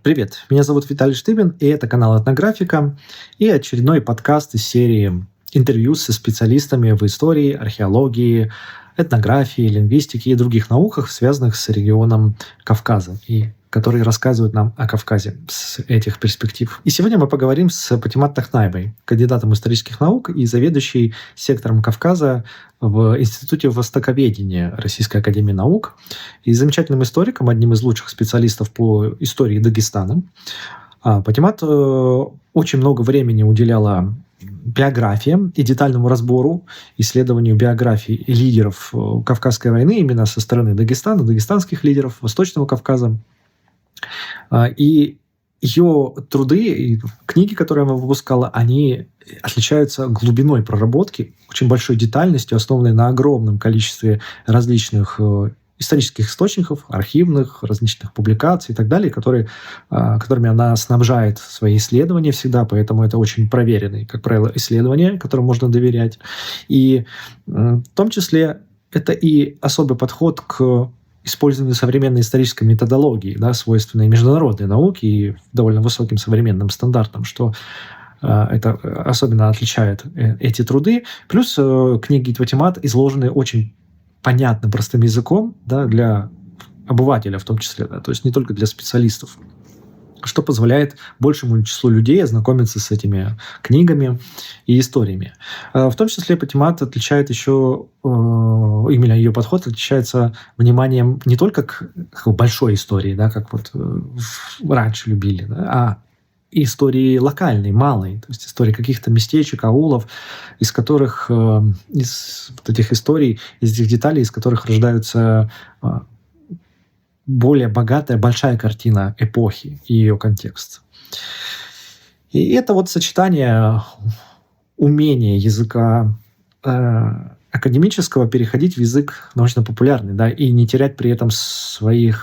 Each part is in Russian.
Привет, меня зовут Виталий Штыбин, и это канал «Этнографика» и очередной подкаст из серии интервью со специалистами в истории, археологии, этнографии, лингвистике и других науках, связанных с регионом Кавказа, и которые рассказывают нам о Кавказе с этих перспектив. И сегодня мы поговорим с Патимат Тахнаевой, кандидатом исторических наук и заведующей сектором Кавказа в Институте востоковедения Российской академии наук, и замечательным историком, одним из лучших специалистов по истории Дагестана. Патимат очень много времени уделяла биографиям и детальному разбору, исследованию биографий лидеров Кавказской войны именно со стороны Дагестана, дагестанских лидеров Восточного Кавказа. И ее труды и книги, которые она выпускала, они отличаются глубиной проработки, очень большой детальностью, основанной на огромном количестве различных исторических источников, архивных, различных публикаций и так далее, которыми она снабжает свои исследования всегда, поэтому это очень проверенные, как правило, исследования, которым можно доверять. И в том числе это и особый подход к использованию современной исторической методологии, свойственной международной науке и довольно высоким современным стандартам, что это особенно отличает эти труды. Плюс книги Патимат изложены очень понятным, простым языком, для обывателя в том числе, то есть не только для специалистов, что позволяет большему числу людей ознакомиться с этими книгами и историями. В том числе Патимат отличает еще, именно ее подход отличается вниманием не только к большой истории, как вот раньше любили, а истории локальной, малой, то есть истории каких-то местечек, аулов, из которых, из вот этих историй, из этих деталей, из которых рождаются более богатая, большая картина эпохи и ее контекст. И это вот сочетание умения языка академического переходить в язык научно-популярный, и не терять при этом своей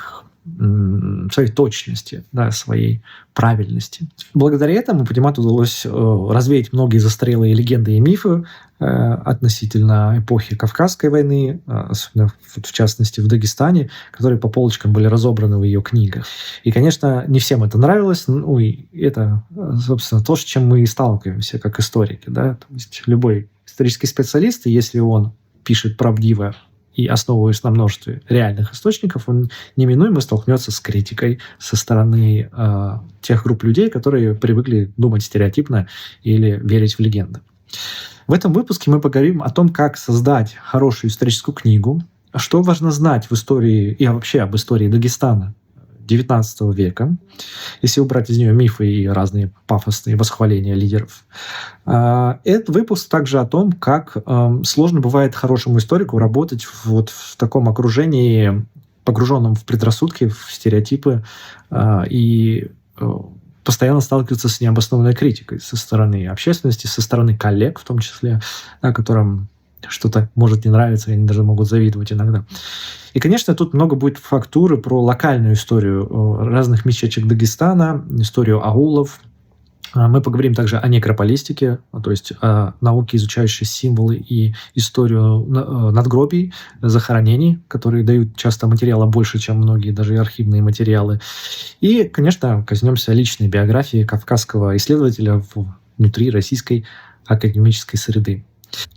точности, своей правильности. Благодаря этому Патимату удалось развеять многие застарелые легенды и мифы относительно эпохи Кавказской войны, особенно в частности в Дагестане, которые по полочкам были разобраны в ее книгах. И, конечно, не всем это нравилось, и это, собственно, то, с чем мы и сталкиваемся как историки. То есть любой исторический специалист, если он пишет правдиво и основываясь на множестве реальных источников, он неминуемо столкнется с критикой со стороны тех групп людей, которые привыкли думать стереотипно или верить в легенды. В этом выпуске мы поговорим о том, как создать хорошую историческую книгу, что важно знать в истории и вообще об истории Дагестана XIX века, если убрать из нее мифы и разные пафосные восхваления лидеров. Этот выпуск также о том, как сложно бывает хорошему историку работать вот в таком окружении, погруженном в предрассудки, в стереотипы, и постоянно сталкиваться с необоснованной критикой со стороны общественности, со стороны коллег в том числе, которым что-то может не нравиться, и они даже могут завидовать иногда. И, конечно, тут много будет фактуры про локальную историю разных местечек Дагестана, историю аулов. Мы поговорим также о некрополистике, то есть о науке, изучающей символы и историю надгробий, захоронений, которые дают часто материала больше, чем многие даже и архивные материалы. И, конечно, коснемся личной биографии кавказского исследователя внутри российской академической среды.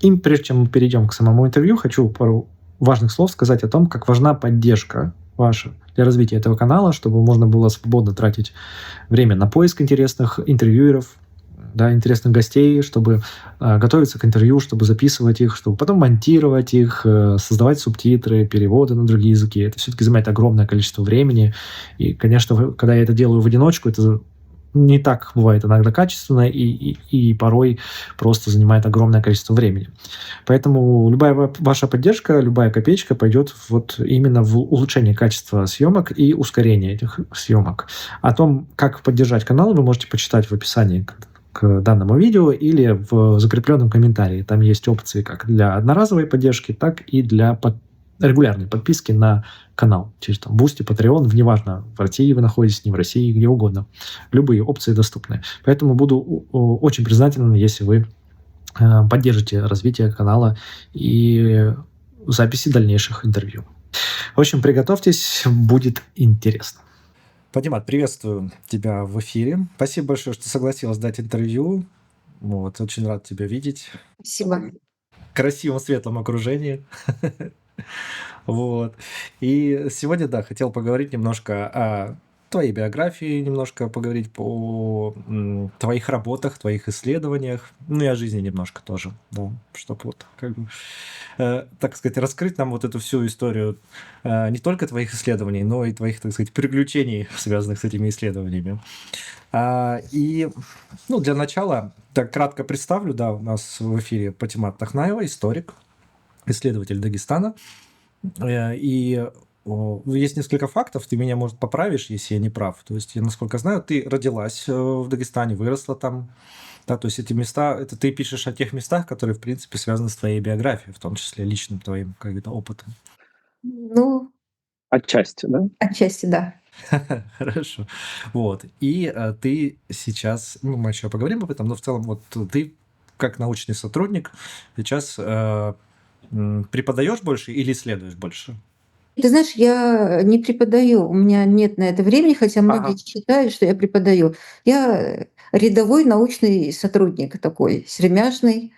И прежде чем мы перейдем к самому интервью, хочу пару важных слов сказать о том, как важна поддержка ваша для развития этого канала, чтобы можно было свободно тратить время на поиск интересных интервьюеров, интересных гостей, чтобы готовиться к интервью, чтобы записывать их, чтобы потом монтировать их, создавать субтитры, переводы на другие языки. Это все-таки занимает огромное количество времени. И, конечно, когда я это делаю в одиночку, это не так бывает иногда качественно и порой просто занимает огромное количество времени. Поэтому любая ваша поддержка, любая копеечка пойдет вот именно в улучшение качества съемок и ускорение этих съемок. О том, как поддержать канал, вы можете почитать в описании к данному видео или в закрепленном комментарии. Там есть опции как для одноразовой поддержки, так и для регулярной подписки на канал. Через Boosty, Patreon, неважно, в России вы находитесь, не в России, где угодно. Любые опции доступны. Поэтому буду очень признателен, если вы поддержите развитие канала и записи дальнейших интервью. В общем, приготовьтесь, будет интересно. Падимат, приветствую тебя в эфире. Спасибо большое, что согласилась дать интервью. Вот, очень рад тебя видеть в Спасибо. таком красивом, светлом окружении. Вот. И сегодня, да, хотел поговорить немножко о твоей биографии, немножко поговорить по твоих работах, твоих исследованиях, ну и о жизни немножко тоже, да, чтобы вот как бы, так сказать, раскрыть нам вот эту всю историю не только твоих исследований, но и твоих, так сказать, приключений, связанных с этими исследованиями. И, ну, для начала, так кратко представлю, да, у нас в эфире Патимат Тахнаева, историк, исследователь Дагестана. И есть несколько фактов, ты меня, может, поправишь, если я не прав. То есть, я, насколько знаю, ты родилась в Дагестане, выросла там. Да, то есть эти места, это ты пишешь о тех местах, которые, в принципе, связаны с твоей биографией, в том числе личным твоим каким-то опытом. Ну, Отчасти, да? отчасти да. Хорошо. Вот. И ты сейчас, ну, мы еще поговорим об этом, но в целом вот ты как научный сотрудник сейчас преподаешь больше или исследуешь больше? Ты знаешь, я не преподаю, у меня нет на это времени, хотя многие Ага. считают, что я преподаю. Я рядовой научный сотрудник такой, сермяжный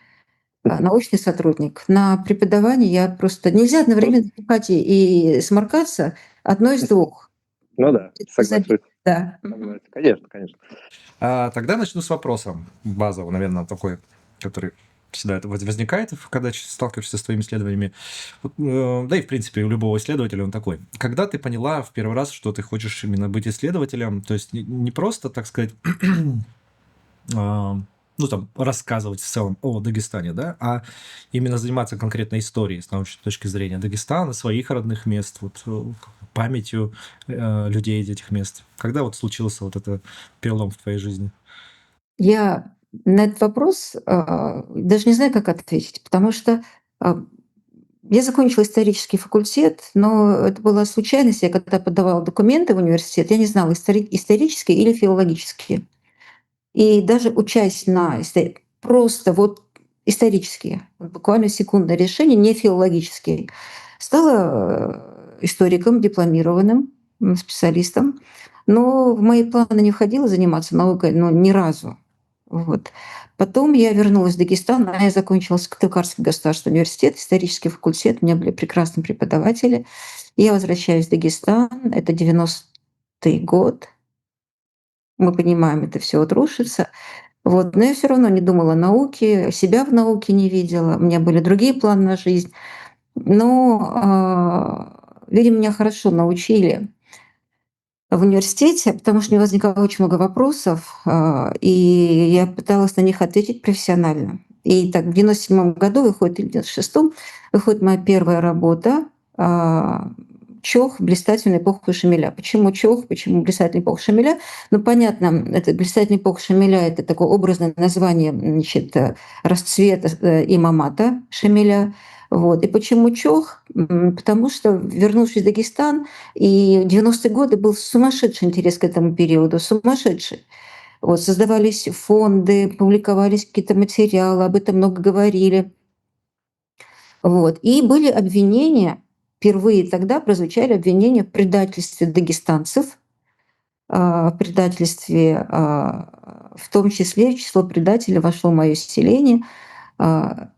научный сотрудник. На преподавание я просто нельзя одновременно пахать и сморкаться, одно из двух. Ну да, соглашусь. Да. Согласен. Конечно, конечно. Тогда начну с вопросом базового, наверное, такой, который всегда это возникает, когда сталкиваешься с твоими исследованиями. Вот, да и, в принципе, у любого исследователя он такой. Когда ты поняла в первый раз, что ты хочешь именно быть исследователем, то есть не просто, так сказать, ну, там, рассказывать в целом о Дагестане, да, а именно заниматься конкретно историей с научной точки зрения Дагестана, своих родных мест, вот, памятью людей этих мест. Когда вот случился вот этот перелом в твоей жизни? Я на этот вопрос даже не знаю, как ответить, потому что а, я закончила исторический факультет, но это была случайность. Я когда подавала документы в университет, я не знала, исторические или филологические. И даже учась на просто вот исторические, вот буквально секундное решение, не филологические, стала историком, дипломированным специалистом. Но в мои планы не входило заниматься наукой, ну, ни разу. Вот. Потом я вернулась в Дагестан, я закончила Сыктывкарский государственный университет, исторический факультет, у меня были прекрасные преподаватели. Я возвращаюсь в Дагестан, это 90-й год, мы понимаем, это все вот рушится. Вот. Но я все равно не думала о науке, себя в науке не видела, у меня были другие планы на жизнь. Но, видимо, меня хорошо научили в университете, потому что у меня возникало очень много вопросов, и я пыталась на них ответить профессионально. И так в 97 году выходит, или в 96-м, выходит моя первая работа «Чох. Блистательная эпоха Шамиля». Почему Чох? Почему блистательная эпоха Шамиля? Ну, понятно, это блистательная эпоха Шамиля – это такое образное название, значит, расцвета имамата Шамиля. Вот. И почему Чох? Потому что, вернувшись в Дагестан, и 90-е годы был сумасшедший интерес к этому периоду, сумасшедший. Вот, создавались фонды, публиковались какие-то материалы, об этом много говорили. Вот. И были обвинения, впервые тогда прозвучали обвинения в предательстве дагестанцев, в предательстве, в том числе в число предателей вошло мое селение.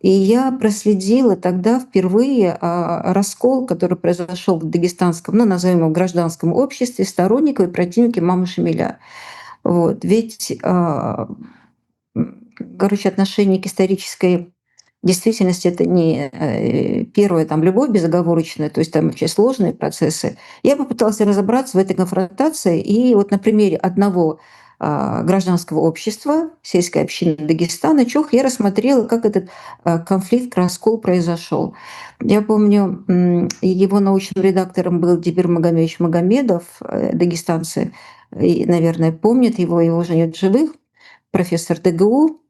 И я проследила тогда впервые раскол, который произошел в дагестанском, ну, назовем его гражданском обществе, сторонников и противников имама Шамиля. Вот. Ведь, короче, отношение к исторической действительности — это не первая там любовь безоговорочная, то есть там вообще сложные процессы. Я попыталась разобраться в этой конфронтации, и вот на примере одного гражданского общества, сельской общины Дагестана, Чох, я рассмотрела, как этот конфликт, раскол произошел. Я помню, его научным редактором был Дибир Магомедович Магомедов, дагестанцы, и, наверное, помнят его уже нет в живых, профессор ДГУ,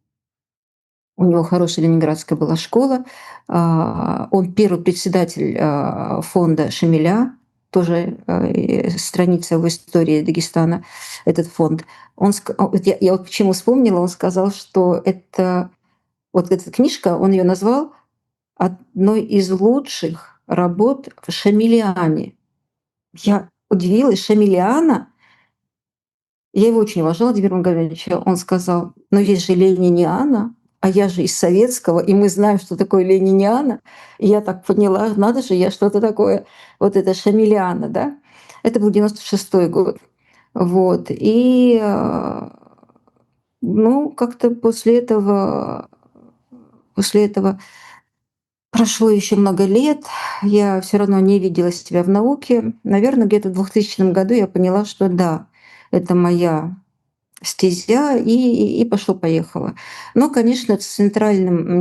у него хорошая ленинградская была школа. Он первый председатель фонда Шамиля, тоже страница в истории Дагестана, этот фонд. Я вот почему вспомнила, он сказал, что это вот эта книжка, он ее назвал одной из лучших работ в Шамилиане. Я удивилась, Шамилиана, Я его очень уважала, Владимира Магомедовича. Он сказал: "Но есть же лениниана, а я же из советского, и мы знаем, что такое лениниана". И я так поняла, надо же, я что-то такое, вот это шамилиана, да. Это был 96-й год. Вот. И, ну, как-то после этого прошло еще много лет, я все равно не видела себя в науке. Наверное, где-то в 2000 году я поняла, что да, это моя стезя, и пошло-поехало. Но, конечно, центральным,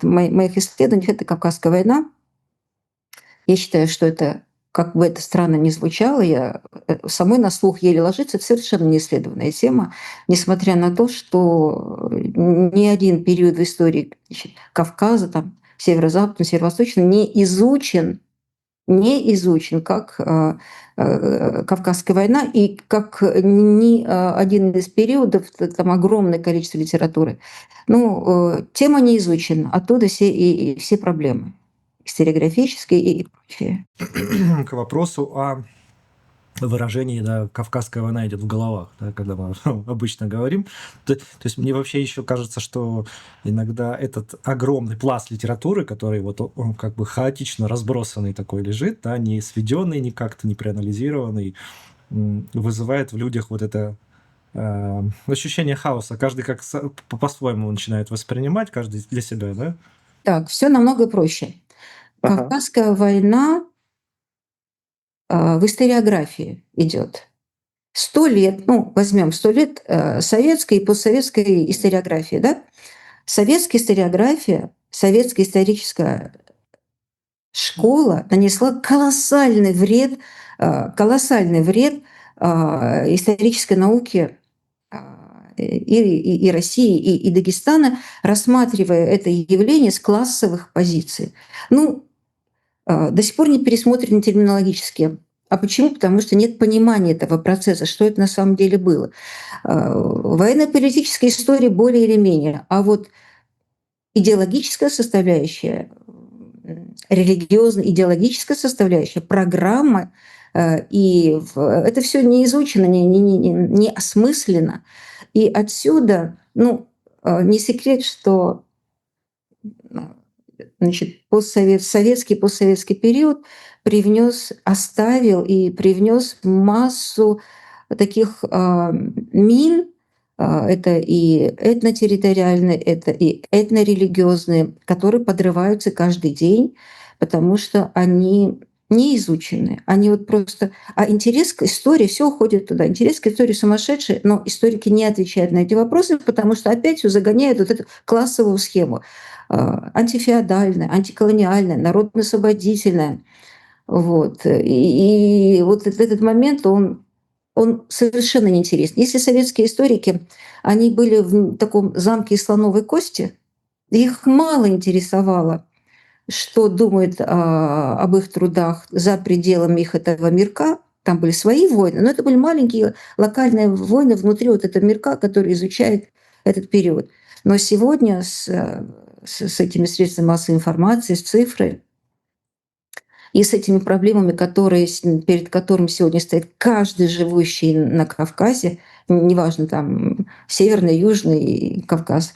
моих исследований это Кавказская война. Я считаю, что это, как бы это странно ни звучало, самой на слух еле ложится, это совершенно не исследованная тема, несмотря на то, что ни один период в истории, Кавказа, там, северо-западный, северо-восточный, не изучен как Кавказская война и как ни один из периодов, там огромное количество литературы. Ну, тема не изучена, оттуда и все проблемы историографические и прочее. К вопросу о выражении, да, «Кавказская война» идет в головах, да, когда мы обычно говорим. То есть мне вообще еще кажется, что иногда этот огромный пласт литературы, который вот он как бы хаотично разбросанный такой лежит, да, не сведенный, не как-то не проанализированный, вызывает в людях вот это ощущение хаоса. Каждый как по-своему начинает воспринимать, каждый для себя, да? Так, все намного проще. Ага. Кавказская война в историографии идет. 100 лет, ну, возьмем 100 лет советской и постсоветской историографии, да? Советская историография, советская историческая школа нанесла колоссальный вред исторической науке и России, и Дагестана, рассматривая это явление с классовых позиций. Ну, до сих пор не пересмотрены терминологически. А почему? Потому что нет понимания этого процесса, что это на самом деле было. Военно-политическая история более или менее, а вот идеологическая составляющая, религиозно-идеологическая составляющая, программа, это все не изучено, не осмысленно. И отсюда, ну, не секрет, что значит, постсоветский период оставил и привнес массу таких мин, это и этнотерриториальные, это и этнорелигиозные, которые подрываются каждый день, потому что они не изучены. Они вот просто... А интерес к истории, все уходит туда. Интерес к истории сумасшедший, но историки не отвечают на эти вопросы, потому что опять все загоняют вот эту классовую схему. Антифеодальная, антиколониальная, народно-освободительная. Вот. И вот этот момент, он совершенно неинтересен. Если советские историки, они были в таком замке из слоновой кости, их мало интересовало, что думают об их трудах за пределами их этого мирка. Там были свои войны, но это были маленькие локальные войны внутри вот этого мирка, который изучает этот период. Но сегодня с этими средствами массовой информации, с цифрой, и с этими проблемами, перед которыми сегодня стоит каждый живущий на Кавказе, неважно, там Северный, Южный Кавказ,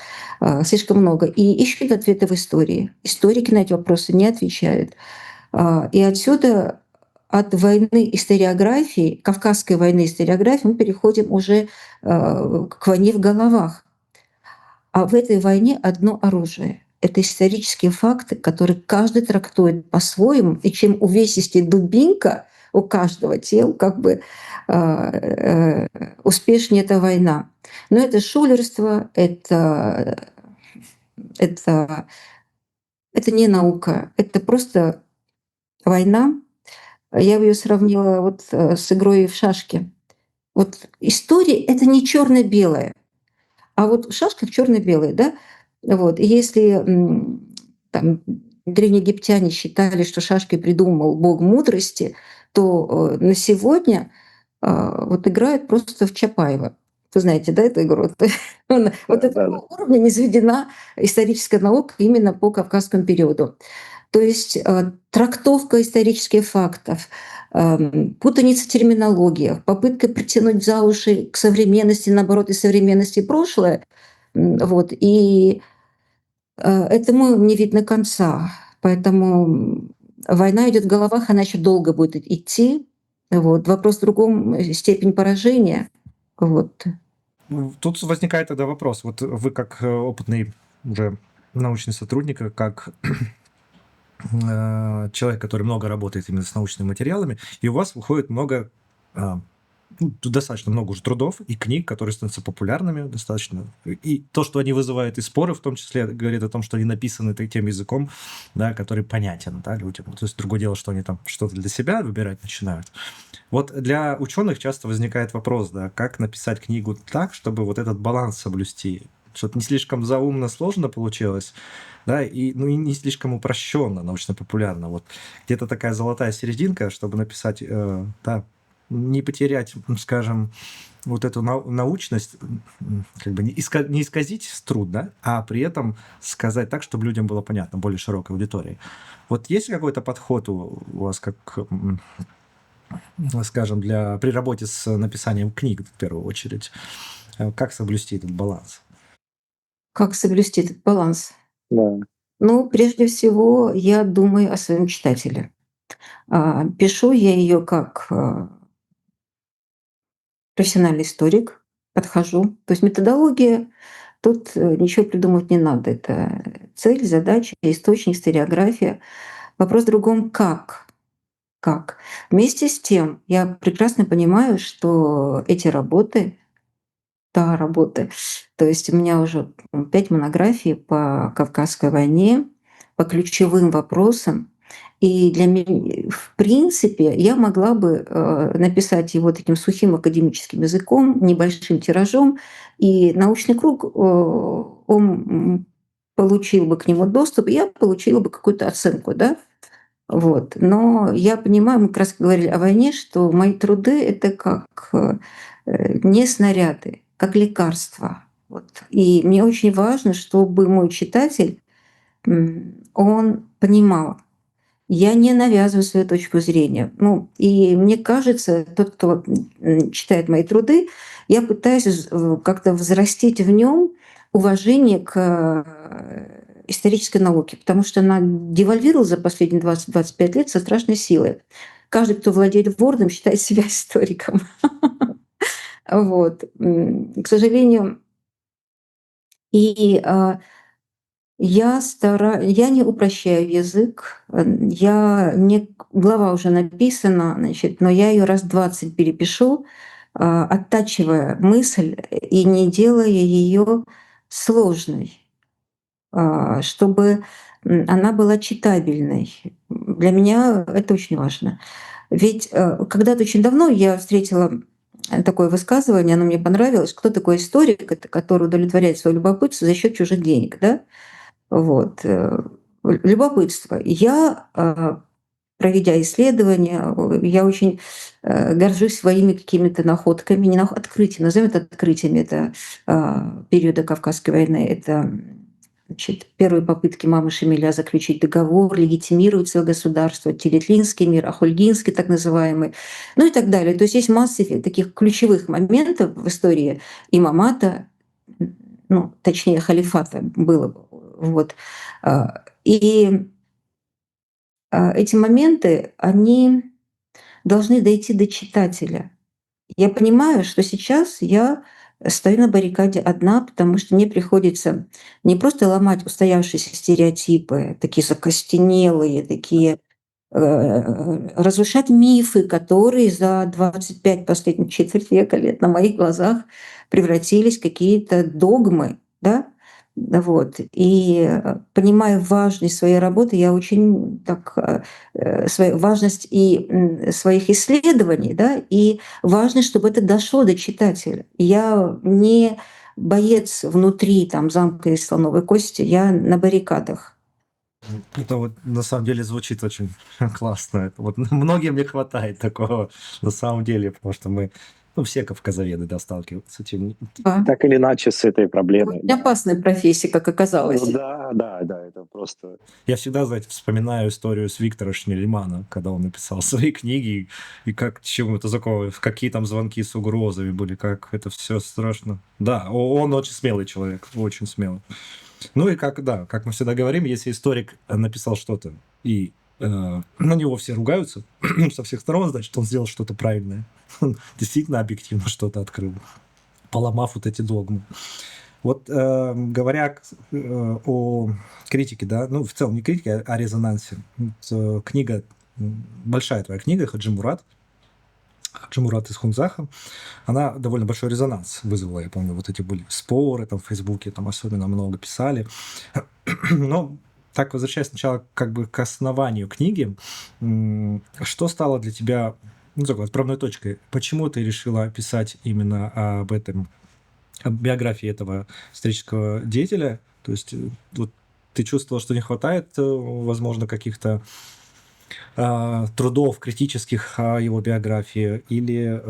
слишком много. И ищут ответы в истории. Историки на эти вопросы не отвечают. И отсюда от войны историографии, Кавказской войны историографии, мы переходим уже к войне в головах. А в этой войне одно оружие. Это исторические факты, которые каждый трактует по-своему. И чем увесистее дубинка у каждого, тем как бы успешнее эта война. Но это шулерство, это не наука, это просто война. Я бы ее сравнила вот с игрой в шашки. Вот история — это не черно-белое. А вот в шашках черно-белые, да? Вот. И если там древние египтяне считали, что шашки придумал бог мудрости, то на сегодня вот играют просто в Чапаева. Вы знаете, да, эту игру? Вот Да, этого да. уровня не заведена историческая наука именно по кавказскому периоду. То есть трактовка исторических фактов, путаница в терминологиях, попытка притянуть за уши к современности, наоборот, из современности прошлое. Вот. И этому не видно конца. Поэтому война идет в головах, она еще долго будет идти. Вот. Вопрос в другом степень поражения. Вот. Тут возникает тогда вопрос. Вот вы как опытный уже научный сотрудник, как человек, который много работает именно с научными материалами, и у вас выходит много, достаточно много уже трудов и книг, которые становятся популярными достаточно. И то, что они вызывают и споры, в том числе, говорит о том, что они написаны тем языком, да, который понятен, да, людям. То есть другое дело, что они там что-то для себя выбирать начинают. Вот для ученых часто возникает вопрос, да, как написать книгу так, чтобы вот этот баланс соблюсти, чтобы не слишком заумно сложно получилось, да, и, и не слишком упрощенно, научно-популярно. Вот где-то такая золотая серединка, чтобы написать, да, не потерять, скажем, вот эту научность, как бы не исказить труд, да, а при этом сказать так, чтобы людям было понятно, более широкой аудитории. Вот есть какой-то подход у вас, как, скажем, при работе с написанием книг, в первую очередь, как соблюсти этот баланс? Как соблюсти этот баланс? Да. Ну, прежде всего, я думаю о своем читателе. Пишу я ее как профессиональный историк, подхожу. То есть методология, тут ничего придумывать не надо. Это цель, задача, источник, историография. Вопрос в другом, как. Как? Вместе с тем, я прекрасно понимаю, что эти работы, работы, то есть у меня уже 5 монографий по Кавказской войне, по ключевым вопросам. И для меня, в принципе, я могла бы написать его таким сухим академическим языком, небольшим тиражом, и научный круг, он получил бы к нему доступ, и я получила бы какую-то оценку, да? Вот. Но я понимаю, мы как раз говорили о войне, что мои труды — это как не снаряды, как лекарства. Вот. И мне очень важно, чтобы мой читатель, он понимал, я не навязываю свою точку зрения. Ну, и мне кажется, тот, кто читает мои труды, я пытаюсь как-то взрастить в нем уважение к исторической науке, потому что она девальвировала за последние 20-25 лет со страшной силой. Каждый, кто владеет Word, считает себя историком. Вот. К сожалению, и я не упрощаю язык. Глава уже написана, значит, но я ее раз 20 перепишу, оттачивая мысль и не делая ее сложной, чтобы она была читабельной. Для меня это очень важно. Ведь когда-то очень давно я встретила такое высказывание, оно мне понравилось. Кто такой историк? Это который удовлетворяет свое любопытство за счет чужих денег, да? Вот. Любопытство. Я, проведя исследования, я очень горжусь своими какими-то находками, не открытиями, назовем это открытиями, это периода Кавказской войны, это, значит, первые попытки мамы Шамиля заключить договор, легитимировать свое государство, Телетлинский мир, Ахульгинский так называемый, ну и так далее. То есть есть масса таких ключевых моментов в истории имамата, ну, точнее, халифата было. Вот. И эти моменты, они должны дойти до читателя. Я понимаю, что сейчас я стою на баррикаде одна, потому что мне приходится не просто ломать устоявшиеся стереотипы, такие закостенелые, такие разрушать мифы, которые за 25 последних четверть века лет на моих глазах превратились в какие-то догмы, да? Вот. И понимая важность своей работы, я очень так важность и своих исследований, да, и важно, чтобы это дошло до читателя. Я не боец внутри там замка из слоновой кости, я на баррикадах. Это вот на самом деле звучит очень классно. Это вот многим не хватает такого на самом деле, потому что мы Ну, все кавказоведы, да, сталкиваются. Да. Так или иначе с этой проблемой. Очень опасная профессия, как оказалось. Ну да, это просто... Я всегда, знаете, вспоминаю историю с Виктора Шнельмана, когда он написал свои книги, и как, чем это такое, какие там звонки с угрозами были, как это все страшно. Да, он очень смелый человек, очень смелый. Ну и как мы всегда говорим, если историк написал что-то, и на него все ругаются со всех сторон, значит, он сделал что-то правильное. Он действительно объективно что-то открыл, поломав вот эти догмы. Вот говоря о критике, да, ну, в целом не критике, а резонансе. Вот, книга, большая твоя книга «Хаджи Мурат» из Хунзаха, она довольно большой резонанс вызвала, я помню, вот эти были споры там в Фейсбуке, там особенно много писали. Но так, возвращаясь сначала как бы к основанию книги, что стало для тебя, ну, такой отправной точкой? Почему ты решила писать именно об этом, об биографии этого исторического деятеля? То есть вот ты чувствовала, что не хватает, возможно, каких-то трудов критических о его биографии, или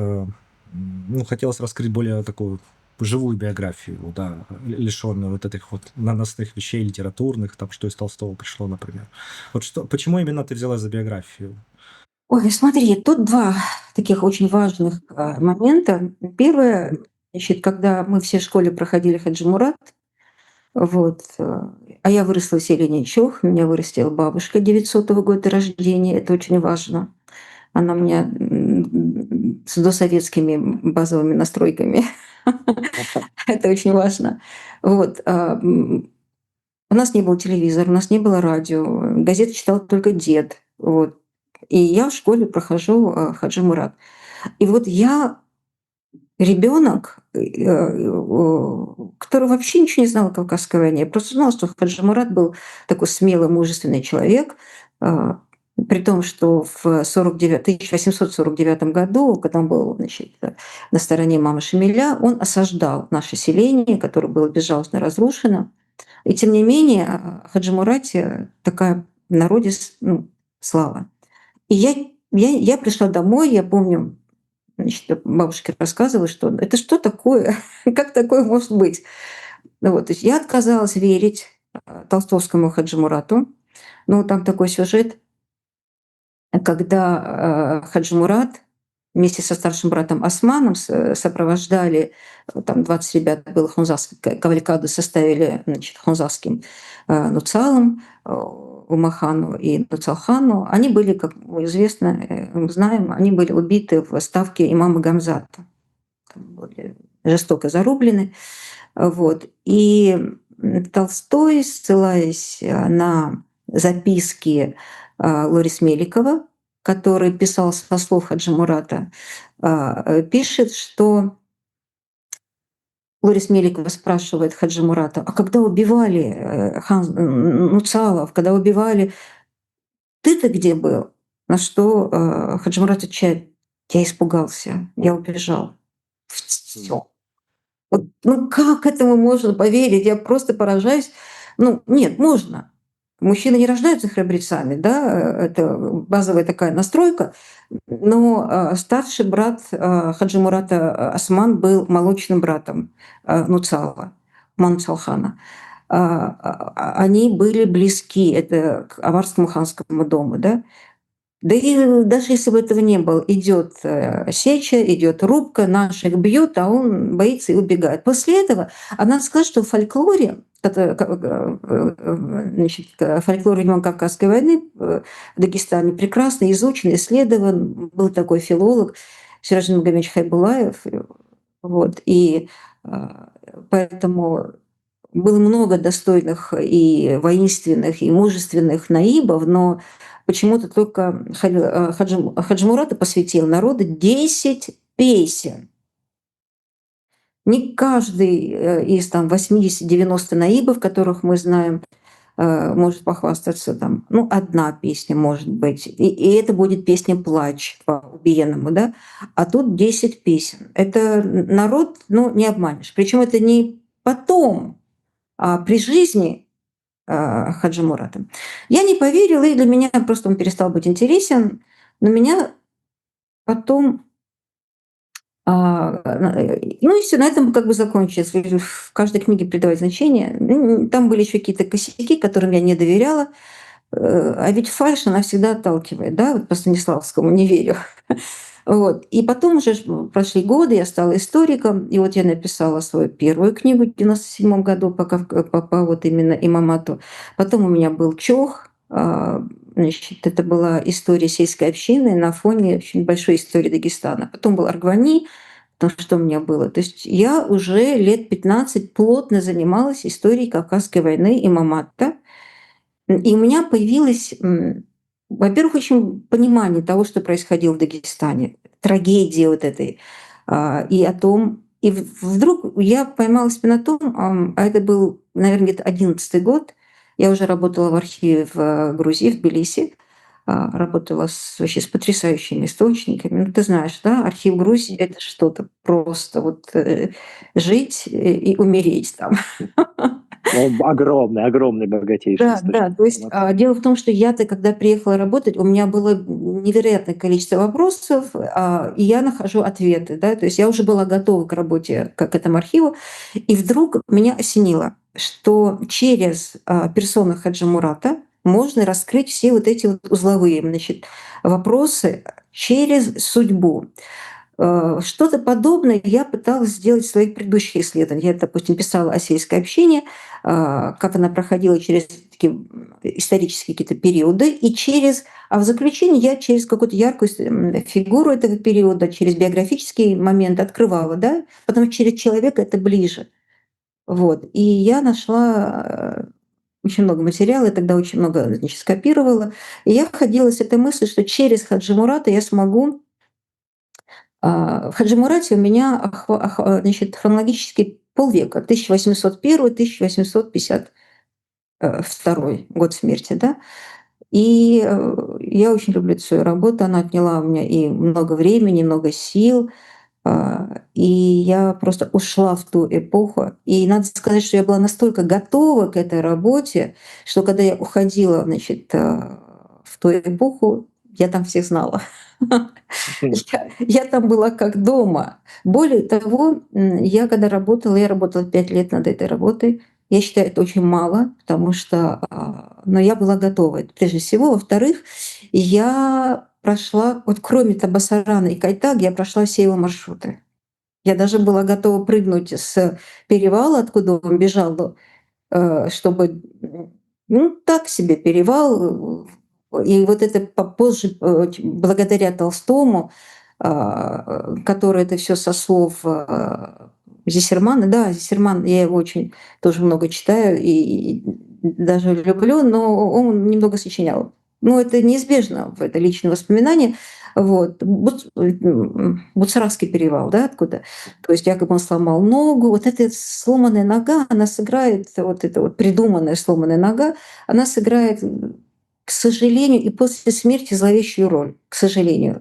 ну, хотелось раскрыть более такую живую биографию, да, лишенную вот этих вот наносных вещей литературных, там, что из Толстого пришло, например. Вот что, почему именно ты взялась за биографию? Ой, смотри, тут два таких очень важных момента. Первое, значит, когда мы все в школе проходили Хаджи Мурат, вот, а я выросла в селе Чох, меня вырастила бабушка 900-го года рождения, это очень важно. Она у меня с досоветскими базовыми настройками. Это очень важно. Вот. У нас не было телевизора, у нас не было радио, газеты читал только дед. Вот. И я в школе прохожу Хаджи Мурат. И вот я ребенок, который вообще ничего не знал о Кавказской войне. Я просто знала, что Хаджи Мурат был такой смелый, мужественный человек, при том, что в 1849 году, когда он был, значит, на стороне имама Шамиля, он осаждал наше селение, которое было безжалостно разрушено. И тем не менее, о Хаджи Мурате такая в народе слава. И я пришла домой, я помню, значит, бабушке рассказывала, что это что такое, как такое может быть. Ну, вот, то есть я отказалась верить толстовскому Хаджи Мурату. Но там такой сюжет, когда Хаджи Мурат вместе со старшим братом Османом сопровождали, там 20 ребят было кавалькаду составили, значит, хунзасским нуцалом, Умахану и Нуцалхану. Они были, как известно, мы знаем, они были убиты в ставке имама Гамзата. Были жестоко зарублены. Вот. И Толстой, ссылаясь на записки Лорис Меликова, который писал со слов Хаджи Мурата, пишет, что Лорис Меликова спрашивает Хаджи Мурата: а когда убивали Нуцалов, когда убивали, ты-то где был? На что Хаджи Мурат отвечает: я испугался, я убежал. Все. Вот, ну как этому можно поверить? Я просто поражаюсь. Ну, нет, можно. Мужчины не рождаются храбрецами, да, это базовая такая настройка. Но старший брат Хаджи Мурата Осман был молочным братом Нуцалова, Манцалхана. Они были близки, это к аварскому ханскому дому, да. Да и даже если бы этого не было, идет сеча, идет рубка, наших бьют, а он боится и убегает. После этого, надо сказать, что в фольклоре, значит, фольклор времен Кавказской войны в Дагестане прекрасно изучен, исследован. Был такой филолог Сираджин Магомедович Хайбулаев. Вот, и поэтому было много достойных и воинственных, и мужественных наибов, но почему-то только Хаджи Мурата посвятил народу 10 песен. Не каждый из там 80-90 наибов, которых мы знаем, может похвастаться там, ну, одна песня может быть, и это будет песня «Плач» по убиенному, да, а тут 10 песен. Это народ, ну, не обманешь. Причем это не потом, а при жизни Хаджи Мурата. Я не поверила, и для меня просто он перестал быть интересен. Но меня потом Ну и все, на этом как бы закончилось. В каждой книге придавать значение. Там были еще какие-то косяки, которым я не доверяла. А ведь фальшь, она всегда отталкивает, да, вот по Станиславскому «не верю». Вот. И потом уже прошли годы, я стала историком, и вот я написала свою первую книгу в 97 году по вот именно Имамату. Потом у меня был Чох, значит, это была история сельской общины на фоне очень большой истории Дагестана. Потом был Аргвани, то, что у меня было. То есть я уже лет 15 плотно занималась историей Кавказской войны Имамата. И у меня появилось, во-первых, очень понимание того, что происходило в Дагестане, трагедии вот этой, и о том. И вдруг я поймала себя на том, а это был, наверное, где-то 11-й год, я уже работала в архиве в Грузии, в Тбилиси, работала вообще с потрясающими источниками. Ну, ты знаешь, да, архив Грузии — это что-то просто вот жить и умереть там. Ну, огромный, богатейший Да, источник да. То есть информации. дело в том, что я-то, когда приехала работать, у меня было невероятное количество вопросов, и я нахожу ответы. Да? То есть я уже была готова к работе к этому архиву, и вдруг меня осенило, что через персону Хаджи Мурата можно раскрыть все вот эти вот узловые, значит, вопросы через судьбу. Что-то подобное я пыталась сделать в своих предыдущих исследованиях. Я, допустим, писала о сельской общине, как она проходила через такие исторические какие-то периоды, и а в заключении я через какую-то яркую фигуру этого периода, через биографический момент открывала, да, потому что через человека это ближе. Вот. И я нашла очень много материала, я тогда очень много, значит, скопировала. И я ходила с этой мыслью, что через Хаджи Мурата я смогу. В Хаджи Мурате у меня значит, хронологически полвека, 1801-1852 год смерти. Да? И я очень люблю эту свою работу, она отняла у меня и много времени, много сил, и я просто ушла в ту эпоху. И надо сказать, что я была настолько готова к этой работе, что когда я уходила, значит, в ту эпоху, я там всех знала. Я там была как дома. Более того, я когда работала, я работала 5 лет над этой работой. Я считаю, это очень мало, потому что, но я была готова, это прежде всего. Во-вторых, я прошла, вот кроме Табасарана и Кайтаг, я прошла все его маршруты. Я даже была готова прыгнуть с перевала, откуда он бежал, чтобы, ну, так себе перевал. И вот это попозже, благодаря Толстому, который это все со слов Зиссермана. Да, Зиссерман, я его очень тоже много читаю и даже люблю, но он немного сочинял. Ну, это неизбежно, это личные воспоминания. Вот. Буцеравский перевал, да, откуда? То есть якобы он сломал ногу. Вот эта сломанная нога, она сыграет, вот эта вот придуманная сломанная нога, она сыграет, к сожалению, и после смерти зловещую роль, к сожалению.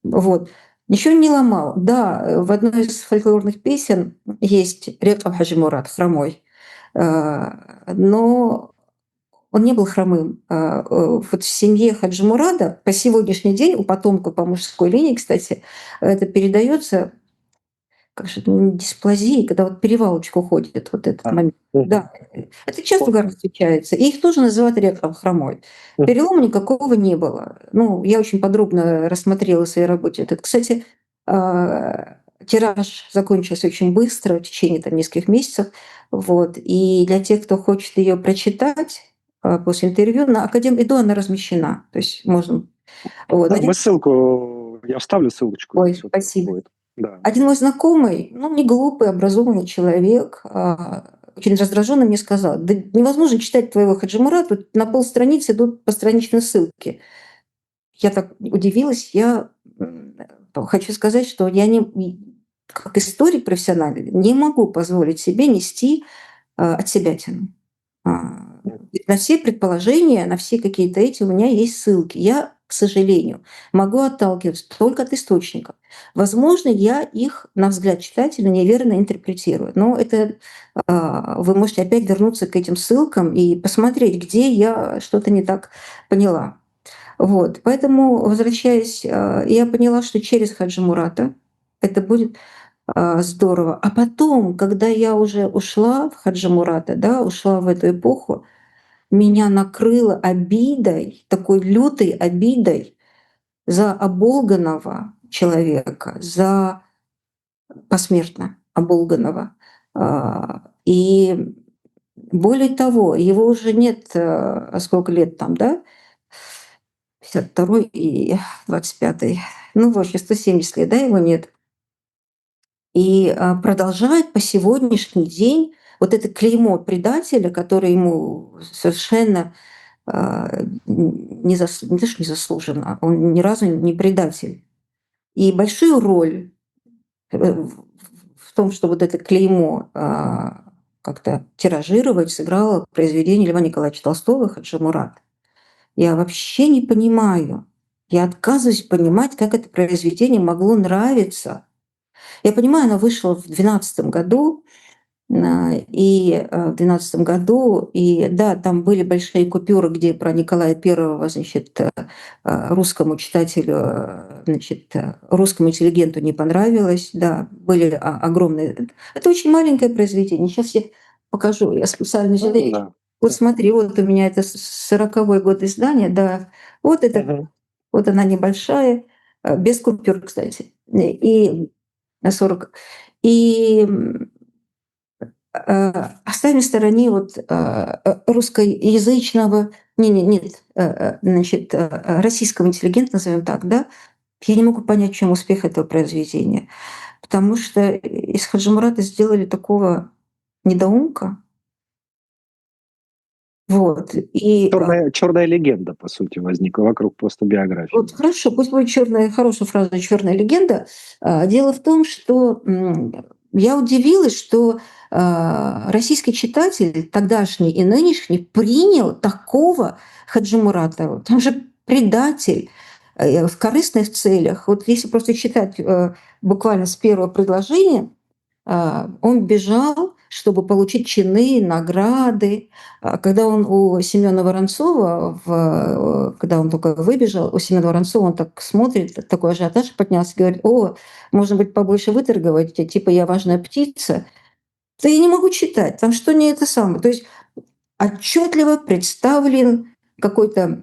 Вот. Ничего не ломал. Да, в одной из фольклорных песен есть Рекам Хаджи Мурат, хромой, но он не был хромым. Вот в семье Хаджи Мурада по сегодняшний день, у потомков по мужской линии, кстати, это передается как же это, дисплазии, когда вот перевалочка уходит, вот этот момент. Да, это часто в горах встречается. И их тоже называют реком хромой. Перелома никакого не было. Ну, я очень подробно рассмотрела в своей работе этот. Кстати, тираж закончился очень быстро, в течение там, нескольких месяцев. Вот. И для тех, кто хочет ее прочитать после интервью, на Академ.Эду она размещена. То есть можно... Вот. Да, мы ссылку, я вставлю ссылочку. Ой, если спасибо. будет. Да. Один мой знакомый, ну, не глупый, образованный человек, очень раздраженно мне сказал: да невозможно читать твоего Хаджи Мурата, тут на полстраницы идут постраничные ссылки. Я так удивилась. Я хочу сказать, что я как историк профессиональный не могу позволить себе нести отсебятину. На все предположения, на все какие-то эти у меня есть ссылки. Я, к сожалению, могу отталкиваться только от источников. Возможно, я их, на взгляд читателя, неверно интерпретирую. Но это вы можете опять вернуться к этим ссылкам и посмотреть, где я что-то не так поняла. Вот. Поэтому, возвращаясь, я поняла, что через Хаджи Мурата это будет здорово. А потом, когда я уже ушла в Хаджи Мурата, да, ушла в эту эпоху, меня накрыло обидой, такой лютой обидой за оболганного человека, за посмертно оболганного. И более того, его уже нет, сколько лет там, да, 52-й и 25-й, ну, в общем, 170 лет, да, его нет. И продолжает по сегодняшний день вот это клеймо предателя, которое ему совершенно не то, что незаслуженно, он ни разу не предатель. И большую роль в том, что вот это клеймо как-то тиражировать, сыграло произведение Льва Николаевича Толстого «Хаджи Мурат». Я вообще не понимаю, я отказываюсь понимать, как это произведение могло нравиться. Я понимаю, оно вышло в 2012 году, и в 2012 году, и да, там были большие купюры, где про Николая Первого, значит, русскому читателю, значит, русскому интеллигенту не понравилось, да, были огромные. Это очень маленькое произведение. Сейчас я покажу, я специально жалею. Да. Вот смотри, вот у меня это 40-й год издания, да, вот это, вот она небольшая, без купюр, кстати, и 40. И оставим в стороне вот русскоязычного, нет, значит, российского интеллигента, назовем так, да, я не могу понять, в чем успех этого произведения. Потому что из Хаджи Мурата сделали такого недоумка. Вот. И Черная легенда, по сути, возникла вокруг просто биографии. вот хорошо, пусть будет хорошая фраза «черная легенда». Дело в том, что я удивилась, что российский читатель, тогдашний и нынешний, принял такого Хаджи Мурата. Там же предатель в корыстных целях. Вот если просто читать буквально с первого предложения, он бежал, чтобы получить чины, награды. Когда он у Семёна Воронцова, когда он только выбежал, у Семёна Воронцова он так смотрит, такой ажиотаж поднялся, говорит: «О, можно быть побольше выторговать, типа я важная птица». Да я не могу читать, там что не это самое. То есть отчетливо представлен какой-то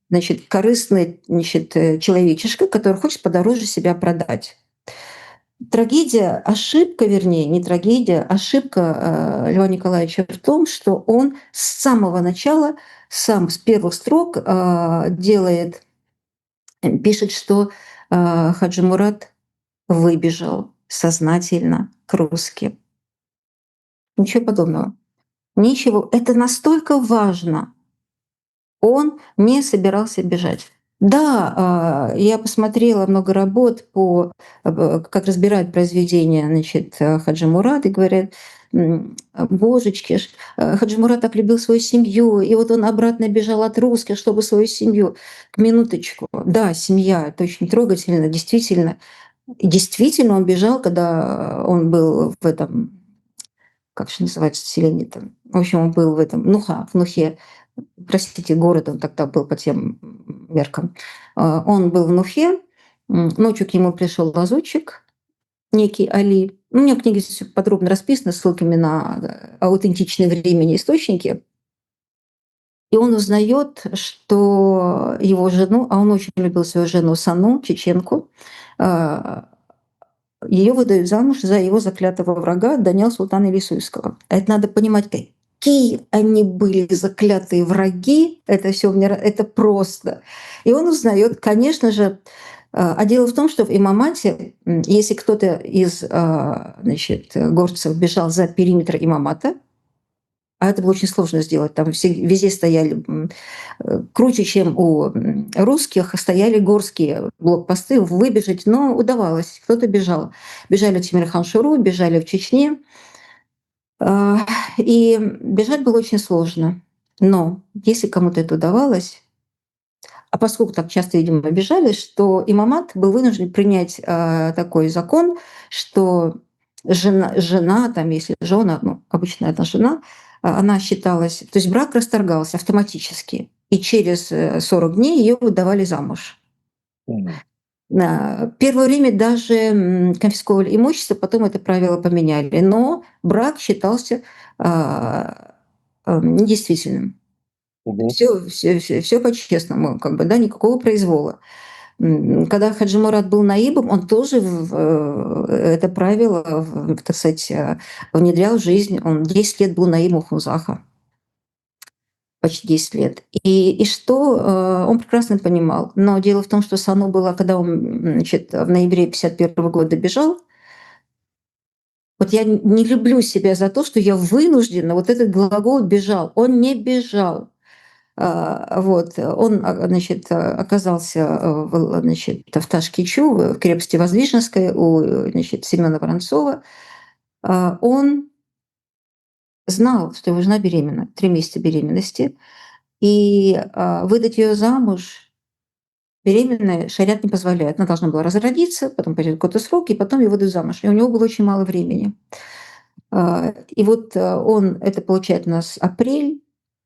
значит, корыстный, значит, человечишка, который хочет подороже себя продать. Трагедия, ошибка, вернее, не трагедия, ошибка Льва Николаевича в том, что он с самого начала, сам с первых строк пишет, что Хаджи Мурат выбежал сознательно к русским. Ничего подобного. Ничего. Это настолько важно. Он не собирался бежать. Да, я посмотрела много работ по как разбирают произведения, значит, Хаджи Мурат, и говорят: божечки ж, Хаджи Мурат так любил свою семью, и вот он обратно бежал от русских, чтобы свою семью. Минуточку. Да, семья, это очень трогательно, действительно. И действительно он бежал, когда он был в этом, как же называется селение там. В общем, он был в этом в Нухе. Простите, город он тогда был по тем меркам. Он был в Нухе, ночью к нему пришел лазутчик, некий Али. У меня в книге всё подробно расписано с ссылками на аутентичные времени источники. И он узнает, что его жену, а он очень любил свою жену Сану, чеченку, ее выдают замуж за его заклятого врага Даниэла Султана Илисуйского. А это надо понимать, какие они были заклятые враги. Это все это просто. И он узнает, конечно же. А дело в том, что в имамате, если кто-то из значит, горцев бежал за периметр имамата, а это было очень сложно сделать. Там везде стояли, круче, чем у русских, стояли горские блокпосты, выбежать, но удавалось. Кто-то бежал. Бежали в Тимирхан-Шуру, бежали в Чечне. И бежать было очень сложно. Но если кому-то это удавалось, а поскольку так часто, видимо, бежали, что имамат был вынужден принять такой закон, что жена там, если жена, обычно это жена, она считалась, то есть брак расторгался автоматически, и через 40 дней ее выдавали замуж. Первое время даже конфисковывали имущество, потом это правило поменяли, но брак считался недействительным. Мгм. Все по-честному, как бы, да, никакого произвола. Когда Хаджи Мурат был наибом, он тоже это правило, так сказать, внедрял в жизнь. Он 10 лет был наибом Хузаха, почти 10 лет. И что он прекрасно понимал. Но дело в том, что Сану было, когда он, значит, в ноябре 1951 года бежал, вот я не люблю себя за то, что я вынуждена, вот этот глагол «бежал». Он не бежал. Вот, он, значит, оказался значит, в Ташкичу, в крепости Воздвиженской у, значит, Семена Воронцова. Он знал, что его жена беременна, 3 месяца беременности, и выдать ее замуж беременной шариат не позволяет. Она должна была разродиться, потом пройдет какой-то срок, и потом ее выдают замуж. И у него было очень мало времени. И вот он, это получает у нас апрель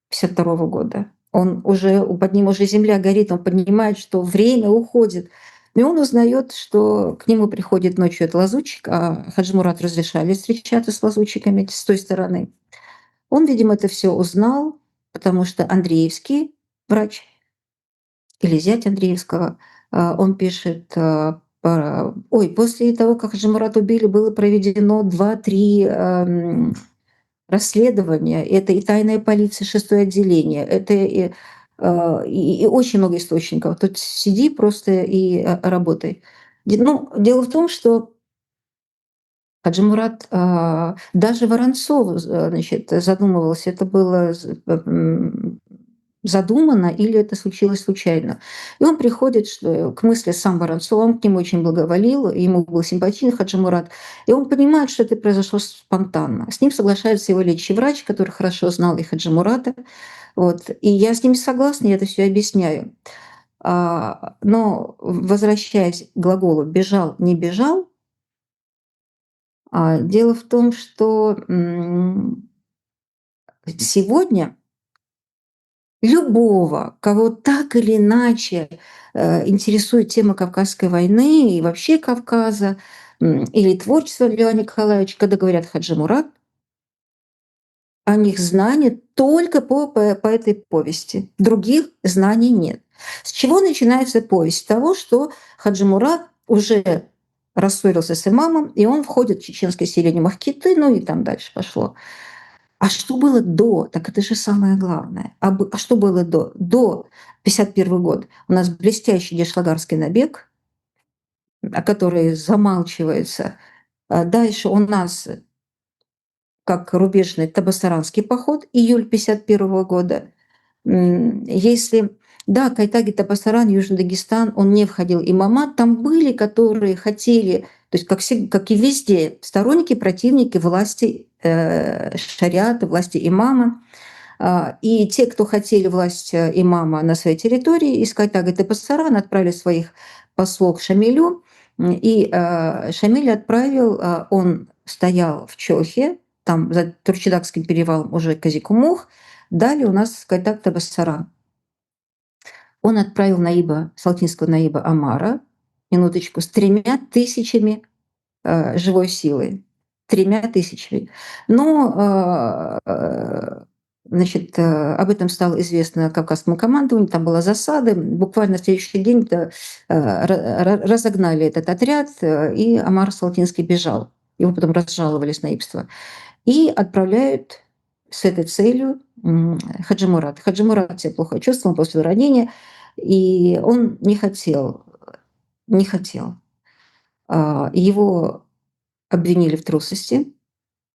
1952 года. Он уже, под ним уже земля горит, он понимает, что время уходит. И он узнает, что к нему приходит ночью этот лазутчик, а Хаджи Мурат разрешали встречаться с лазутчиками с той стороны. Он, видимо, это все узнал, потому что Андреевский, врач или зять Андреевского, он пишет, после того, как Хаджи Мурата убили, было проведено 2-3 расследования. Это и тайная полиция, 6-е отделение, это и очень много источников. Тут сиди просто и работай. Ну, дело в том, что Хаджи Мурат, даже Воронцов, значит, задумывался, это было задумано или это случилось случайно. И он приходит к мысли сам Воронцов, он к нему очень благоволил, ему был симпатичен Хаджи Мурат, и он понимает, что это произошло спонтанно. С ним соглашается его лечащий врач, который хорошо знал и Хаджи Мурата. Вот. И я с ними согласна, я это все объясняю. Но возвращаясь к глаголу «бежал», «не бежал», дело в том, что сегодня любого, кого так или иначе интересует тема Кавказской войны и вообще Кавказа, или творчество Льва Николаевича, когда говорят Хаджи Мурат, о них знания только по этой повести. Других знаний нет. С чего начинается повесть? С того, что Хаджи Мурат уже рассорился с имамом, и он входит в чеченское селение Махкиты, ну и там дальше пошло. А что было до? Так это же самое главное. А что было до? До 1951 год у нас блестящий Гешлагарский набег, о который замалчивается. Дальше у нас как рубежный Табасаранский поход, июль 1951 года. Если, да, Кайтаги, Табасаран, Южный Дагестан, он не входил имамат, там были, которые хотели, то есть как и везде, сторонники, противники власти шариата, власти имама. И те, кто хотели власть имама на своей территории, из Кайтага и Табасарана отправили своих послов к Шамилю, и Шамиль отправил, он стоял в Чохе, там за Турчидакским перевалом уже Казикумух, далее у нас Кайтак Табасаран. Он отправил наиба, салтинского наиба Амара, минуточку, с 3000 живой силы. 3000. Но значит, об этом стало известно Кавказскому командованию, там была засада, буквально на следующий день разогнали этот отряд, и Амар Салтинский бежал. Его потом разжаловали с наибства. И отправляют с этой целью Хаджи Мурат. Хаджи Мурат себя плохо чувствовал после ранения, и он не хотел. Его обвинили в трусости.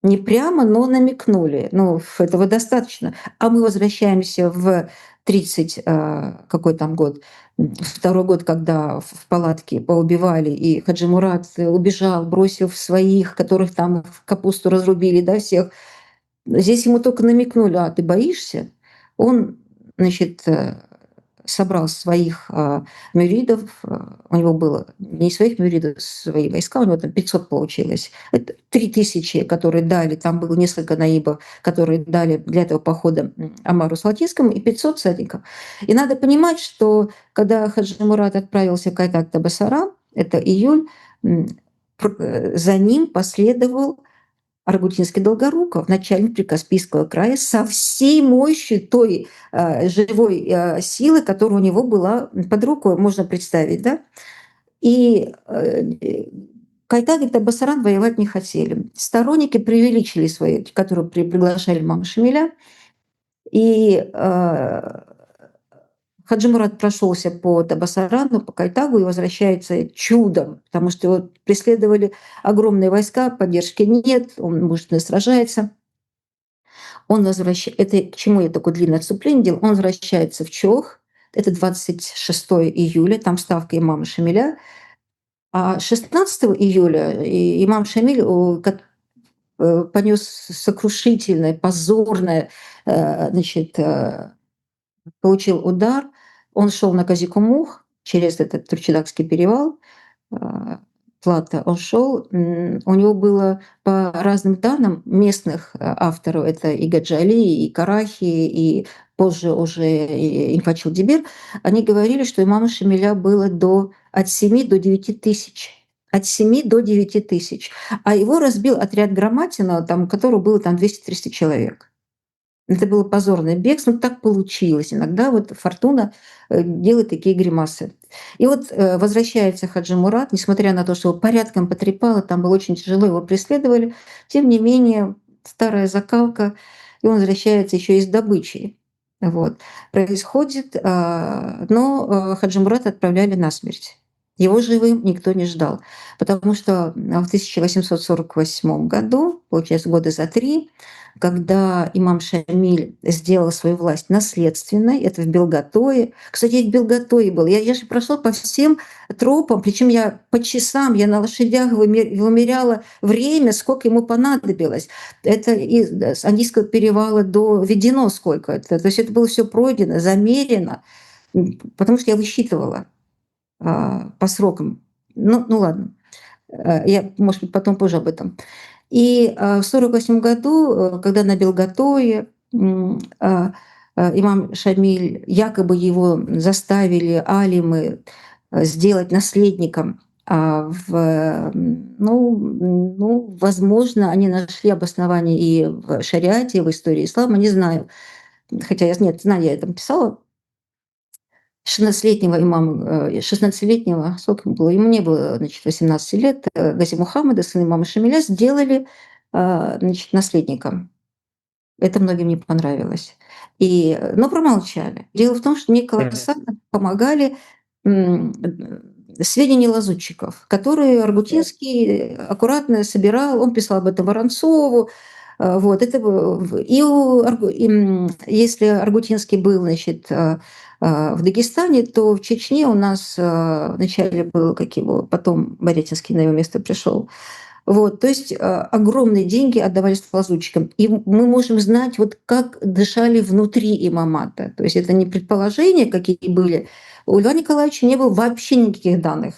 Не прямо, но намекнули. Ну, этого достаточно. А мы возвращаемся в 30, какой там год, 2-й год, когда в палатке поубивали, и Хаджи Мурат убежал, бросив своих, которых там в капусту разрубили, да, всех. Здесь ему только намекнули: ты боишься? Он, значит, собрал своих мюридов, у него было не своих мюридов, свои войска, у него там 500 получилось. Это 3000, которые дали, там было несколько наибов, которые дали для этого похода Амару Салатинскому, и 500 всадников. И надо понимать, что когда Хаджи Мурат отправился в Кайтак-Табасара, это июль, за ним последовал Аргутинский Долгоруков, начальник Прикаспийского края, со всей мощью той живой силы, которая у него была под рукой, можно представить, да? И Кайтак и Табасаран воевать не хотели. Сторонники преувеличили свои, которые приглашали Имама Шамиля, и Хаджи Мурат прошелся по Табасарану, по Кайтагу и возвращается чудом, потому что его преследовали огромные войска, поддержки нет, он мужественно сражается. Он возвращается, это к чему я такое длинное отступление делал, он возвращается в Чох, это 26 июля, там ставка имама Шамиля, а 16 июля имам Шамиль понес сокрушительное, позорное, значит, получил удар, он шел на Казикумух через этот Турчидакский перевал, Плата, он шел, у него было по разным данным местных авторов, это и Гаджали, и Карахи, и позже уже и Инфачил Дибир, они говорили, что имама Шамиля было от 7 до 9 тысяч. От 7 до 9 тысяч. А его разбил отряд Громатина, там, которого было там 200-300 человек. Это было позорное бегство, но так получилось. Иногда вот фортуна делает такие гримасы. И вот возвращается Хаджи Мурат, несмотря на то, что его порядком потрепало, там было очень тяжело, его преследовали, тем не менее старая закалка, и он возвращается еще и с добычей. Вот. Происходит, но Хаджи Мурата отправляли на смерть. Его живым никто не ждал, потому что в 1848 году, получается, года за 3, когда имам Шамиль сделал свою власть наследственной, это в Белготое. Кстати, я в Белготое был. Я же прошла по всем тропам, причем я по часам, я на лошадях вымеряла время, сколько ему понадобилось. Это с Андийского перевала до Ведено сколько это. То есть это было все пройдено, замерено, потому что я высчитывала по срокам. Ну ладно. Я, может быть, потом позже об этом. И в 1948 году, когда на Белготое имам Шамиль, якобы его заставили алимы сделать наследником, возможно, они нашли обоснование и в шариате, и в истории ислама, не знаю. Хотя я об этом писала. 16-летнего имама, 16-летнего, сколько ему было? Ему не было, 18 лет, Гази Мухаммада, сына имама Шамиля, сделали, наследником. Это многим не понравилось. Но промолчали. Дело в том, что мне колоссально помогали сведения лазутчиков, которые Аргутинский аккуратно собирал. Он писал об этом Воронцову. Вот, это, если Аргутинский был, в Дагестане, то в Чечне у нас вначале был, потом Борятинский на его место пришел. Вот, то есть огромные деньги отдавались лазутчикам. И мы можем знать, вот как дышали внутри имамата. То есть это не предположения, какие были. У Льва Николаевича не было вообще никаких данных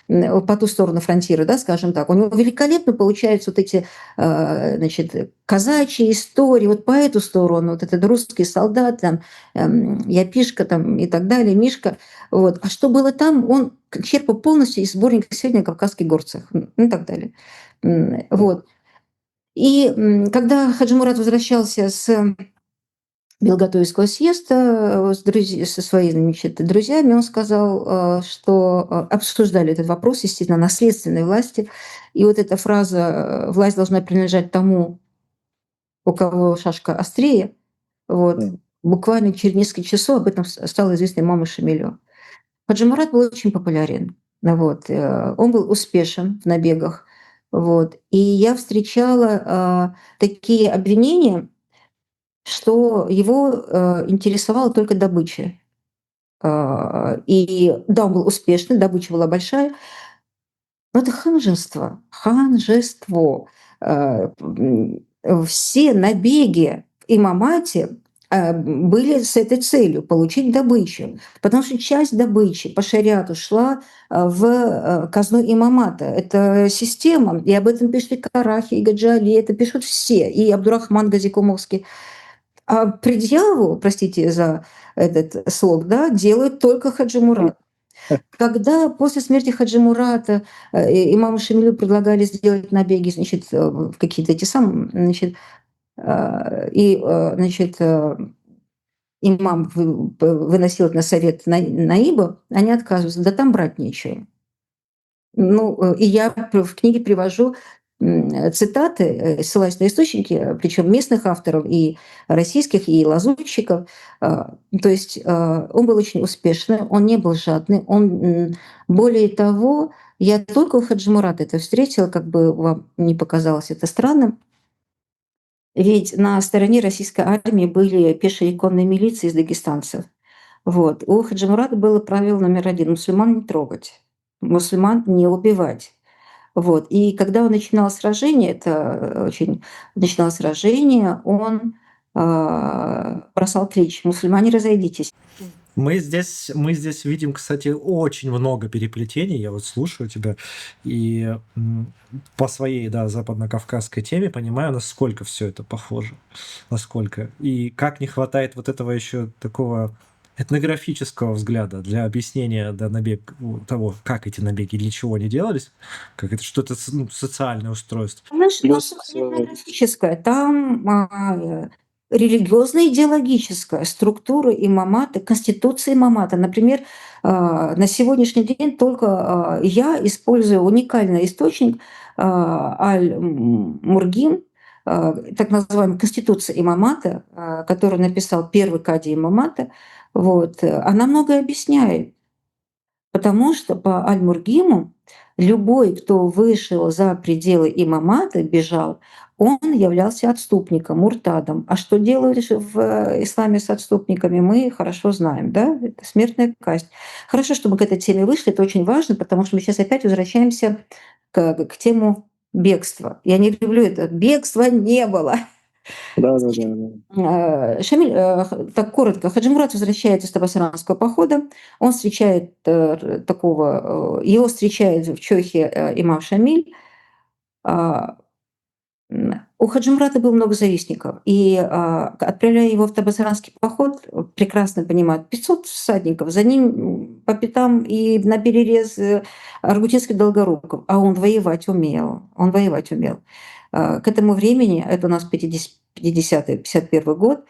по ту сторону фронтира, да, скажем так. У него великолепно получаются вот эти, казачьи истории, вот по эту сторону, вот этот русский солдат, там, Япишка там, и так далее, Мишка. Вот. А что было там, он черпал полностью из сборника «Сведения о кавказских горцах», и так далее. Вот. И когда Хаджи Мурат возвращался с Белготойского съезда со своими друзьями, он сказал, что обсуждали этот вопрос, естественно, наследственной власти. И вот эта фраза «власть должна принадлежать тому, у кого шашка острее», вот, буквально через несколько часов об этом стало известно имаму Шамилю. Хаджи Мурат был очень популярен. Вот. Он был успешен в набегах. Вот. И я встречала такие обвинения, что его интересовала только добыча. И да, он был успешный, добыча была большая, но это ханжество. Все набеги в имамате были с этой целью – получить добычу. Потому что часть добычи по шариату шла в казну имамата. Это система, и об этом пишут и Карахи, и Гаджали, это пишут все, и Абдурахман Газикумовский. А предъяву, простите за этот слог, да, делают только Хаджи Мурат. Когда после смерти Хаджи Мурата имаму Шамилю предлагали сделать набеги, значит, в какие-то эти самые, значит, значит, имам выносил это на совет наиба, они отказываются, да там брать нечего. Ну, и я в книге привожу цитаты, ссылаюсь на источники, причем местных авторов, и российских, и лазутчиков. То есть он был очень успешный, он не был жадный, он, более того, я только у Хаджи Мурата это встретила, как бы вам не показалось это странным, ведь на стороне российской армии были пешие конные милиции из дагестанцев. Вот. У Хаджи Мурата было правило номер 1 – мусульман не трогать, мусульман не убивать. Вот. И когда он начинал сражение, он бросал клич: «Мусульмане, разойдитесь». Мы здесь видим, кстати, очень много переплетений. Я вот слушаю тебя и по своей, да, западно-кавказской теме понимаю, насколько все это похоже, насколько. И как не хватает вот этого еще такого этнографического взгляда для объяснения того, как эти набеги, для чего они делались, как это что-то социальное устройство. Знаешь, Плюс, этнографическое, там религиозно-идеологическая структура имамата, конституция имамата. Например, на сегодняшний день только я использую уникальный источник Аль-Мургим, так называемая конституция имамата, которую написал первый кади имамата. Вот. Она многое объясняет. Потому что по Аль-Мургиму любой, кто вышел за пределы имамата, бежал, он являлся отступником, муртадом. А что делают в исламе с отступниками, мы хорошо знаем, да? Это смертная казнь. Хорошо, что мы к этой теме вышли, это очень важно, потому что мы сейчас опять возвращаемся к тему бегства. Я не люблю это. Бегства не было. да. Шамиль, так коротко, Хаджи Мурат возвращается с Табасаранского похода, он встречает его встречает в Чохе имам Шамиль. У Хаджи Мурата было много завистников, и отправляя его в Табасаранский поход, прекрасно понимают, 500 всадников, за ним по пятам и на перерез Аргутинский Долгоруков, а он воевать умел. К этому времени, это у нас 50-й, 51 год,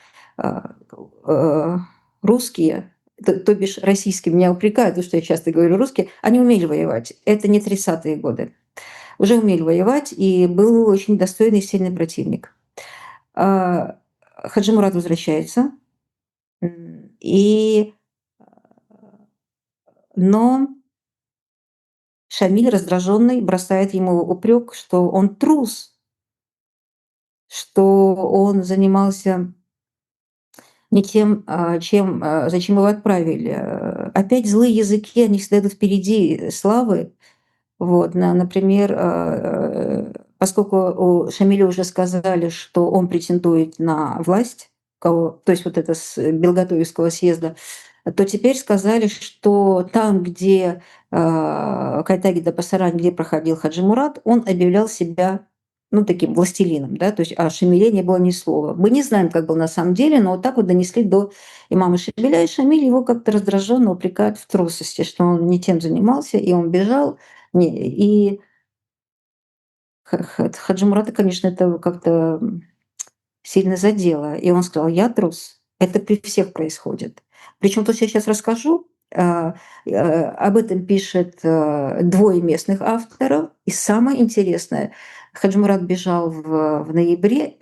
русские, то бишь российские, меня упрекают, потому что я часто говорю русские, они умели воевать. Это не 30-е годы. Уже умели воевать, и был очень достойный и сильный противник. Хаджи Мурат возвращается, но Шамиль, раздраженный, бросает ему упрек, что он трус, что он занимался не тем, зачем его отправили. Опять злые языки, они всегда идут впереди славы. Вот, например, поскольку у Шамиля уже сказали, что он претендует на власть, то есть вот это с Белготоевского съезда, то теперь сказали, что там, где Кайтаги да Пасарань, где проходил Хаджи Мурат, он объявлял себя таким властелином, да, то есть о Шамиле не было ни слова. Мы не знаем, как было на самом деле, но вот так вот донесли до имама Шамиля, и Шамиль его как-то раздраженно упрекает в трусости, что он не тем занимался, и он бежал. И Хаджи Мурата, конечно, это как-то сильно задело. И он сказал: «Я трус». Это при всех происходит. Причем то, что я сейчас расскажу, об этом пишет двое местных авторов. И самое интересное, Хаджи Мурат бежал в ноябре,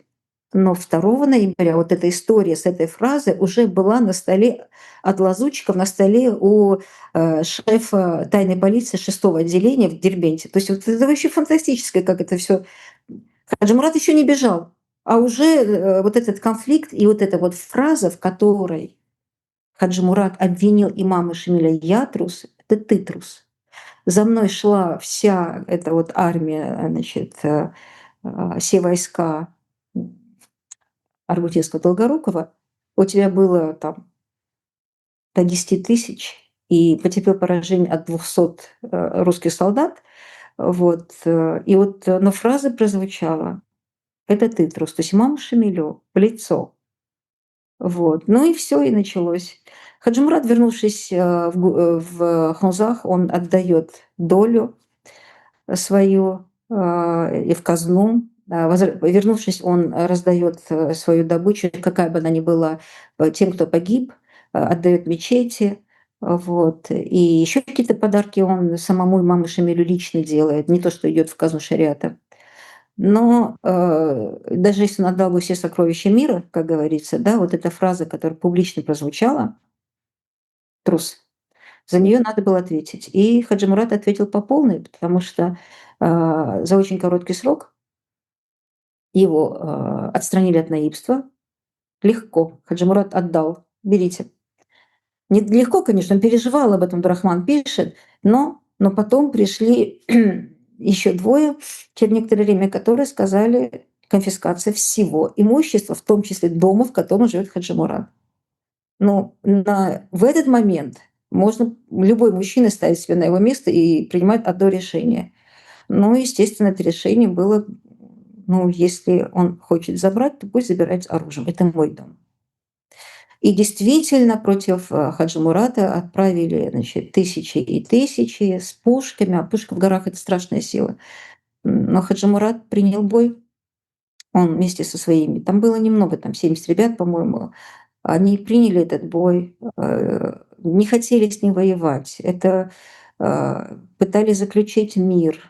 но 2 ноября вот эта история с этой фразой уже была на столе от лазутчиков, на столе у шефа тайной полиции 6-го отделения в Дербенте. То есть вот это вообще фантастическое, как это все. Хаджи Мурат еще не бежал, а уже вот этот конфликт и вот эта вот фраза, в которой Хаджи Мурат обвинил имама Шамиля: «Я трус», это ты трус. За мной шла вся эта вот армия, значит, все войска Аргутинского Долгорукова, у тебя было там до 10 тысяч и потерпел поражение от 200 русских солдат, вот, но фраза прозвучала: "Это ты трус", то есть имаму Шамилю в лицо. Вот. Ну и все, и началось. Хаджи Мурат, вернувшись, в Хунзах, он отдает долю свою, и в казну. Вернувшись, он раздает свою добычу, какая бы она ни была, тем, кто погиб, отдает мечети. Вот. И еще какие-то подарки он самому имаму Шамилю лично делает, не то, что идет в казну шариата. Но, даже если он отдал бы все сокровища мира, как говорится, да, вот эта фраза, которая публично прозвучала, трус, за нее надо было ответить. И Хаджи Мурат ответил по полной, потому что, за очень короткий срок его, отстранили от наибства. Легко. Хаджи Мурат отдал: "Берите". Не легко, конечно, он переживал об этом, Абдурахман пишет, но потом пришли еще двое через некоторое время, которые сказали: конфискация всего имущества, в том числе дома, в котором живет Хаджи Мурат. Ну, в этот момент можно любой мужчина ставить себя на его место и принимать одно решение. Ну, естественно, это решение было, ну, если он хочет забрать, то пусть забирает с оружием. Это мой дом. И действительно, против Хаджи Мурата отправили, значит, тысячи и тысячи с пушками, а пушка в горах — это страшная сила. Но Хаджи Мурат принял бой. Он вместе со своими, там было немного, там 70 ребят, по-моему, они приняли этот бой, не хотели с ним воевать. Это пытались заключить мир.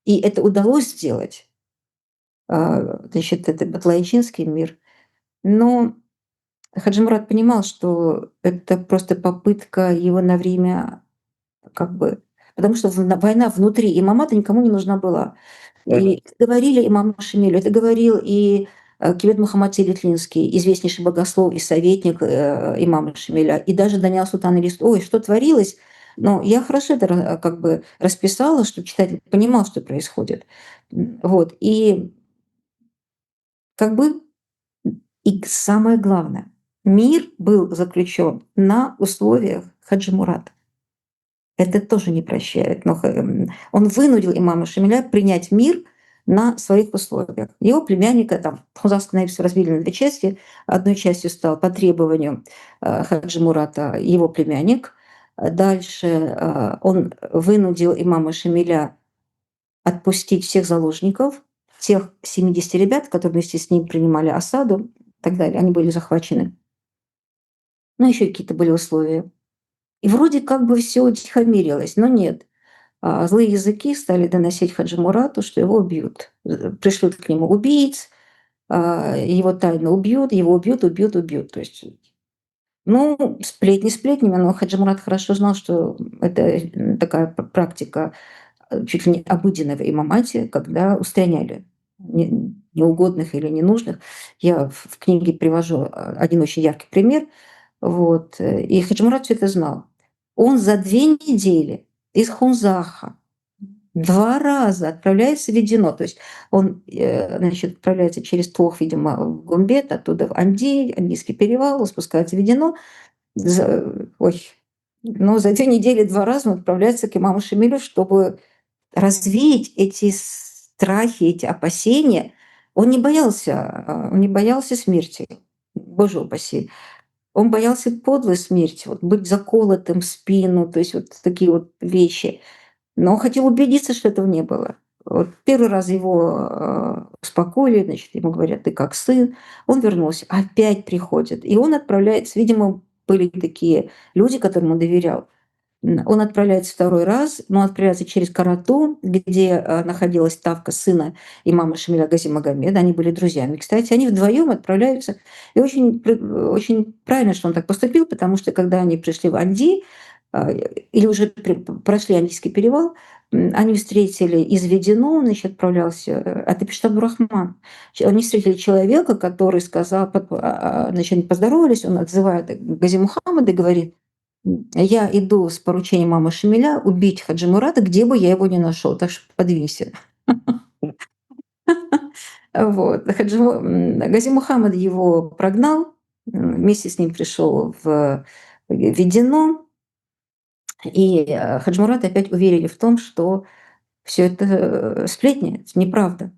И это удалось сделать. Значит, это Батлайчинский мир. Но Хаджи Мурат понимал, что это просто попытка его на время как бы... Потому что война внутри имамата никому не нужна была. И это говорили имаму Шамилю, это говорил и Кивет Мухаммад Литлинский, известнейший богослов и советник имама Шамиля, и даже Даниал Султан Лист. Ой, что творилось? Но я хорошо это как бы расписала, чтобы читатель понимал, что происходит. Вот. И как бы и самое главное, мир был заключен на условиях Хаджи Мурата. Это тоже не прощает. Но он вынудил имама Шамиля принять мир на своих условиях. Его племянника там Хунзахское наибство разбили на две части. Одной частью стал по требованию Хаджи Мурата его племянник. Дальше он вынудил имама Шамиля отпустить всех заложников, тех 70 ребят, которые вместе с ним принимали осаду и так далее. Они были захвачены. Но еще какие-то были условия. И вроде как бы все утихомирилось, но нет. Злые языки стали доносить Хаджи Мурату, что его убьют. Пришлют к нему убийц, его тайно убьют, его убьют. То есть, ну, сплетни сплетнями, но Хаджи Мурат хорошо знал, что это такая практика чуть ли не обыденная в имамате, когда устраняли неугодных или ненужных. Я в книге привожу один очень яркий пример. Вот. И Хаджи Мурат всё это знал. Он за 2 недели из Хунзаха 2 раза отправляется в Ведено. То есть он, значит, отправляется через Тлох, видимо, в Гумбет, оттуда в Анди, Андийский перевал, спускается в Ведено. Но за 2 недели 2 раза он отправляется к имаму Шамилю, чтобы развеять эти страхи, эти опасения. Он не боялся смерти, боже упаси. Он боялся подлой смерти, вот быть заколотым в спину, то есть вот такие вот вещи. Но он хотел убедиться, что этого не было. Вот 1 раз его успокоили, значит, ему говорят: "Ты как сын". Он вернулся, опять приходит, и он отправляется. Видимо, были такие люди, которым он доверял. Он отправляется 2 раз, но отправляется через Карату, где находилась ставка сына имама Шамиля Гази Магомеда. Они были друзьями. Кстати, они вдвоем отправляются. И очень правильно, что он так поступил, потому что когда они пришли в Анди, или уже прошли Андийский перевал, они встретили из Ведено, значит, отправлялся, это пишет Абдурахман. Они встретили человека, который сказал, значит, они поздоровались, он отзывает Гази Мухаммада и говорит: "Я иду с поручением имама Шамиля убить Хаджи Мурата, где бы я его ни нашел, так что подвинься". Вот. Гази Мухаммад его прогнал, вместе с ним пришел в Ведено, и Хаджимурат опять уверили в том, что все это сплетни, это неправда.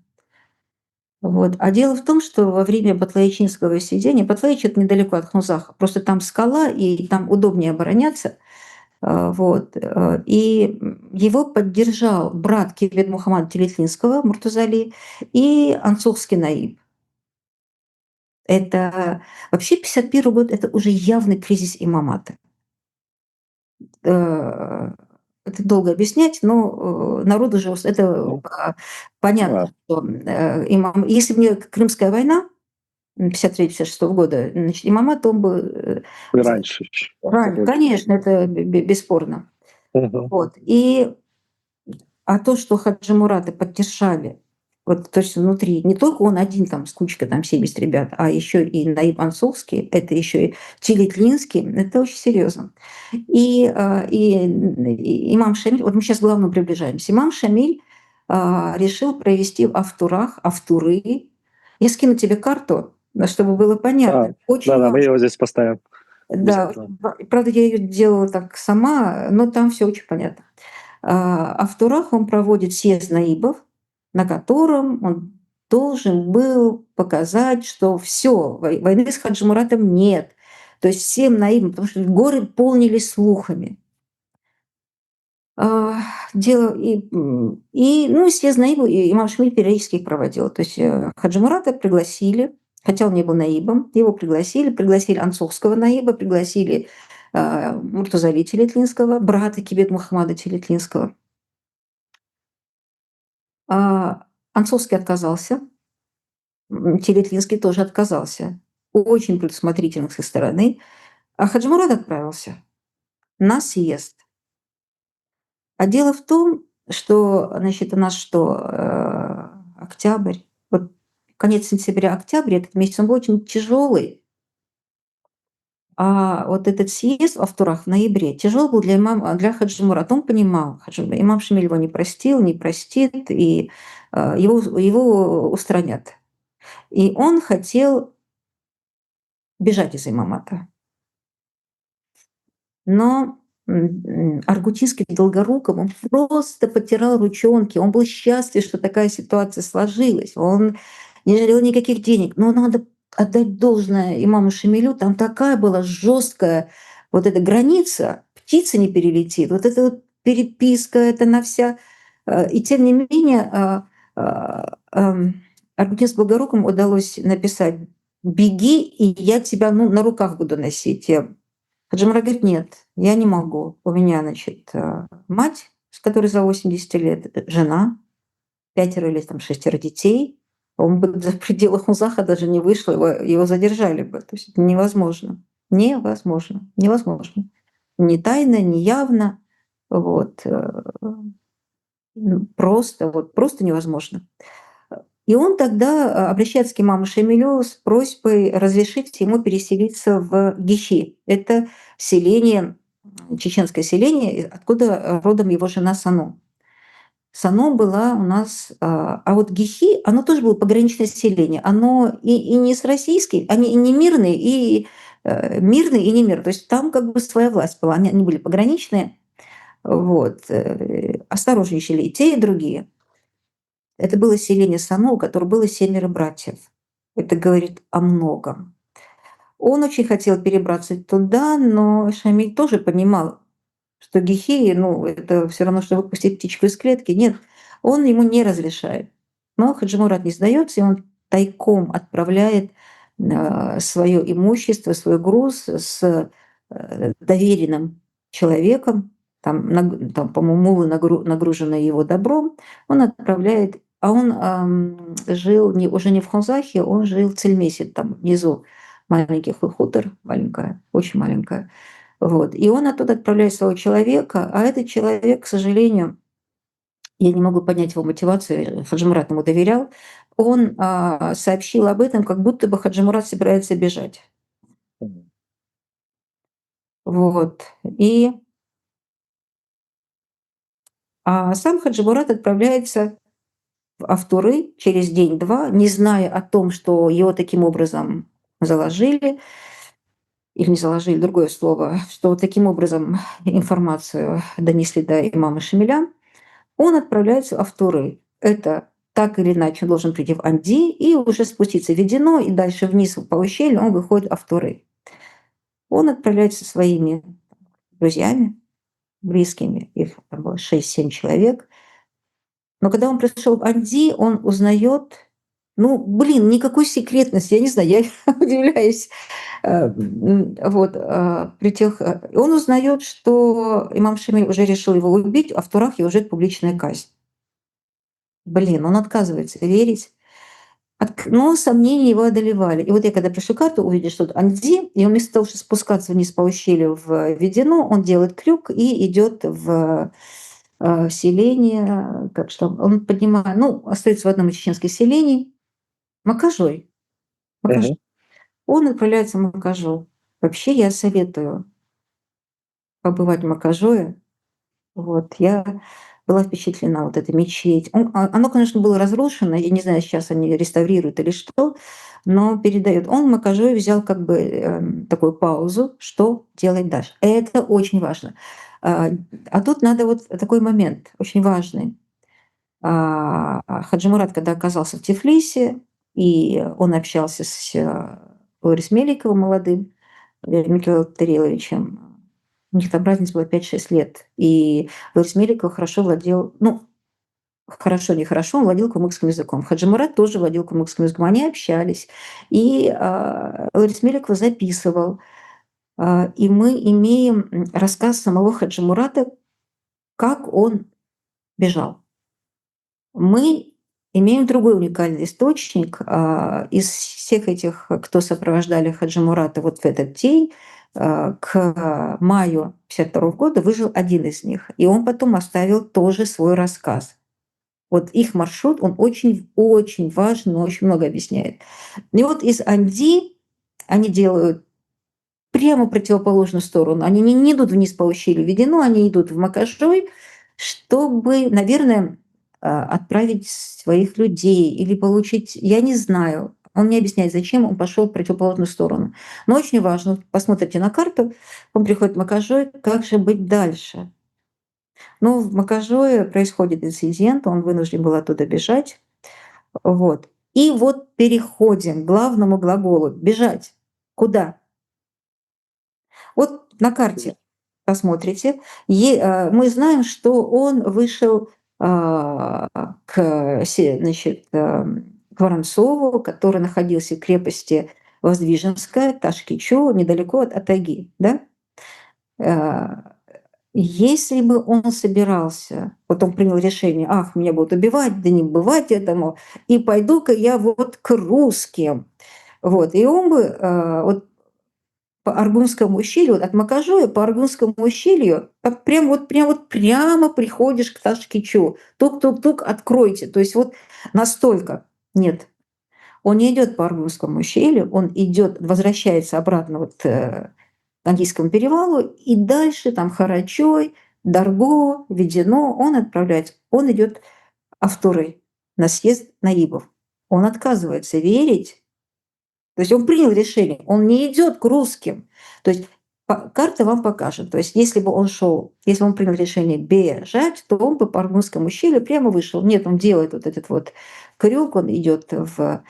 Вот. А дело в том, что во время Батлаичинского сидения, Батлаич — это недалеко от Хунзаха, просто там скала, и там удобнее обороняться. Вот. И его поддержал брат Кибет Мухаммада Телетлинского, Муртазали, и ансухский наиб. Это вообще 51 год — это уже явный кризис имамата. Это долго объяснять, но народу уже это Ну, понятно, что имам... Если бы не Крымская война 53-56 года, значит, имамат, он бы... и раньше ещё. Конечно, это бесспорно. Мгм. Вот. А то, что Хаджи Мурата поддержали, вот, то есть внутри, не только он один там с кучкой, там 70 ребят, а еще и Наиб Ансухский, это еще и Телетлинский, это очень серьезно. И имам Шамиль, вот мы сейчас к главному приближаемся, имам Шамиль решил провести в Автуры. Я скину тебе карту, чтобы было понятно. Очень Да-да, мы важно. его здесь поставим. Да, правда, я ее делала так сама, но там все очень понятно. А в Турах он проводит съезд наибов, на котором он должен был показать, что все, войны с Хаджи Муратом нет. То есть всем наибам, потому что горы полнились слухами. Съезд наибов, и имам Шамиль периодически их проводил. То есть Хаджи Мурата пригласили, хотя он не был наибом, его пригласили ансухского наиба, пригласили Муртазали Телетлинского, брата Кибет Мухаммада Телетлинского. Ансухский отказался, Телетлинский тоже отказался. Очень предусмотрительно с их стороны. А Хаджи Мурат отправился на съезд. А дело в том, что, значит, у нас октябрь, вот конец сентября, октябрь, этот месяц, он был очень тяжелый. А вот этот съезд во Турах в ноябре тяжелый был для Хаджи Мурата. Он понимал, имам Шамиль его не простил, не простит, и его устранят. И он хотел бежать из имамата. Но Аргутинский Долгоруков, он просто потирал ручонки, он был счастлив, что такая ситуация сложилась, он не жалел никаких денег. Но надо отдать должное имаму Шамилю, там такая была жесткая вот эта граница, птица не перелетит, вот эта вот переписка, это на вся... И тем не менее Аргутинскому Долгорукову удалось написать: «Беги, и я тебя на руках буду носить». Хаджи Мурат говорит: «Нет, я не могу. У меня, значит, мать, с которой за 80 лет, жена, 5 или там 6 детей. Он бы за пределы Хунзаха даже не вышел, его задержали бы. То есть это невозможно. Невозможно. Невозможно. Ни тайно, ни явно. Вот. Просто невозможно». И он тогда обращается к имаму Шамилю с просьбой разрешить ему переселиться в Гихи. Это селение, чеченское селение, откуда родом его жена Сану. Сану была у нас... А вот Гихи, оно тоже было пограничное селение. Оно и не с российским, они и не мирные, и мирные, и не мирные. То есть там как бы своя власть была. Они были пограничные. Вот. Осторожничали и те, и другие. Это было селение Сану, у которого было 7 братьев. Это говорит о многом. Он очень хотел перебраться туда, но Шамиль тоже понимал, что Гихи, это все равно, что выпустить птичку из клетки. Нет, он ему не разрешает. Но Хаджи Мурат не сдается, и он тайком отправляет свое имущество, свой груз с доверенным человеком, там по-моему, мулы нагружены его добром, он отправляет. А он жил уже не в Хунзахе, он жил в Цельмесе, там внизу маленький хутор, маленькая, очень маленькая. Вот. И он оттуда отправляет своего человека, а этот человек, к сожалению, я не могу понять его мотивацию, Хаджи Мурат ему доверял, он сообщил об этом, как будто бы Хаджи Мурат собирается бежать. Вот. А сам Хаджи Мурат отправляется в Автуры через день-два, не зная о том, что его таким образом заложили. или не заложили, другое слово, что вот таким образом информацию донесли до имама Шамиля, он отправляется в Туры. Это так или иначе он должен прийти в Анди и уже спуститься в Ведено, и дальше вниз по ущелью он выходит в Туры. Он отправляется со своими друзьями, близкими, их там было 6-7 человек. Но когда он пришел в Анди, он узнает, ну, блин, никакой секретности, я не знаю, я удивляюсь. При тех, он узнает, что имам Шамиль уже решил его убить, а в Турах его ждет публичная казнь. Блин, он отказывается верить. Но сомнения его одолевали. И вот я когда пришлю карту, увидел, что это Анди, и он вместо того, чтобы спускаться вниз по ущелью в Ведено, он делает крюк и идет в селение, как что он поднимает, ну, остается в одном из чеченских селений, Макажой. Макажой. Ага. Он отправляется в Макажу. Вообще я советую побывать в Макажое. Вот, я была впечатлена, вот эта мечеть. Оно, конечно, было разрушено, я не знаю, сейчас они реставрируют или что, но передает. Он в Макажое взял как бы такую паузу, что делать дальше. Это очень важно. А тут надо вот такой момент, очень важный. Хаджи Мурат, когда оказался в Тифлисе, и он общался с Лорис Меликовым молодым, Михаилом Тареловичем, у них там разница была 5-6 лет. И Лорис Меликов хорошо владел, ну, хорошо, нехорошо, он владел калмыцким языком. Хаджи Мурат тоже владел калмыцким языком. Они общались. И Лорис Меликов записывал. И мы имеем рассказ самого Хаджи Мурата, как он бежал. Мы имеем другой уникальный источник. Из всех этих, кто сопровождали Хаджи Мурата вот в этот день, к маю 1952 года выжил один из них. И он потом оставил тоже свой рассказ. Вот их маршрут, он очень-очень важен, он очень много объясняет. И вот из Анди они делают прямо противоположную сторону. Они не идут вниз по ущелью Ведено, они идут в Макашой, чтобы, наверное, отправить своих людей или получить, я не знаю, он не объясняет, зачем он пошел в противоположную сторону. Но очень важно, посмотрите на карту, он приходит в Макашой, как же быть дальше? Ну, в Макашое происходит инцидент, он вынужден был оттуда бежать. Вот. И вот переходим к главному глаголу «бежать». Куда? Вот на карте посмотрите. Мы знаем, что он вышел значит, к Воронцову, который находился в крепости Воздвиженская, Ташкичу, недалеко от Атаги. Да? Если бы он собирался, вот он принял решение, ах, меня будут убивать, да не бывать этому, и пойду-ка я вот к русским. Вот, и он бы вот по Аргунскому ущелью, вот от Макажоя по Аргунскому ущелью, прямо приходишь к Ташкичу. Тук-тук-тук, откройте. То есть вот настолько. Нет, он не идет по Аргунскому ущелью, он идет, возвращается обратно вот к Андийскому перевалу, и дальше там Харачой, Дарго, Ведено, он отправляется. Он идет Автурой на съезд наибов. Он отказывается верить. То есть он принял решение, он не идет к русским. То есть карта вам покажет. То есть если бы он шел, если он принял решение бежать, то он бы по Аргунскому ущелью прямо вышел. Нет, он делает вот этот вот крюк, он идет в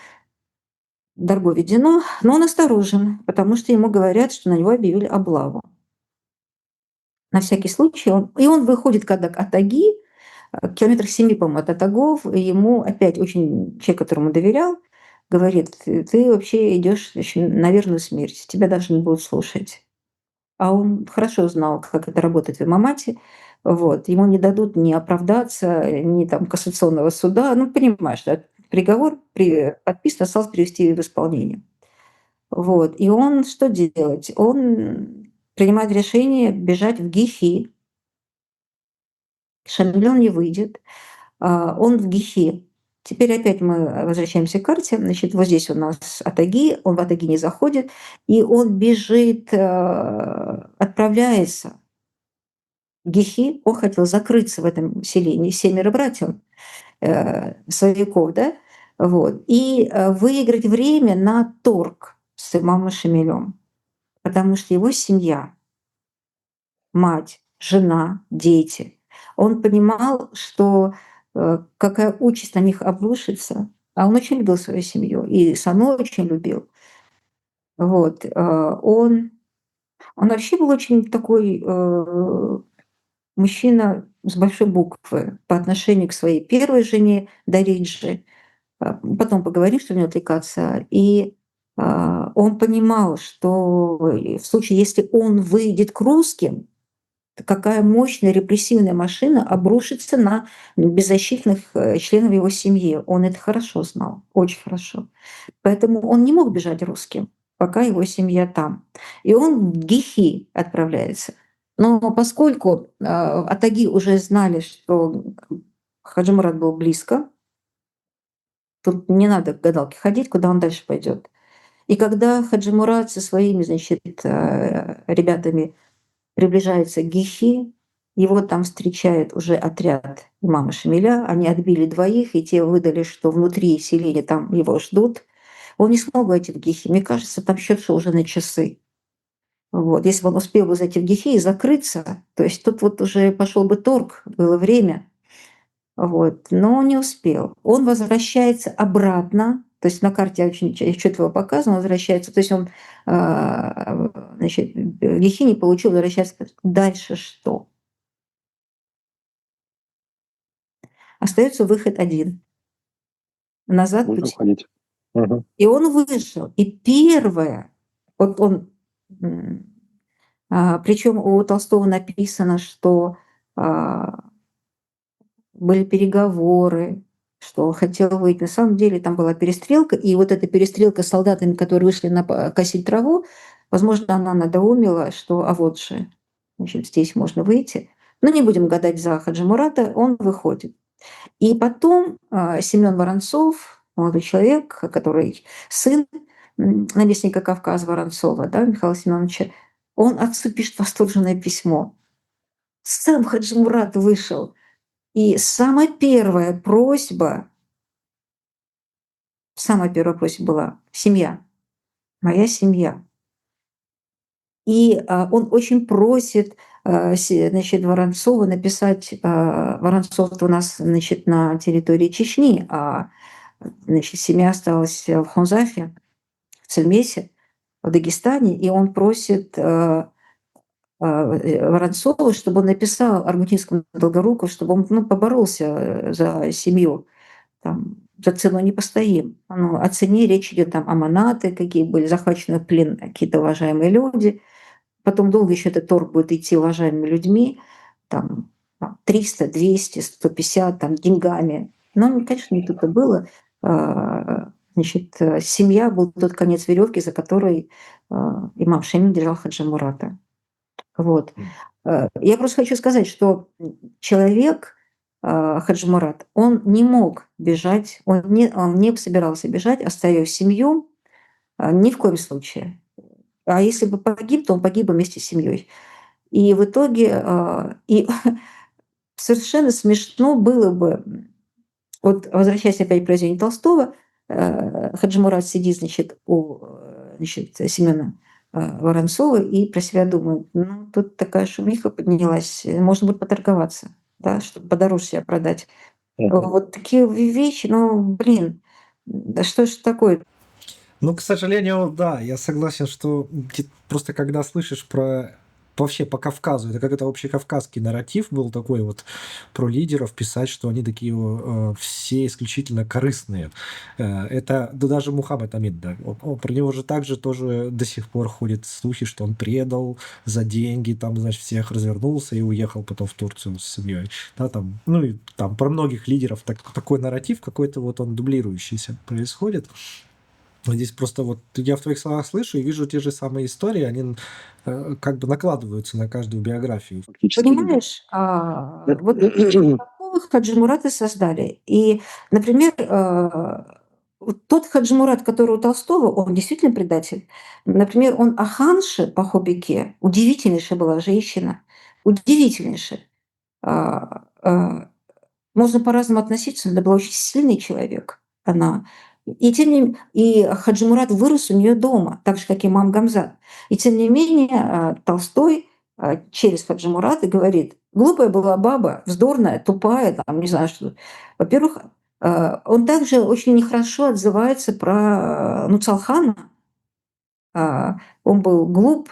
Дарго Ведено, но он осторожен, потому что ему говорят, что на него объявили облаву. На всякий случай он выходит когда к Атаги, километрах 7, по-моему, от Атагов, и ему опять очень человек, которому доверял, говорит: ты вообще идешь на верную смерть, тебя даже не будут слушать. А он хорошо знал, как это работает в имамате. Вот. Ему не дадут ни оправдаться, ни там кассационного суда. Ну, понимаешь, да, приговор подписан, осталось привести в исполнение. Вот. И он что делать? Он принимает решение бежать в Гихи. Шамиль он не выйдет. Он в Гихи. Теперь опять мы возвращаемся к карте. Значит, вот здесь у нас Атаги, он в Атаги не заходит, и он бежит, отправляется в Гихи. Он хотел закрыться в этом селении, 7 братьев, свояков, да, вот, и выиграть время на торг с имамом Шамилем. потому что его семья, мать, жена, дети, он понимал, что какая участь на них обрушится. А он очень любил свою семью и саму очень любил. Вот. Он вообще был очень такой мужчина с большой буквы по отношению к своей первой жене Даридже. Потом поговорим, что не отвлекаться. И он понимал, что в случае, если он выйдет к русским, то какая мощная репрессивная машина обрушится на беззащитных членов его семьи. Он это хорошо знал, очень хорошо. Поэтому он не мог бежать русским, пока его семья там. И он в Гихи отправляется. Но поскольку атаги уже знали, что Хаджи Мурат был близко, тут не надо к гадалке ходить, куда он дальше пойдет. И когда Хаджи Мурат со своими, значит, ребятами приближается к Гихи, его там встречает уже отряд имама Шамиля. Они отбили двоих, и те выдали, что внутри селения там его ждут. Он не смог войти в Гихи. Мне кажется, там счет шел уже на часы. Вот. Если бы он успел бы зайти в Гихи и закрыться, то есть тут вот уже пошел бы торг, было время. Вот. Но он не успел. Он возвращается обратно, то есть на карте очень отчетливо показано, он возвращается, то есть он значит, Гихи не получил, возвращается. Дальше что? Остается выход один. Назад Нужно пути. уходить. Ага. И он вышел. И первое, вот он, причем у Толстого написано, что были переговоры, что он хотел выйти. На самом деле там была перестрелка, и вот эта перестрелка с солдатами, которые вышли косить траву, возможно, она надоумила, что а вот же, значит, здесь можно выйти. Но не будем гадать за Хаджи Мурата, он выходит. И потом Семен Воронцов, молодой человек, который сын наместника Кавказа Воронцова, да, Михаила Семеновича, он отцу пишет восторженное письмо. Сам Хаджи Мурат вышел. И самая первая просьба была семья, моя семья. И он очень просит значит, Воронцова написать, Воронцов у нас значит, на территории Чечни, а значит, семья осталась в Хунзафе, в Цельмесе, в Дагестане, и он просит Воронцова, чтобы он написал аргентинскому Долгорукову, чтобы он поборолся за семью. Там, за цену не постоим. Ну, о цене речь идет там о манаты, какие были захвачены в плен какие-то уважаемые люди. Потом долго еще этот торг будет идти уважаемыми людьми. Там 300, 200, 150 там, деньгами. Но, конечно, не тут-то было. Значит, семья был тот конец веревки, за который имам Шамиль держал Хаджи Мурата. Вот. Я просто хочу сказать, что человек, Хаджи Мурат, он не мог бежать, он не собирался бежать, оставив семью ни в коем случае. А если бы погиб, то он погиб бы вместе с семьей. И в итоге и совершенно смешно было бы, вот возвращаясь опять к произведению Толстого, Хаджи Мурат сидит, значит, у Семена Воронцова и про себя думает, ну, тут такая шумиха поднялась, можно будет поторговаться, да, чтобы подороже себя продать. Вот такие вещи, ну, блин, да что ж такое? Ну, к сожалению, да, я согласен, что просто когда слышишь про вообще по Кавказу, это как это общекавказский нарратив был такой вот про лидеров, писать, что они такие все исключительно корыстные. Это да, даже Мухаммед Амин, да, про него же также тоже до сих пор ходят слухи, что он предал за деньги, там, значит, всех развернулся и уехал потом в Турцию с семьей. Да, там, ну и там про многих лидеров такой нарратив какой-то вот он дублирующийся происходит. Здесь просто вот я в твоих словах слышу и вижу те же самые истории, они как бы накладываются на каждую биографию. Фактически. Понимаешь, вот такого Хаджи Мурата создали. И, например, вот тот Хаджи Мурат, который у Толстого, он действительно предатель. Например, он Аханши по Хобике, удивительнейшая была женщина, удивительнейшая. Можно по-разному относиться, но она была очень сильный человек. Она И тем не м и Хаджи Мурат вырос у нее дома, так же, как и имам Гамзат. И тем не менее, Толстой, через Хаджи Мурата говорит: "Глупая была баба, вздорная, тупая", там, не знаю что. Во-первых, он также очень нехорошо отзывается про Нуцалхана. Он был глуп.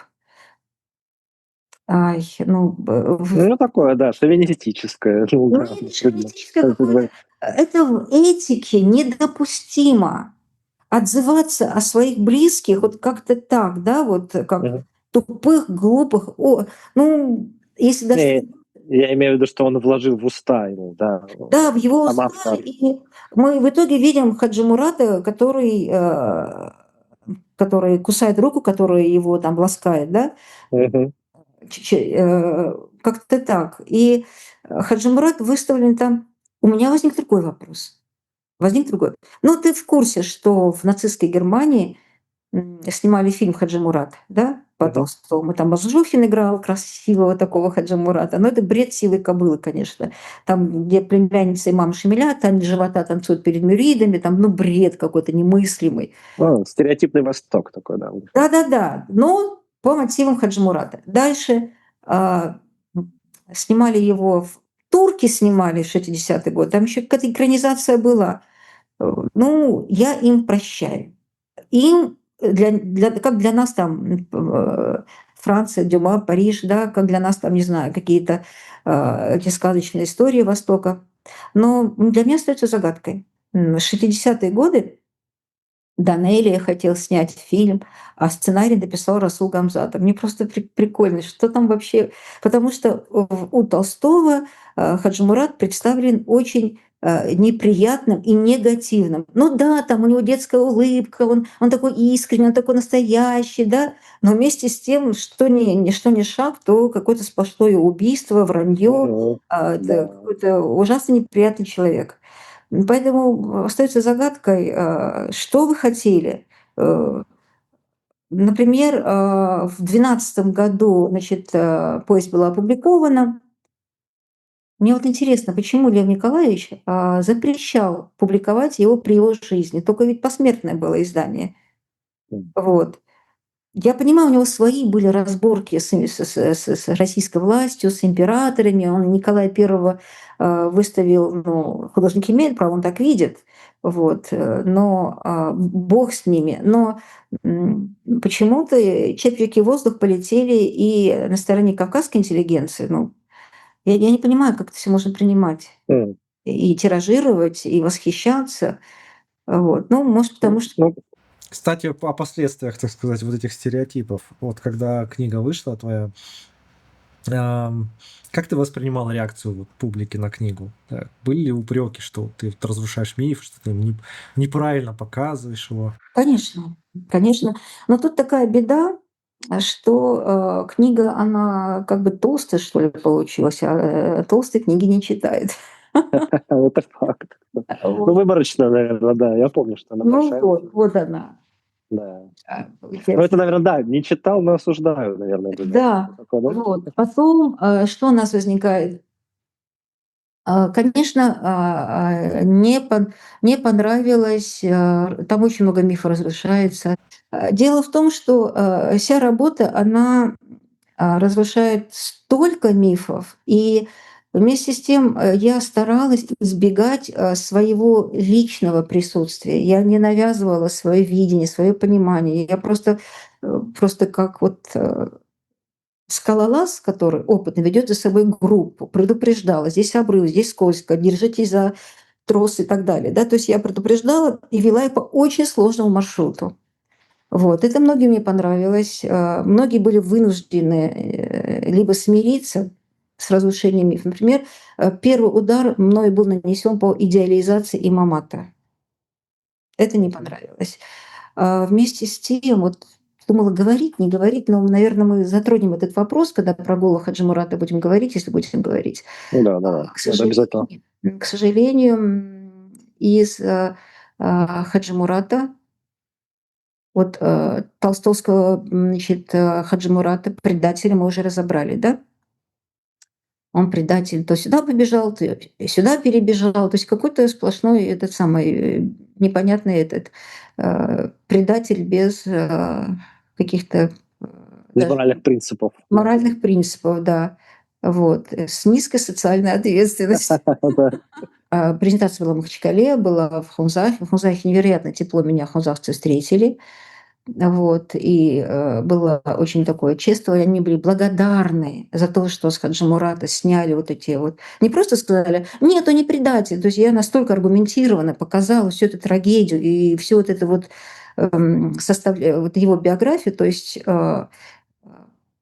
Ну, Ну, такое, да, шовинистическое. Ну, ну, да, это действительно. шовинистическое Как какое-то. бы, Это в этике недопустимо. Отзываться о своих близких вот как-то так, да, вот как мгм. тупых, глупых. Ну, если даже Не, я имею в виду, что он вложил в уста ему, да, да, в его сам уста, автор. и мы в итоге видим Хаджи Мурата, который кусает руку, которая его там ласкает, да, Мгм. как-то так. И Хаджи Мурат выставлен там. У меня возник другой вопрос. Возник другой. Ну, ты в курсе, что в нацистской Германии снимали фильм "Хаджи Мурат", да, по Мгм. Толстому. Там Мазжухин играл красивого такого Хаджи Мурата. Но это бред сивой кобылы, конечно. Там, где племянница имама Шамиля, танец живота танцуют перед мюридами, там, ну, бред какой-то немыслимый. Ну, стереотипный Восток такой, да. Да-да-да, но по мотивам Хаджи Мурата. Дальше, а, снимали его турки снимали в 60-й год, там еще какая-то экранизация была. Ну, я им прощаю. Им как для нас там, Франция, Дюма, Париж, да, как для нас там, не знаю, какие-то, эти сказочные истории Востока. Но для меня остается загадкой. 60-е годы Данелия хотел снять фильм, а сценарий написал Расул Гамзатов. Мне просто прикольно, что там вообще. Потому что у Толстого Хаджи Мурат представлен очень неприятным и негативным. Ну да, там у него детская улыбка, он такой искренний, он такой настоящий, да, но вместе с тем, что не шаг, то какое-то сплошное убийство, вранье, Мгм. это Да. какой-то ужасно неприятный человек. Поэтому остается загадкой, что вы хотели. Э, Например, в 2012 году, значит, повесть была опубликована. Мне вот интересно, почему Лев Николаевич запрещал публиковать его при его жизни? Только ведь посмертное было издание. М. Вот. Я понимаю, у него свои были разборки с российской властью, с императорами. Он Николая I выставил, ну, художник имеет право, он так видит, вот, но бог с ними. Но почему-то четверики в воздух полетели и на стороне кавказской интеллигенции. Ну, я не понимаю, как это все можно принимать М. и тиражировать, и восхищаться. Вот. Ну, может, потому что Ну, Кстати, о последствиях, так сказать, вот этих стереотипов. Вот когда книга вышла твоя, ам, как ты воспринимал реакцию вот публики на книгу? Были ли упреки, что ты вот разрушаешь миф, что ты неправильно показываешь его? конечно, конечно. Но тут такая беда, что, книга, она как бы толстая, что ли, получилась, толстые книги не читают. это факт. Ну, Вот. выборочно, наверное, да. Я помню, что она Ну большая была. вот она. Да. Ну, это, Получается. наверное, да, не читал, но осуждаю, наверное, будет. Да, Такое, да? вот. Потом, что у нас возникает? Конечно, не понравилось, там очень много мифов разрушается. Дело в том, что, вся работа, она, разрушает столько мифов, и вместе с тем, я старалась избегать, своего личного присутствия. Я не навязывала свое видение, свое понимание. Я просто как вот, скалолаз, который опытный, ведет за собой группу, предупреждала: здесь обрыв, здесь скользко, держитесь за трос и так далее. Да? То есть я предупреждала и вела их по очень сложному маршруту. Вот. Это многим не понравилось. Многие были вынуждены либо смириться с разрушением мифа. Например, первый удар мной был нанесен по идеализации имамата. Это не понравилось. Вместе с тем, вот думала, говорить, не говорить, но, наверное, мы затронем этот вопрос, когда про голого Хаджи Мурата будем говорить, если будем говорить. Ну да, давай. К Это обязательно. сожалению, к сожалению, из Хаджи Мурата, вот толстовского, значит, Хаджи Мурата, предателя мы уже разобрали, да? Он предатель, то сюда побежал, то сюда перебежал, то есть какой-то сплошной этот самый непонятный этот предатель без каких-то Без даже моральных принципов. моральных принципов, да. Вот. С низкой социальной ответственностью. Да. Презентация была в Махачкале, была в Хунзахе. В Хунзахе невероятно тепло меня хунзахцы встретили. Вот. И было очень такое чувство, они были благодарны за то, что с Хаджи Мурата сняли вот эти вот... Не просто сказали, нет, он не предатель. То есть я настолько аргументированно показала всю эту трагедию и всю вот эту вот вот его биографию. То есть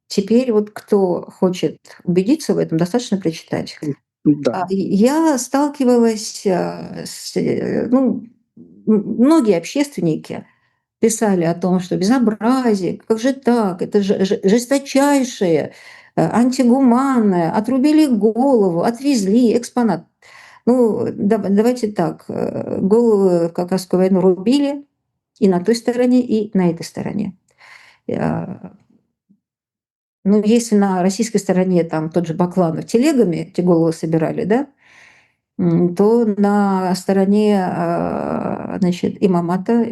теперь вот кто хочет убедиться в этом, достаточно прочитать. Да. Я сталкивалась ну, многие общественники писали о том, что безобразие, как же так, это жесточайшее, антигуманное, отрубили голову, отвезли, экспонат. Ну, давайте так, головы в Кавказскую войну рубили и на той стороне, и на этой стороне. Ну, если на российской стороне там тот же Бакланов телегами эти головы собирали, да, то на стороне, значит, имамата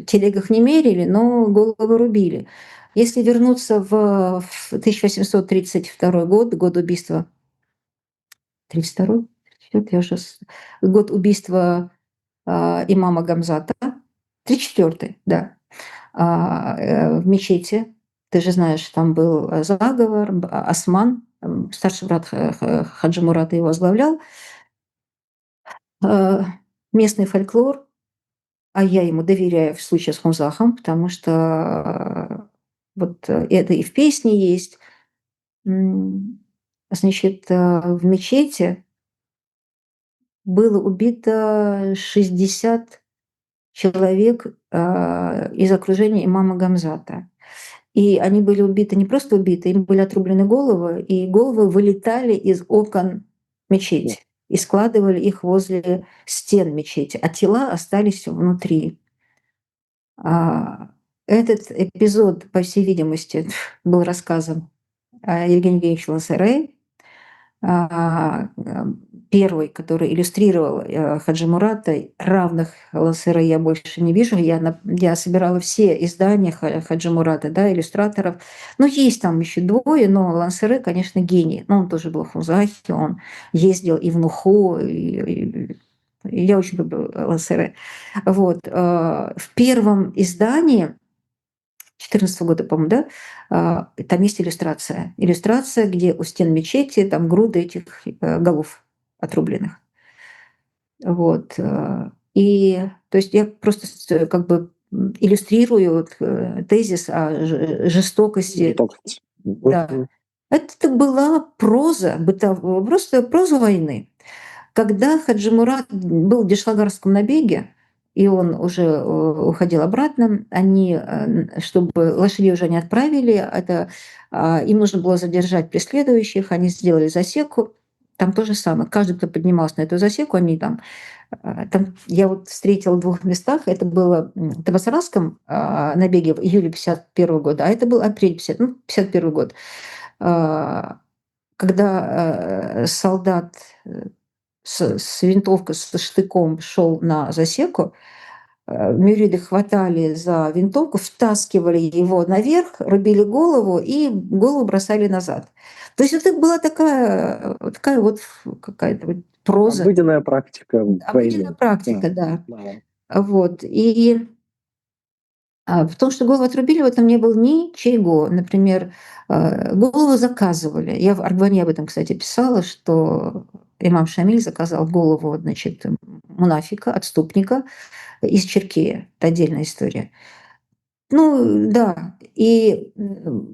телегах не мерили, но головы рубили. Если вернуться в 1832 год убийства, 32-й, я уже год убийства имама Гамзата, 34-й, да, в мечети. Ты же знаешь, там был заговор, Осман, старший брат Хаджи Мурата его возглавлял. Местный фольклор, а я ему доверяю в случае с Хунзахом, потому что вот это и в песне есть. Значит, в мечети было убито 60 человек из окружения имама Гамзата. И они были убиты, не просто убиты, им были отрублены головы, и головы вылетали из окон мечети и складывали их возле стен мечети, а тела остались внутри. Этот эпизод, по всей видимости, был рассказан Евгением Евгеньевичем Лансере, первый, который иллюстрировал Хаджи Мурата. Равных Лансере я больше не вижу. Я собирала все издания Хаджи Мурата, да, иллюстраторов. Ну, есть там еще двое, но Лансере, конечно, гений. Но он тоже был в Хунзахе, он ездил и в Нуху, и я очень люблю Лансере. Вот. В первом издании 2014 года, по-моему, да, там есть иллюстрация. Иллюстрация, где у стен мечети там груды этих голов отрубленных. Вот. И то есть я просто как бы иллюстрирую тезис о жестокости. Да. Это была проза, просто проза войны. Когда Хаджи Мурат был в Дешлагарском набеге, и он уже уходил обратно, они, чтобы лошадей уже не отправили, им нужно было задержать преследующих, они сделали засеку. Там то же самое. Каждый, кто поднимался на эту засеку, они там я вот встретила в двух местах. Это было в Табасарском набеге в июле 1951 года, а это был апрель 1951 год. Когда солдат с винтовкой, со штыком шел на засеку, мюриды хватали за винтовку, втаскивали его наверх, рубили голову и голову бросали назад. То есть это была такая вот какая-то вот проза. Обыденная практика. Обыденная практика, да. Да. Вот. И в том, что голову отрубили, в этом не было ничего. Например, голову заказывали. Я в Аргване об этом, кстати, писала, что имам Шамиль заказал голову, значит, мунафика, отступника из Черкея. Это отдельная история. Ну, да. И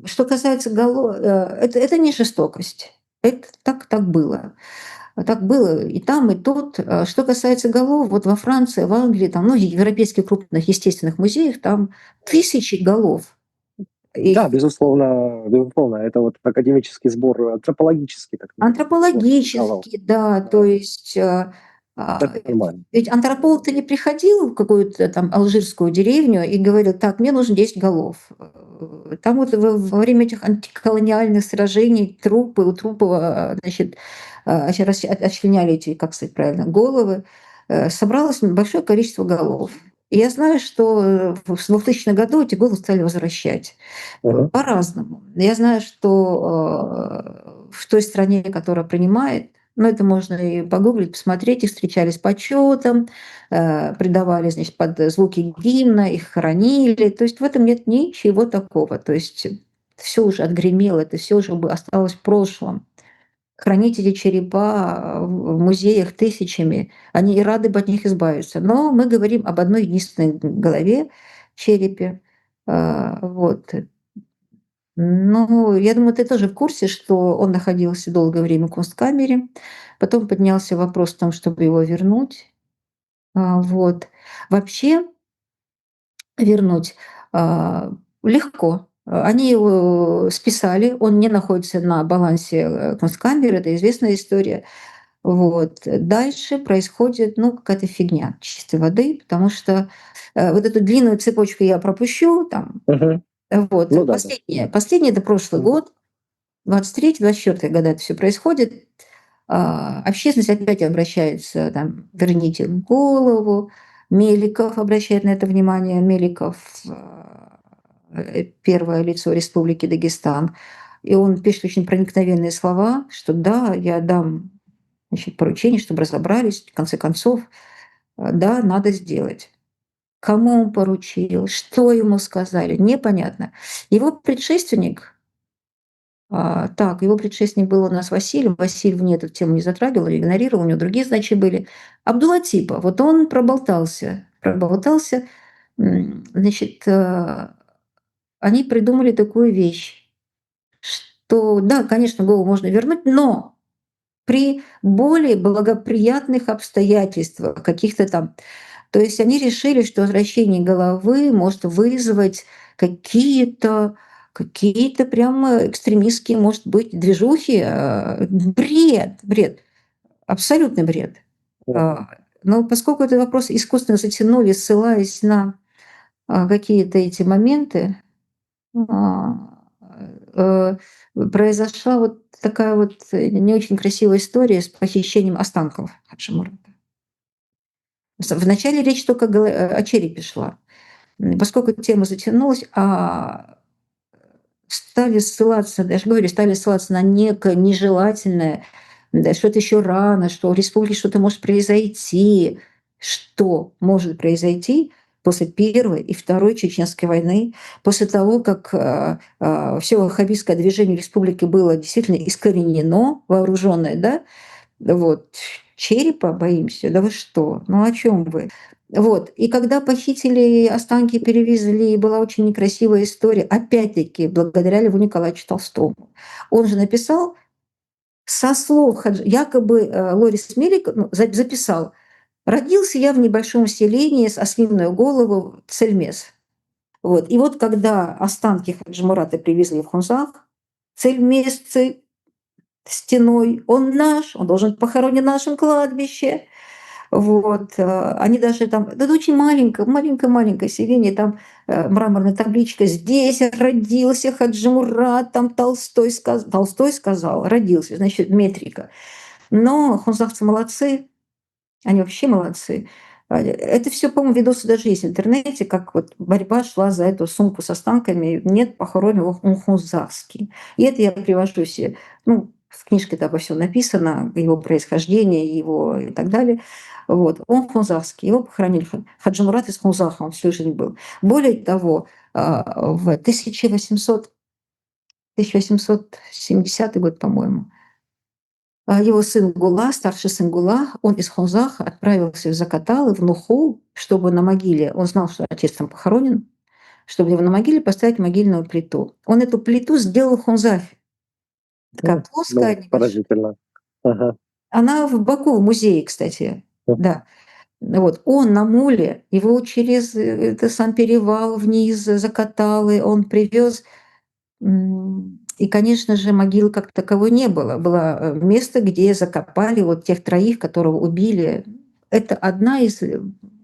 что касается голов, это не жестокость. Это так было. Так было и там, и тут. Что касается голов, вот во Франции, в Англии, там, ну, в европейских крупных естественных музеях, там тысячи голов. Да, безусловно, это вот академический сбор, антропологический. Антропологический, да, то есть ведь антрополог-то не приходил в какую-то там алжирскую деревню и говорил, так, мне нужно 10 голов. Там вот во время этих антиколониальных сражений у трупов, значит, отчленяли эти, как сказать правильно, головы. собралось большое количество голов. И я знаю, что в 2000 году эти головы стали возвращать по-разному. Я знаю, что в той стране, которая принимает, ну, это можно и погуглить, посмотреть, их встречали с почетом, придавали, значит, под звуки гимна, их хоронили. То есть в этом нет ничего такого. То есть все уже отгремело, это все уже осталось в прошлом. Хранить эти черепа в музеях тысячами, они и рады бы от них избавиться. Но мы говорим об одной единственной голове, черепе. Вот. Ну, я думаю, ты тоже в курсе, что он находился долгое время в Кунсткамере. Потом поднялся вопрос о том, чтобы его вернуть. Вот. Вообще вернуть легко. Они его списали, он не находится на балансе Кунсткамеры, это известная история. Вот. Дальше происходит, ну, какая-то фигня чистой воды, потому что вот эту длинную цепочку я пропущу. Там, вот. Ну да, Последний это прошлый год, 23-24 года это все происходит. Общественность опять обращается, там, верните голову. Меликов обращает на это внимание. Меликов первое лицо Республики Дагестан. И он пишет очень проникновенные слова, что да, я дам, значит, поручение, чтобы разобрались, в конце концов, да, надо сделать. Кому он поручил, что ему сказали, непонятно. Его предшественник, его предшественник был у нас Василий. Василий мне эту тему не затрагивал, игнорировал, у него другие задачи были. Абдулатипа, вот он проболтался. Значит, они придумали такую вещь, что, да, конечно, голову можно вернуть, но при более благоприятных обстоятельствах, каких-то там. То есть они решили, что возвращение головы может вызвать какие-то прямо экстремистские, может быть, движухи. Бред, абсолютный бред. Но поскольку этот вопрос искусственно затянули, ссылаясь на какие-то эти моменты, произошла вот такая вот не очень красивая история с похищением останков Хаджи Мурата. Вначале речь только о черепе шла. Поскольку тема затянулась, стали ссылаться, даже говорю, стали ссылаться на некое нежелательное, да, что это еще рано, что в республике что-то может произойти. Что может произойти после Первой и Второй Чеченской войны, после того, как все ваххабистское движение республики было действительно искоренено, вооруженное, да, вот, черепа боимся, да вы что, ну о чем вы? Вот. И когда похитили останки, перевезли, была очень некрасивая история, опять-таки, благодаря Льву Николаевичу Толстому. Он же написал со слов, якобы Лорис Мелик записал: «Родился я в небольшом селении с ослиную голову Цельмес». Вот. И вот когда останки Хаджи Мурата привезли в Хунзах, цельмесцы стеной, он наш, он должен быть похоронен на нашем кладбище. Вот. Они даже там, это очень маленькое селение, там мраморная табличка: «Здесь родился Хаджи Мурат», там Толстой сказал, родился, значит, метрика. Но хунзахцы молодцы, они вообще молодцы. Это все, по-моему, видосы даже есть в интернете, как вот борьба шла за эту сумку с останками. Нет, похоронен он хунзахский. И это я привожу все. Ну, в книжке-то обо всем написано, его происхождение, его и так далее. Вот. Он хунзахский. Его похоронили. Хаджи Мурат из Хунзаха, он всю жизнь был. Более того, в 1870 год, по-моему, его сын Гула, старший сын Гула, он из Хунзаха отправился в Закаталы, в Нуху, чтобы на могиле, он знал, что отец там похоронен, чтобы его на могиле поставить могильную плиту. Он эту плиту сделал в Хунзахе. Такая плоская, небольшая. Поразительно. Ага. Она в Баку, в музее, кстати. Да. Вот. Он на муле, его через сам перевал вниз Закаталы, он привез. И, конечно же, могилы как таковой не было. Было место, где закопали вот тех троих, которого убили. Это одна из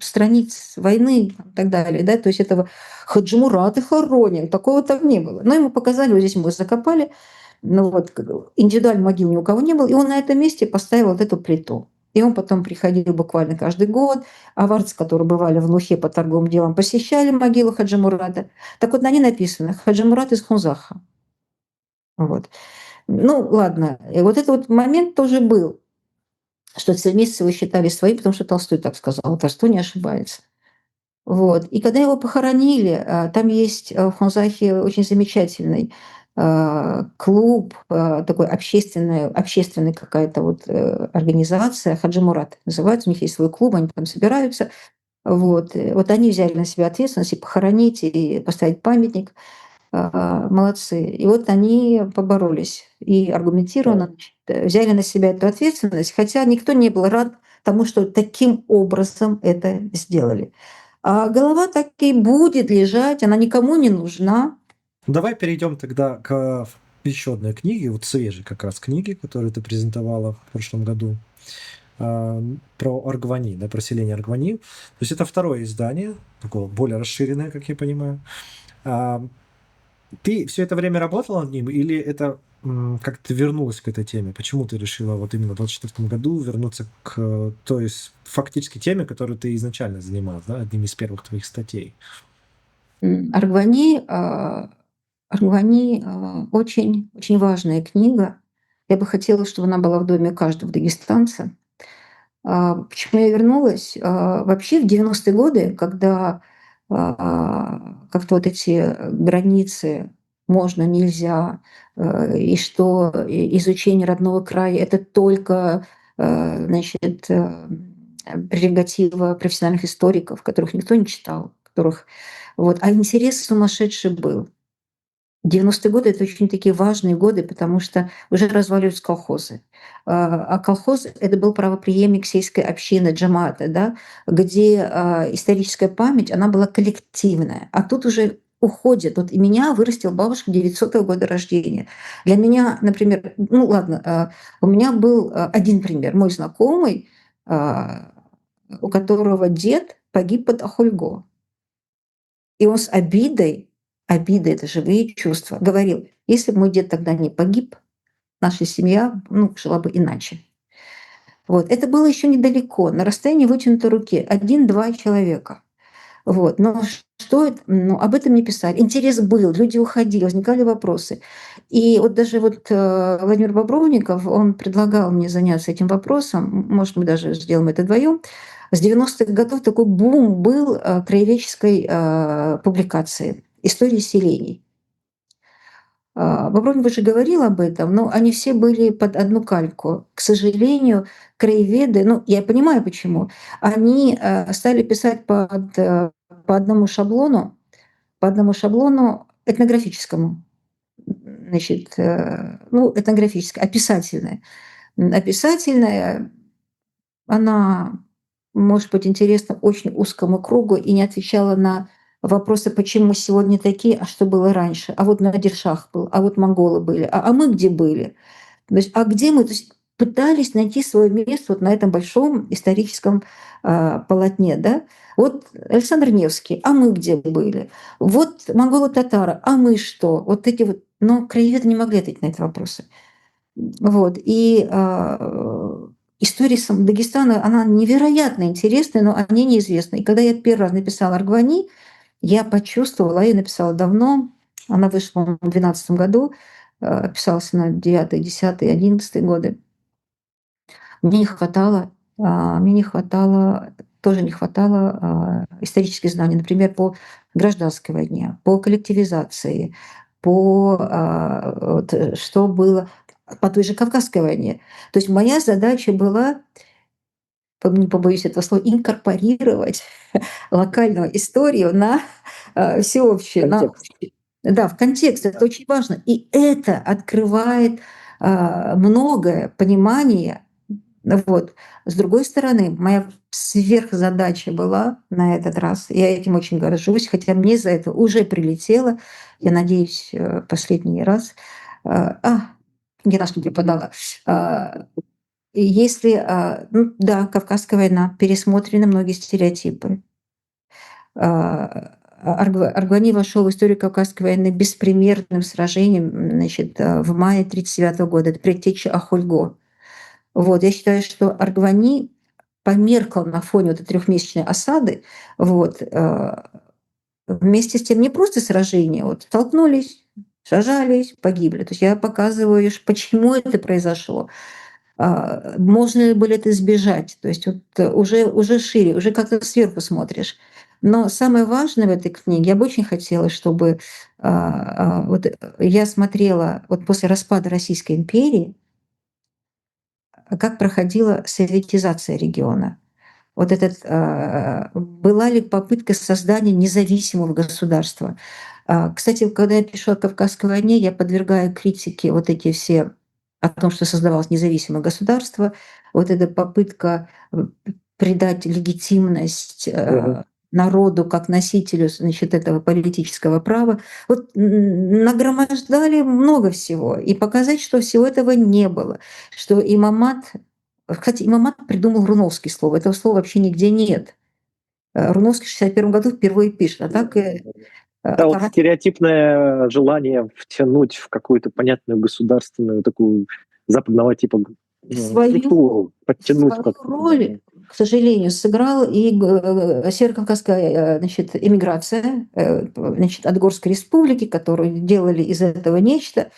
страниц войны и так далее. Да? То есть этого Хаджи Мурата хороним, такого там не было. Но ему показали, вот здесь мы закопали. Ну вот, индивидуальной могилы ни у кого не было. И он на этом месте поставил вот эту плиту. И он потом приходил буквально каждый год. Аварцы, которые бывали в Нухе по торговым делам, посещали могилу Хаджи Мурата. Так вот, на ней написано «Хаджи Мурат из Хунзаха». Вот. Ну, ладно. И вот этот вот момент тоже был, что Цельмисцы его считали своим, потому что Толстой так сказал. Толстой не ошибается. Вот. И когда его похоронили, там есть в Хунзахе очень замечательный клуб, такой общественная какая-то вот организация, Хаджи Мурат называется, у них есть свой клуб, они там собираются. Вот. Вот они взяли на себя ответственность и похоронить, и поставить памятник. Молодцы. И вот они поборолись и аргументированно взяли на себя эту ответственность, хотя никто не был рад тому, что таким образом это сделали. А голова так и будет лежать, она никому не нужна. Давай перейдем тогда к еще одной книге, вот свежей как раз книге, которую ты презентовала в прошлом году, про Аргвани, да, про селение Аргвани. То есть это второе издание, такое более расширенное, как я понимаю. Ты все это время работала над ним, или это как ты вернулась к этой теме? Почему ты решила вот именно в 2024 году вернуться к той фактически теме, которую ты изначально занималась, да, одним из первых твоих статей? Аргвани очень, очень важная книга. Я бы хотела, чтобы она была в доме каждого дагестанца. Почему я вернулась? Вообще в 90-е годы, когда как-то вот эти границы можно, нельзя, и что изучение родного края — это только, значит, прерогатива профессиональных историков, которых никто не читал, которых вот, а интерес сумасшедший был. 90-е годы — это очень такие важные годы, потому что уже разваливаются колхозы. А колхоз — это был правопреемник сельской общины джамата, да, где историческая память, она была коллективная. А тут уже уходит. Вот и меня вырастила бабушка 900-го года рождения. Для меня, например, ну ладно, у меня был один пример. Мой знакомый, у которого дед погиб под Ахульго. И он с обидой, обида — это живые чувства, говорил: если бы мой дед тогда не погиб, наша семья, ну, жила бы иначе. Вот. Это было еще недалеко, на расстоянии вытянутой руки, 1-2 человека. Вот. Но что это, ну, об этом не писали. Интерес был, люди уходили, возникали вопросы. И вот даже вот Владимир Бобровников, он предлагал мне заняться этим вопросом, может, мы даже сделаем это вдвоем. С 90-х годов такой бум был краеведческой публикации «Истории селений». Бобровников же говорил об этом, но они все были под одну кальку. К сожалению, краеведы, ну, я понимаю почему, они стали писать по одному шаблону этнографическому. Значит, ну, этнографическое, описательное. Описательное, она может быть интересна очень узкому кругу и не отвечала на вопросы, почему сегодня такие, а что было раньше, а вот Надиршах был, а вот монголы были, а мы где были? То есть, а где мы? То есть пытались найти свое место вот на этом большом историческом полотне, да? Вот Александр Невский, а мы где были? Вот монголо-татары, а мы что? Вот эти вот, но краеведы не могли ответить на эти вопросы. Вот. И история Дагестана, она невероятно интересная, но о ней неизвестна. И когда я первый раз написала Аргвани, я почувствовала, я написала давно, она вышла в 2012 году, писалась на 9, 10, 11 годы. Мне не хватало, тоже не хватало исторических знаний, например, по гражданской войне, по коллективизации, вот, что было по той же Кавказской войне. То есть моя задача была, не побоюсь этого слова, инкорпорировать локальную историю на всеобщее, да, в контекст. Это очень важно. И это открывает многое понимание. Вот. С другой стороны, моя сверхзадача была на этот раз, я этим очень горжусь, хотя мне за это уже прилетело, я надеюсь, последний раз. Не раз не преподала. Если, ну да, Кавказская война, пересмотрены многие стереотипы. Аргвани вошел в историю Кавказской войны беспримерным сражением, значит, в мае 1939 года. Это предтеча Ахульго. Вот, я считаю, что Аргвани померкл на фоне вот этой трехмесячной осады. Вот, вместе с тем не просто сражение, вот столкнулись, сажались, погибли. То есть я показываю, почему это произошло. Можно ли было это избежать? То есть вот уже шире, уже как-то сверху смотришь. Но самое важное в этой книге, я бы очень хотела, чтобы вот я смотрела вот после распада Российской империи, как проходила советизация региона. Вот этот, была ли попытка создания независимого государства. Кстати, когда я пишу о Кавказской войне, я подвергаю критике вот эти все о том, что создавалось независимое государство, вот эта попытка придать легитимность Мгм. народу как носителю, значит, этого политического права. Вот нагромождали много всего. И показать, что всего этого не было. Что имамат. Кстати, имамат придумал Руновский слово. Этого слова вообще нигде нет. Руновский в 61 году впервые пишет. А так Да, вот Тарас стереотипное желание втянуть в какую-то понятную государственную такую западного типа свою структуру, подтянуть свою как-то туда. роль, к сожалению, сыграл и северокавказская, значит, эмиграция, значит, от Горской республики, которую делали из этого нечто.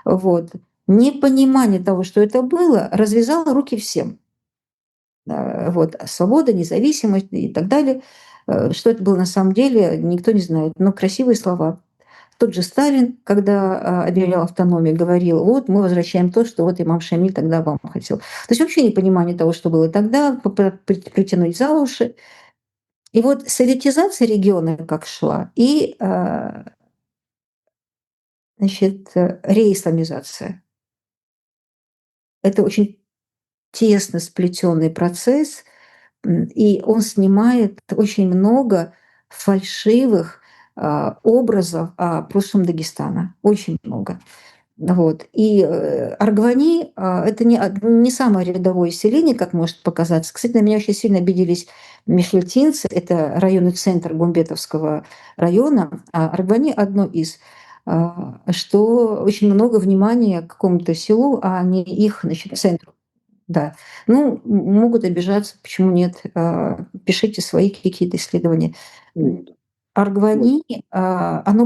Вот. Непонимание того, что это было, развязало руки всем. Вот. Свобода, независимость и так далее. Что это было на самом деле, никто не знает. Но красивые слова. Тот же Сталин, когда объявлял автономию, говорил: вот мы возвращаем то, что вот имам Шамиль тогда вам хотел. То есть вообще непонимание того, что было тогда, притянуть за уши. И вот советизация региона как шла, и значит, реисламизация. Это очень тесно сплетенный процесс, и он снимает очень много фальшивых образов о прошлом Дагестана. Очень много. Вот. И Аргвани это не самое рядовое селение, как может показаться. Кстати, на меня очень сильно обиделись мишлютинцы. Это районный центр Гумбетовского района. А Аргвани одно из. Что очень много внимания к какому-то селу, а не их, значит, центру. Да. Ну, могут обижаться, почему нет? Пишите свои какие-то исследования. Ну, да. Аргвани, оно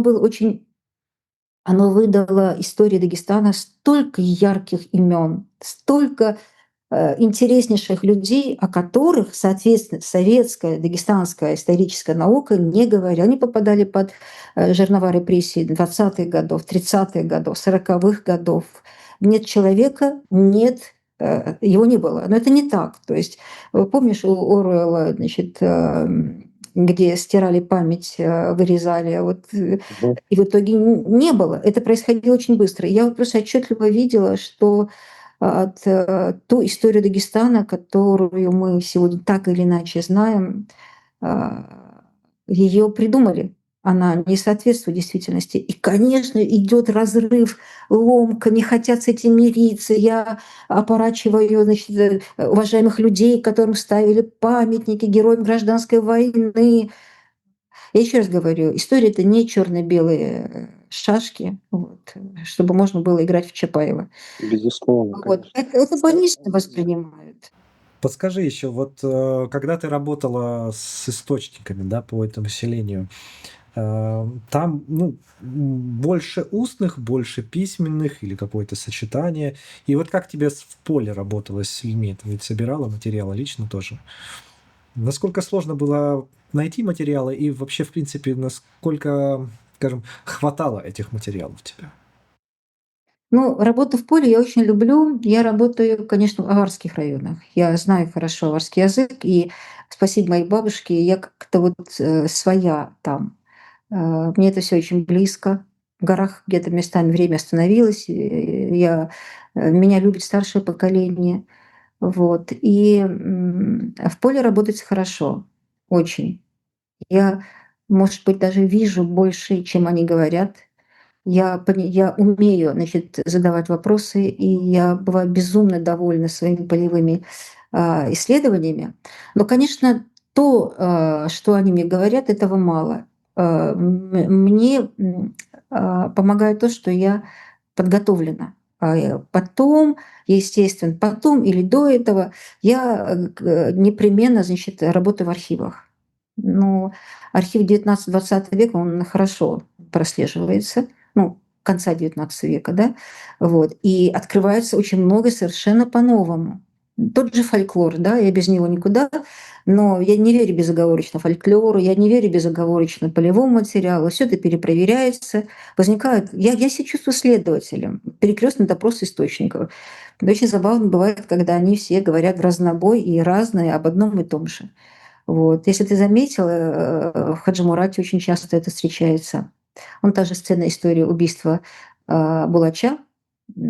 выдало истории Дагестана столько ярких имен, столько интереснейших людей, о которых, соответственно, советская, дагестанская историческая наука не говорила. Они попадали под жернова репрессий 20-х годов, 30-х годов, 40-х годов. Нет человека, нет, его не было. Но это не так. То есть, помнишь, у Оруэлла, значит, где стирали память, вырезали, вот, Мгм. и в итоге не было. Это происходило очень быстро. Я вот просто отчетливо видела, что ту историю Дагестана, которую мы сегодня так или иначе знаем, ее придумали. Она не соответствует действительности. И, конечно, идет разрыв, ломка, не хотят с этим мириться. Я опорачиваю, значит, уважаемых людей, которым ставили памятники героям гражданской войны. Я еще раз говорю, история это не черно-белые шашки, вот, чтобы можно было играть в Чапаева. Безусловно, Вот. конечно. Это больнично воспринимают. Подскажи еще, вот когда ты работала с источниками, да, по этому селению, там, ну, больше устных, больше письменных или какое-то сочетание. И вот как тебе в поле работалось с людьми? Ты ведь собирала материалы лично тоже. Насколько сложно было найти материалы и вообще, в принципе, насколько, скажем, хватало этих материалов тебе? Ну, работу в поле я очень люблю. Я работаю, конечно, в аварских районах. Я знаю хорошо аварский язык, и спасибо моей бабушке, я как-то вот своя там. Мне это все очень близко. В горах где-то местами время остановилось. Меня любит старшее поколение. Вот. И в поле работать хорошо, очень. Я, может быть, даже вижу больше, чем они говорят. Я умею, значит, задавать вопросы, и я бываю безумно довольна своими полевыми исследованиями. Но, конечно, то, что они мне говорят, этого мало. Мне помогает то, что я подготовлена. Потом, естественно, потом или до этого я непременно, значит, работаю в архивах. Ну, архив 19-20 века, он хорошо прослеживается, ну, конца 19 века, да, вот, и открывается очень много совершенно по-новому. Тот же фольклор, да, я без него никуда, но я не верю безоговорочно фольклору, я не верю безоговорочно полевому материалу, все это перепроверяется, возникают... Я себя чувствую следователем, перекрестный допрос источников. Это очень забавно бывает, когда они все говорят в разнобой и разные об одном и том же. Вот. Если ты заметил, в Хаджи-Мурате очень часто это встречается. Вон та же сцена истории убийства Булача.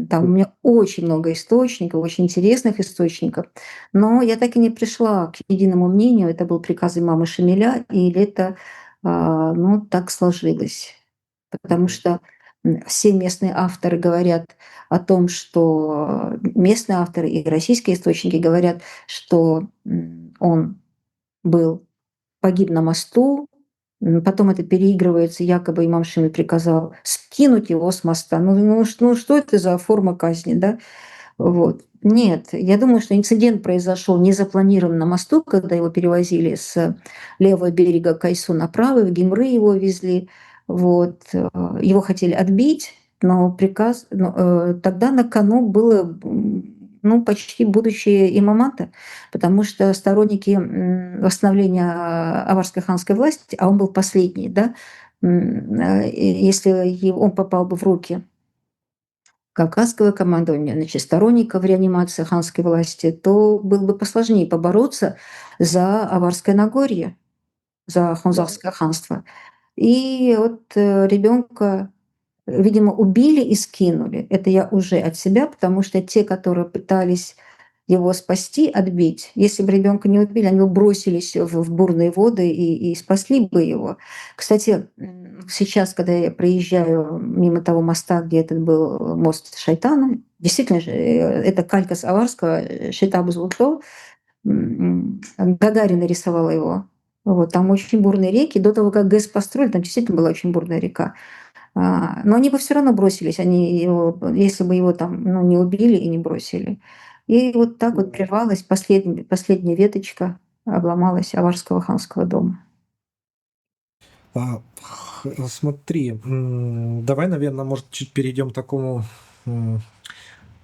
Там у меня очень много источников, очень интересных источников. Но я так и не пришла к единому мнению, это был приказ имама Шамиля, или это ну, так сложилось. Потому что все местные авторы говорят о том, что местные авторы и российские источники говорят, что он погиб на мосту, потом это переигрывается, якобы имам Шамиль приказал скинуть его с моста. Что это за форма казни, да? Вот. Нет, я думаю, что инцидент произошел незапланированно на мосту, когда его перевозили с левого берега Кайсу на правый, в Гимры его везли. Вот. Его хотели отбить, но тогда на кону было ну, почти будущее имамата, потому что сторонники восстановления аварской ханской власти, а он был последний, да, если он попал бы в руки кавказского командования, значит, сторонников реанимации ханской власти, то было бы посложнее побороться за Аварское Нагорье, за Хунзарское ханство. И вот ребенка, видимо, убили и скинули. Это я уже от себя, потому что те, которые пытались его спасти, отбить, если бы ребенка не убили, они бы бросились в бурные воды и спасли бы его. Кстати, сейчас, когда я проезжаю мимо того моста, где этот был мост Шайтана, действительно же, это калька с аварского Шайтаб Зулто, Гагарин нарисовала его. Вот, там очень бурные реки. До того, как ГЭС построили, там действительно была очень бурная река. Но они бы все равно бросились, если бы его там ну, не убили и не бросили. И вот так вот прервалась последняя веточка, обломалась Аварского ханского дома. Смотри, давай, наверное, может, чуть перейдем к такому,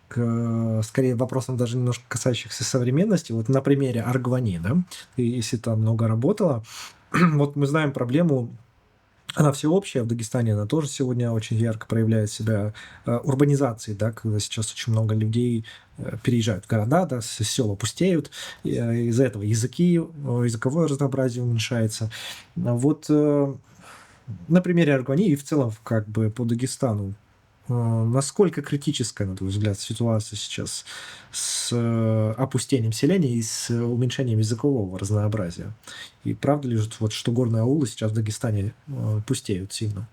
скорее, вопросам даже немножко касающихся современности. Вот на примере Аргвани, да, ты, если там много работала, вот мы знаем проблему, она всеобщая в Дагестане, она тоже сегодня очень ярко проявляет себя урбанизацией, да, когда сейчас очень много людей переезжают в города, да, села пустеют, из-за этого языковое разнообразие уменьшается. Вот на примере Аргвани и в целом как бы по Дагестану, насколько критическая, на твой взгляд, ситуация сейчас с опустением селения и с уменьшением языкового разнообразия? И правда ли, вот, что горные аулы сейчас в Дагестане пустеют сильно?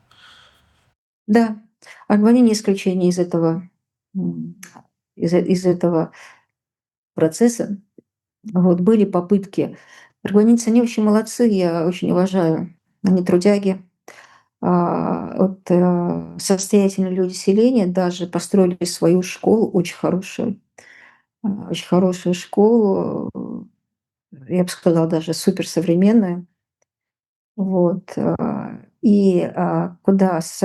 Да, Аргвани не исключение из этого, из этого процесса. Вот, были попытки. Аргванийцы, они очень молодцы, я очень уважаю. Они трудяги. Состоятельные люди селения даже построили свою школу, очень хорошую школу, я бы сказала, даже суперсовременную. Вот, куда с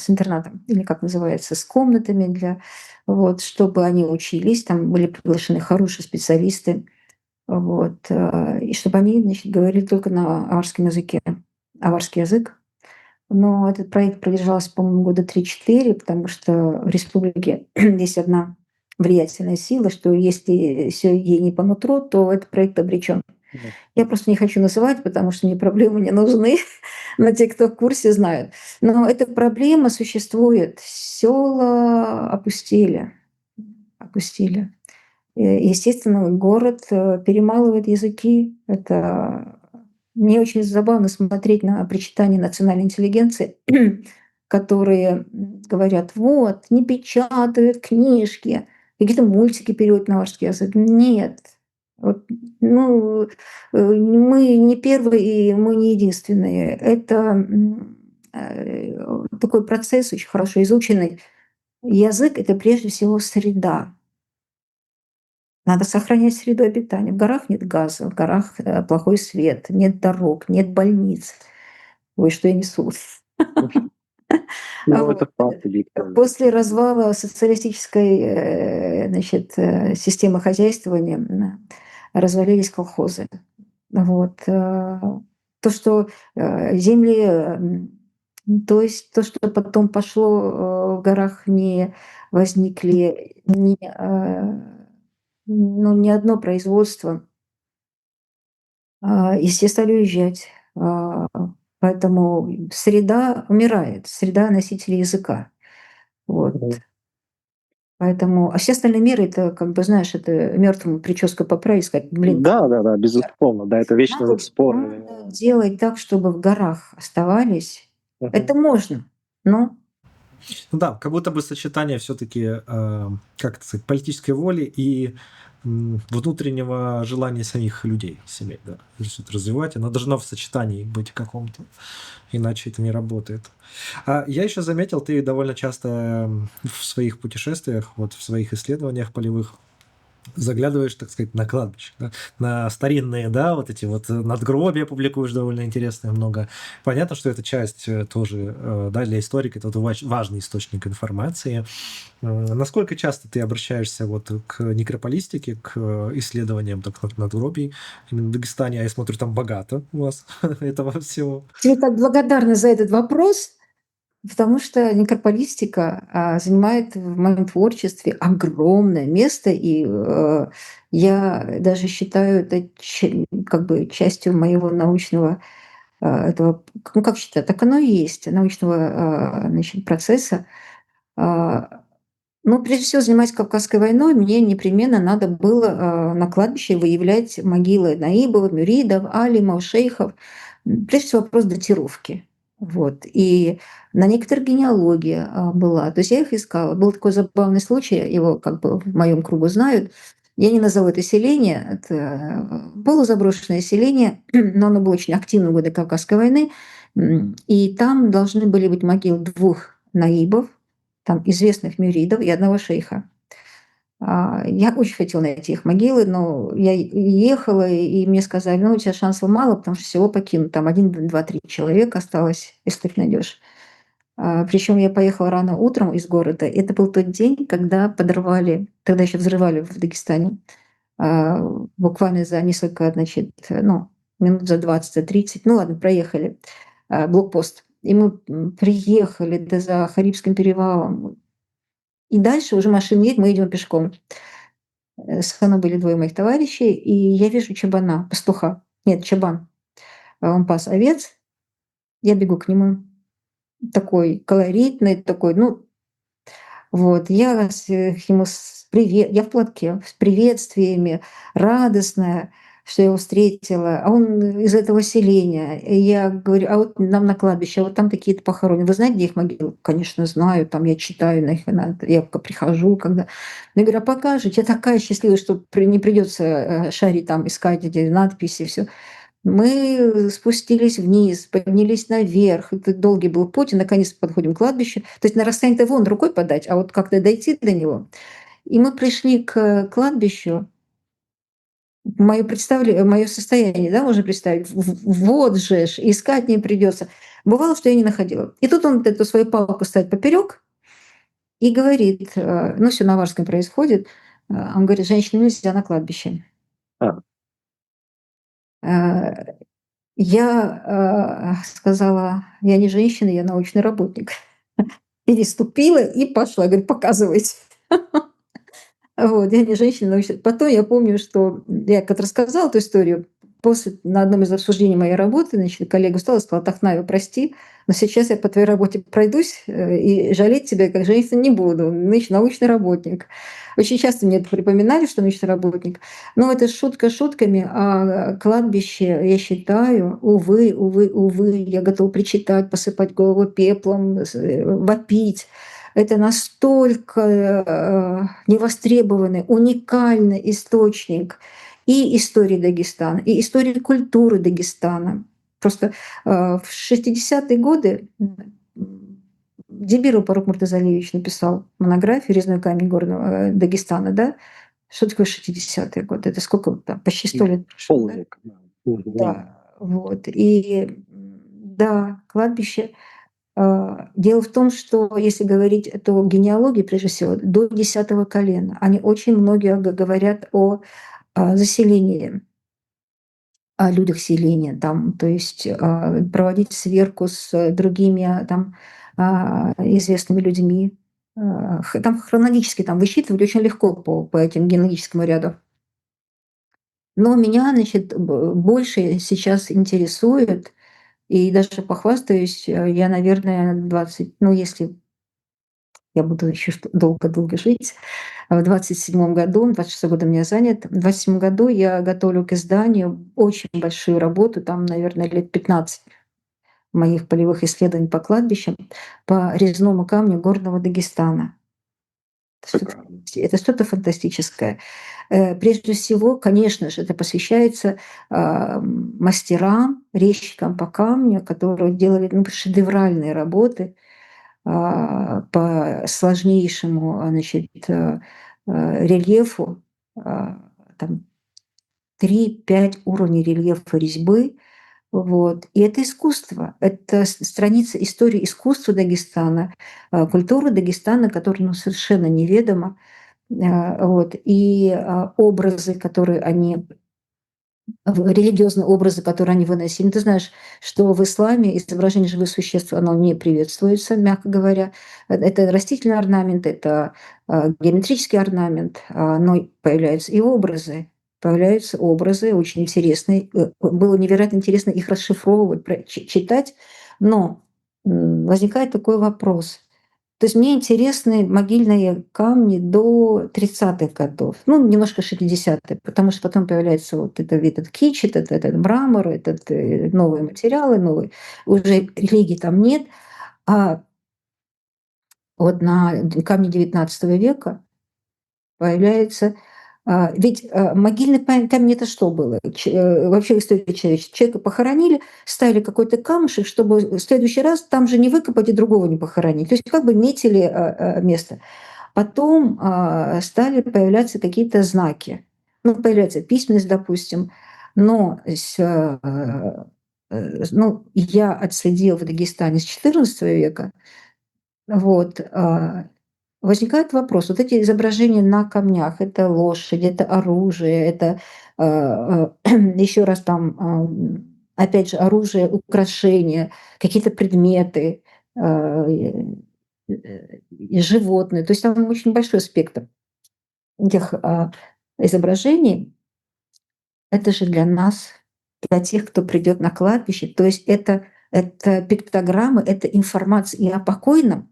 интернатом, или как называется, с комнатами вот, чтобы они учились, там были приглашены хорошие специалисты, вот, и чтобы они, значит, говорили только на аварском языке, аварский язык. Но этот проект продержался, по-моему, года 3-4, потому что в республике есть одна влиятельная сила, что если все ей не по нутру, то этот проект обречен. Я просто не хочу называть, потому что мне проблемы не нужны, но те, кто в курсе, знают. Но эта проблема существует. Села опустили. Естественно, город перемалывает языки. Мне очень забавно смотреть на причитания национальной интеллигенции, которые говорят: вот, не печатают книжки, какие-то мультики переводят на ваш язык. Нет. Вот, мы не первые и мы не единственные. Это такой процесс очень хорошо изученный. язык — это прежде всего среда. Надо сохранять среду обитания. В горах нет газа, в горах плохой свет, нет дорог, нет больниц. Ой, что я несу. Ну, это Вот. факт объективно. После развала социалистической системы хозяйствования развалились колхозы. Вот. То, что земли, то есть то, что потом пошло в горах, не возникли ни одно производство, и все стали уезжать. Поэтому среда умирает, среда носителей языка. Вот. Поэтому, а все остальные миры — это, как бы, знаешь, это мертвому прическу поправить, сказать: блин, Да, безусловно, да, это вечный надо, спор. надо делать так, чтобы в горах оставались. Мгм. Это можно, но Ну да, как будто бы сочетание все-таки, как это сказать, политической воли и внутреннего желания самих людей, семей, да, что-то развивать. Оно должно в сочетании быть каком-то, иначе это не работает. Я еще заметил, ты довольно часто в своих путешествиях, вот в своих исследованиях полевых заглядываешь, так сказать, на кладбище, да, на старинные, да, вот эти вот надгробия публикуешь довольно интересные много. Понятно, что эта часть тоже, да, для историка это вот важный источник информации. Насколько часто ты обращаешься вот к некрополистике, к исследованиям так, надгробий именно в Дагестане? А я смотрю, там богато у вас этого всего. тебе так благодарна за этот вопрос, потому что некрополистика занимает в моем творчестве огромное место, и я даже считаю это как бы частью моего научного этого, ну как считать, так оно и есть, научного процесса. А, Ну, прежде всего, занимаясь Кавказской войной, мне непременно надо было на кладбище выявлять могилы наибов, мюридов, алимов, шейхов. Прежде всего, вопрос датировки. Вот. И на некоторых генеалогия была. То есть я их искала. Был такой забавный случай, его как бы в моем кругу знают. Я не назову это селение. Это полузаброшенное селение, но оно было очень активно в годы Кавказской войны. И там должны были быть могилы двух наибов, там известных мюридов и одного шейха. Я очень хотела найти их могилы, но я ехала, и мне сказали: ну, у тебя шансов мало, потому что всего покинут. Там 1, 2, 3 человека осталось, если ты найдешь. Причем я поехала рано утром из города. Это был тот день, когда подорвали, тогда еще взрывали в Дагестане, буквально за несколько, минут за 20, за 30, ну ладно, проехали блокпост. И мы приехали за Харибским перевалом. И дальше уже машин нет, мы идем пешком. Со мной были двое моих товарищей, и я вижу чабана, пастуха. Нет, чабан. Он пас овец. Я бегу к нему. Такой колоритный, такой, вот. Я ему я в платке, с приветствиями, радостная, что я его встретила. А он из этого селения. И я говорю: а вот нам на кладбище, а вот там такие-то похоронены. Вы знаете, где их могилы? Конечно, знаю. Там я читаю на их, я прихожу, когда. Я говорю: а покажете? Я такая счастливая, что не придется шарить там, искать эти надписи, все. Мы спустились вниз, поднялись наверх. Это долгий был путь, и наконец подходим к кладбищу. То есть на расстояние-то вон рукой подать, а вот как-то дойти до него. И мы пришли к кладбищу. Моё состояние, да, можно представить. Вот же ж, искать не придется. Бывало, что я не находила. И тут он эту свою палку ставит поперек и говорит, все на аварском происходит. Он говорит: женщинам нельзя на кладбище. А. Я сказала: я не женщина, я научный работник. Переступила и пошла. Говорю: показывайте. Вот, я не женщина, научный. Потом я помню, что я как рассказала эту историю, после на одном из обсуждений моей работы, коллега встала и сказала: так, Надя, прости, но сейчас я по твоей работе пройдусь и жалеть тебя как женщину не буду. Научный работник. Очень часто мне это припоминали, что научный работник. Но это шутка шутками, а кладбище, я считаю, увы, я готова причитать, посыпать голову пеплом, вопить. Это настолько невостребованный, уникальный источник и истории Дагестана, и истории культуры Дагестана. Просто в 60-е годы Дибиров Фарук Муртазалиевич написал монографию «Резной камень горного Дагестана», да? Что такое 60-е годы? Это сколько там? Почти 100 лет прошло, да? Полвека. Да. Мгм. Да, вот. И да, кладбище. Дело в том, что если говорить о генеалогии, прежде всего, до 10 колена, они очень многие говорят о заселении, о людях селения, там, то есть проводить сверку с другими там известными людьми. Там хронологически там высчитывать очень легко по этим генеалогическому ряду. Но меня, значит, больше сейчас интересует, и даже похвастаюсь, я, наверное, 20, ну, если я буду еще долго-долго жить, в 27 году, 26 году у меня занят, в 27 году я готовлю к изданию очень большую работу, там, наверное, лет 15 моих полевых исследований по кладбищам, по резному камню горного Дагестана. Шикарно. Это что-то фантастическое. Прежде всего, конечно же, это посвящается мастерам, резчикам по камню, которые делали шедевральные работы по сложнейшему, значит, рельефу, там 3-5 уровней рельефа резьбы. Вот. И это искусство, это страница истории искусства Дагестана, культуры Дагестана, которая совершенно неведома. Вот. И образы, которые они религиозные образы, которые они выносили. Ты знаешь, что в исламе изображение живых существ, оно не приветствуется, мягко говоря. Это растительный орнамент, это геометрический орнамент, но появляются и образы. Появляются образы очень интересные. Было невероятно интересно их расшифровывать, читать. Но возникает такой вопрос. То есть мне интересны могильные камни до 30-х годов, ну, немножко 60-е, потому что потом появляется вот этот кич, этот мрамор, новые материалы, новые. Уже религии там нет. А вот на камне 19 века появляется... Ведь могильный камень — это что было? Вообще в истории человечества. Человека похоронили, ставили какой-то камушек, чтобы в следующий раз там же не выкопать и другого не похоронить. То есть как бы метили место. Потом стали появляться какие-то знаки. Ну, появляется письменность, допустим. Но ну, я отследила в Дагестане с XIV века. Вот, возникает вопрос. Вот эти изображения на камнях — это лошадь, это оружие, это еще раз там, опять же, оружие, украшения, какие-то предметы, и животные. То есть там очень большой спектр этих изображений. Это же для нас, для тех, кто придет на кладбище. То есть это пиктограммы, это информация и о покойном.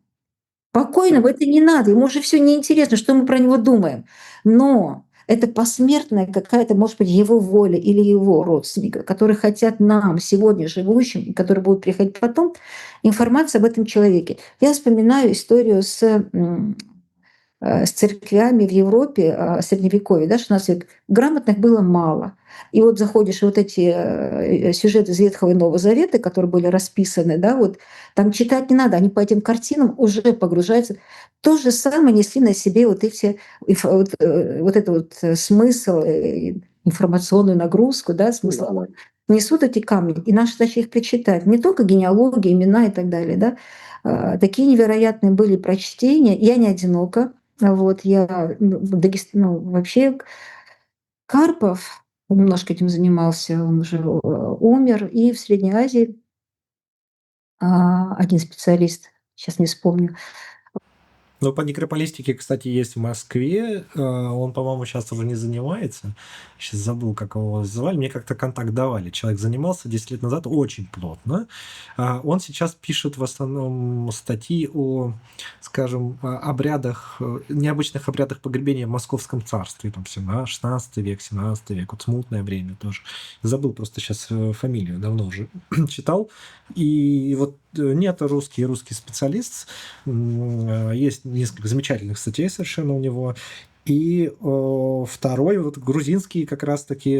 Покойного это не надо, ему уже все неинтересно, что мы про него думаем. Но это посмертная какая-то, может быть, его воля или его родственника, которые хотят нам, сегодня живущим, и которые будут приходить потом, информация об этом человеке. Я вспоминаю историю с церквями в Европе Средневековья, да, 16 век, грамотных было мало. И вот заходишь, вот эти сюжеты из Ветхого и Нового Завета, которые были расписаны, да, вот там читать не надо, они по этим картинам уже погружаются. То же самое несли на себе вот этот смысл, информационную нагрузку, да, смысл. Несут эти камни, и наша задача их прочитать. Не только генеалогия, имена и так далее, да. Такие невероятные были прочтения. Я не одинока. Вот я вообще Карпов немножко этим занимался, он уже умер, и в Средней Азии один специалист, сейчас не вспомню. Ну, по некрополистике, кстати, есть в Москве. Он, по-моему, сейчас уже не занимается. Сейчас забыл, как его звали. Мне как-то контакт давали. Человек занимался 10 лет назад очень плотно. Он сейчас пишет в основном статьи о, скажем, обрядах, необычных обрядах погребения в Московском царстве. Там 16 век, 17 век. Вот смутное время тоже. Забыл просто сейчас фамилию. Давно уже читал. И вот нет, русский специалист. Есть несколько замечательных статей совершенно у него. И второй, вот грузинский, как раз-таки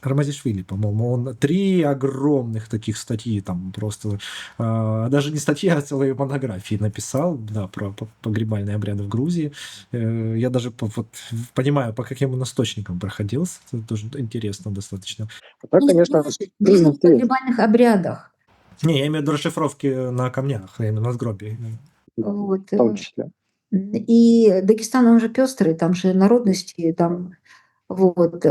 Рамазишвили, по-моему, он 3 огромных таких статьи, там просто даже не статьи, а целые монографии написал, да, про погребальные обряды в Грузии. Я даже вот понимаю, по каким он источникам проходился. Это тоже интересно достаточно. А так, Нет, конечно, слушай, дело не в интересно. погребальных обрядах. Не, я имею в виду расшифровки на камнях, именно на сгробе. Вот, В том числе. и Дагестан, он же пестрый, там же народности, там вот,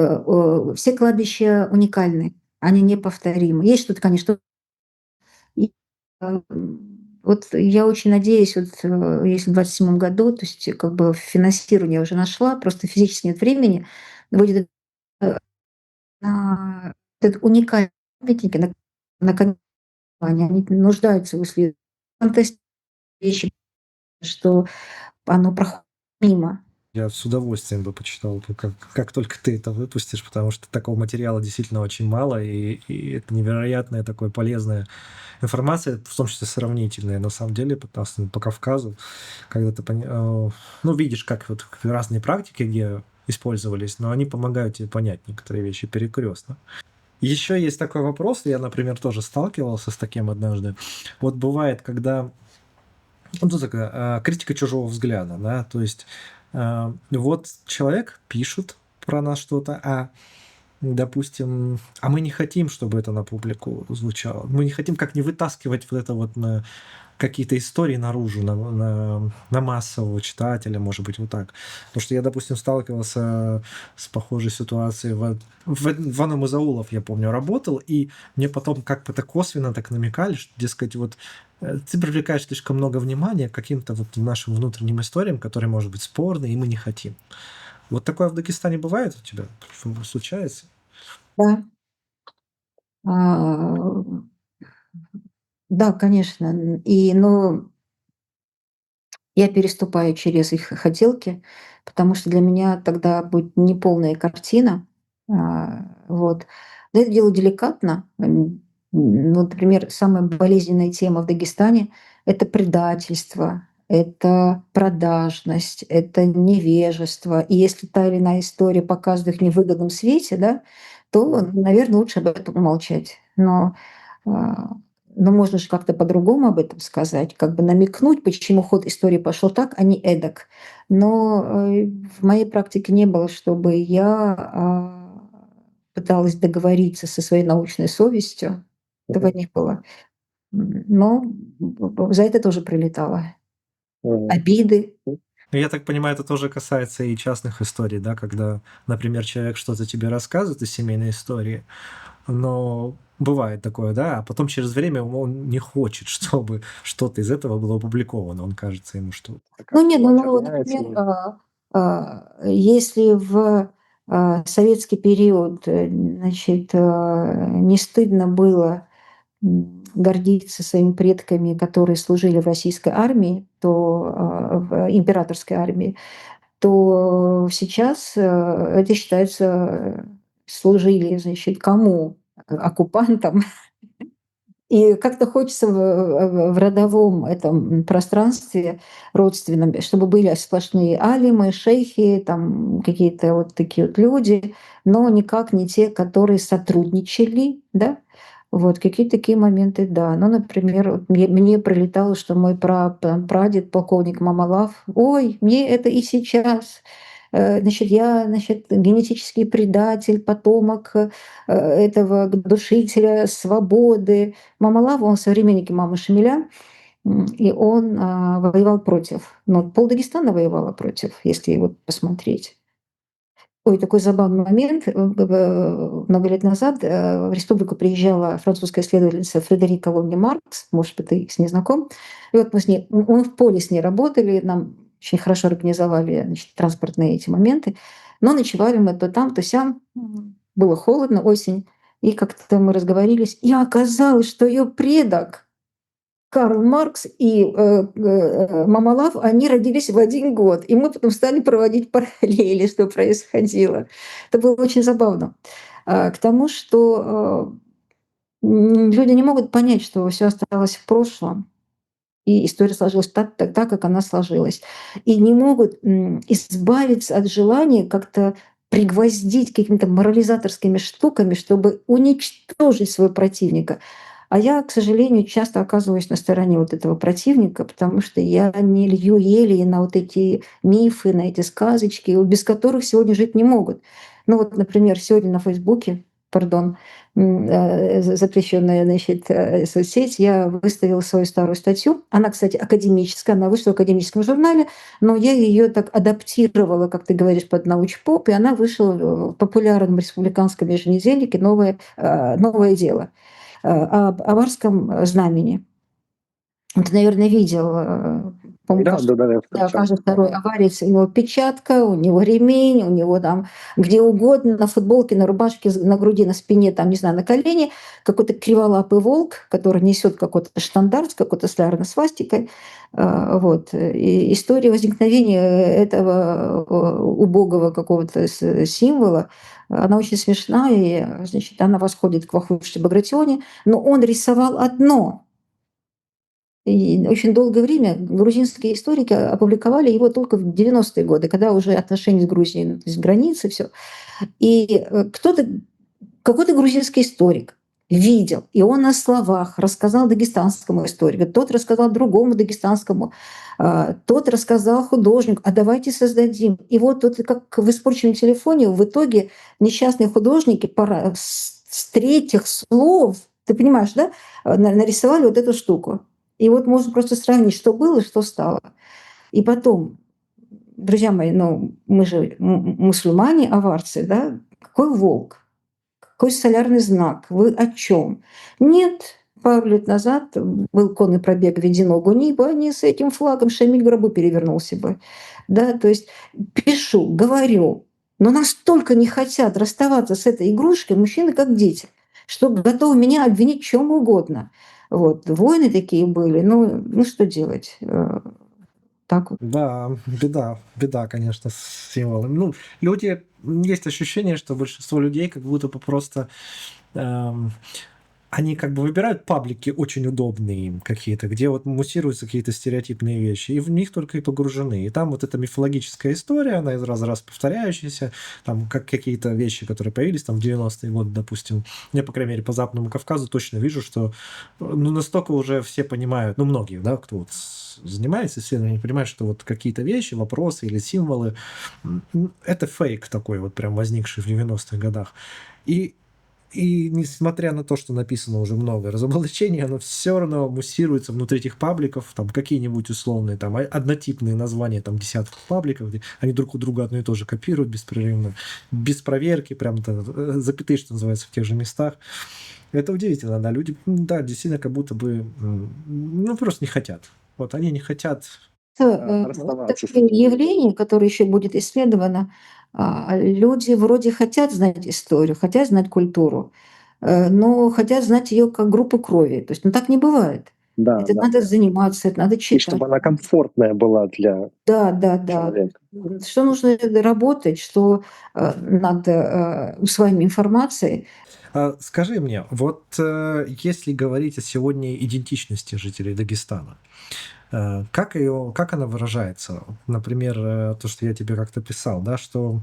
все кладбища уникальны, они неповторимы. Есть что-то, конечно, и, вот я очень надеюсь, вот, если в 27 году, то есть как бы финансирование уже нашла, просто физически нет времени, будет на этот уникальный памятники, на камне, они нуждаются в исследовании. Фантастические вещи, что оно проходит мимо. Я с удовольствием бы почитал, как только ты это выпустишь, потому что такого материала действительно очень мало, и это невероятная такая полезная информация, в том числе сравнительная, на самом деле, особенно по Кавказу, когда ты ну, видишь, как вот разные практики, где использовались, но они помогают тебе понять некоторые вещи перекрестно. Еще есть такой вопрос, я, например, тоже сталкивался с таким однажды. Вот бывает, когда ну, тут такая критика чужого взгляда, да, то есть вот человек пишет про нас что-то, допустим, мы не хотим, чтобы это на публику звучало. Мы не хотим как не вытаскивать вот это вот на какие-то истории наружу, на массового читателя, может быть, вот так. Потому что я, допустим, сталкивался с похожей ситуацией в одном из аулов, я помню, работал, и мне потом как-то косвенно так намекали, что, дескать, вот ты привлекаешь слишком много внимания к каким-то вот нашим внутренним историям, которые, может быть, спорные, и мы не хотим. Вот такое в Дагестане бывает у тебя? Случается? Да. А, да, конечно. Но я переступаю через их хотелки, потому что для меня тогда будет неполная картина. Вот. Но это дело деликатно. Ну, например, самая болезненная тема в Дагестане — это предательство, это продажность, это невежество. И если та или иная история показывает их в невыгодном свете, да, то, наверное, лучше об этом умолчать. А, но можно же как-то по-другому об этом сказать, как бы намекнуть, почему ход истории пошел так, а не эдак. Но в моей практике не было, чтобы я пыталась договориться со своей научной совестью. Этого не было. Но за это тоже прилетало. Обиды. Ну, я так понимаю, это тоже касается и частных историй, да, когда, например, человек что-то тебе рассказывает из семейной истории, но бывает такое, да, а потом через время он не хочет, чтобы что-то из этого было опубликовано. Он кажется ему, что Ну нет, ну, очерняется. например, если в советский период, значит, не стыдно было гордиться своими предками, которые служили в российской армии, то в императорской армии, то сейчас это считается служили, значит, кому? Оккупантам. И как-то хочется в родовом этом пространстве родственном, чтобы были сплошные алимы, шейхи, там какие-то вот такие вот люди, но никак не те, которые сотрудничали, да. Вот какие-то такие моменты, да. Ну, например, вот мне прилетало, что мой прадед, полковник Мамалав: "Ой, мне это и сейчас. Значит, я, значит, генетический предатель, потомок, этого душителя свободы". Мамалав, он современник имама Шамиля, и он воевал против. Но пол-Дагестана воевала против, если вот посмотреть. Ой, такой забавный момент. Много лет назад в республику приезжала французская исследовательница Фредерика Лонни Маркс, может быть, ты с ней знаком. И вот мы в поле с ней работали, нам очень хорошо организовали, значит, транспортные эти моменты, но ночевали мы то там, то сям. Было холодно, осень, и как-то мы разговорились, и оказалось, что ее предок Карл Маркс и Мамалав, они родились в один год. И мы потом стали проводить параллели, что происходило. Это было очень забавно. К тому, что люди не могут понять, что все осталось в прошлом. и история сложилась так, как она сложилась. И не могут избавиться от желания как-то пригвоздить какими-то морализаторскими штуками, чтобы уничтожить своего противника. А я, к сожалению, часто оказываюсь на стороне вот этого противника, потому что я не лью ели на вот эти мифы, на эти сказочки, без которых сегодня жить не могут. Ну вот, например, сегодня на Фейсбуке, пардон, запрещенная, значит, соцсеть, я выставила свою старую статью. Она, кстати, академическая, она вышла в академическом журнале, но я ее так адаптировала, как ты говоришь, под научпоп, и она вышла в популярном республиканском еженедельнике «Новое дело» об аварском знамени. Ты, наверное, видел, по-моему, Да, да, да, я встречал. каждый второй аварец, у него печатка, у него ремень, у него там где угодно, на футболке, на рубашке, на груди, на спине, там, не знаю, на колене, какой-то криволапый волк, который несет какой-то штандарт с какой-то стеарной свастикой. Вот. И история возникновения этого убогого какого-то символа, она очень смешна, и, значит, она восходит к Вахруште Багратионе, но он рисовал одно. И очень долгое время грузинские историки опубликовали его только в 90-е годы, когда уже отношения с Грузией, то есть границы, все. И какой-то грузинский историк видел, и он на словах рассказал дагестанскому историку, тот рассказал другому дагестанскому, тот рассказал художнику, а давайте создадим. И вот как в испорченном телефоне в итоге несчастные художники с третьих слов, ты понимаешь, да, нарисовали вот эту штуку. И вот можно просто сравнить, что было и что стало. И потом, друзья мои, ну, мы же мусульмане, аварцы, да? Какой волк? Какой солярный знак? Вы о чем? Нет, пару лет назад был конный пробег введено Гуниба, они с этим флагом Шамиль гробу перевернулся бы. Да, то есть пишу, говорю, но настолько не хотят расставаться с этой игрушкой мужчины, как дети, что готовы меня обвинить в чем угодно. Вот. Войны такие были, ну что делать? Так вот. Да, беда, конечно, с символами. Ну, люди, есть ощущение, что большинство людей как будто бы просто они как бы выбирают паблики очень удобные им какие-то, где вот муссируются какие-то стереотипные вещи, и в них только и погружены. И там вот эта мифологическая история, она из раза в раз повторяющаяся, там как какие-то вещи, которые появились там в 90-е годы, допустим. Я, по крайней мере, по Западному Кавказу точно вижу, что ну, настолько уже все понимают, ну, многие, да, кто вот занимается исследованием, понимают, что вот какие-то вещи, вопросы или символы, это фейк такой вот прям возникший в 90-х годах. И несмотря на то, что написано уже много разоблачений, оно все равно муссируется внутри этих пабликов, там какие-нибудь условные, там однотипные названия, там десятков пабликов, где они друг у друга одно и то же копируют беспрерывно, без проверки, прям запятые, что называется, в тех же местах. Это удивительно, да, люди, да, действительно, как будто бы, ну, просто не хотят. Вот они не хотят. расставаться с Такое этим. явление, которое еще будет исследовано. Люди вроде хотят знать историю, хотят знать культуру, но хотят знать ее как группу крови. То есть, ну так не бывает. Да, Это да. надо заниматься, это надо И читать. чтобы она комфортная была для Да. человека. Что нужно работать, что надо усваивать информации. Скажи мне, вот если говорить о сегодня идентичности жителей Дагестана, как она выражается? Например, то, что я тебе как-то писал, да, что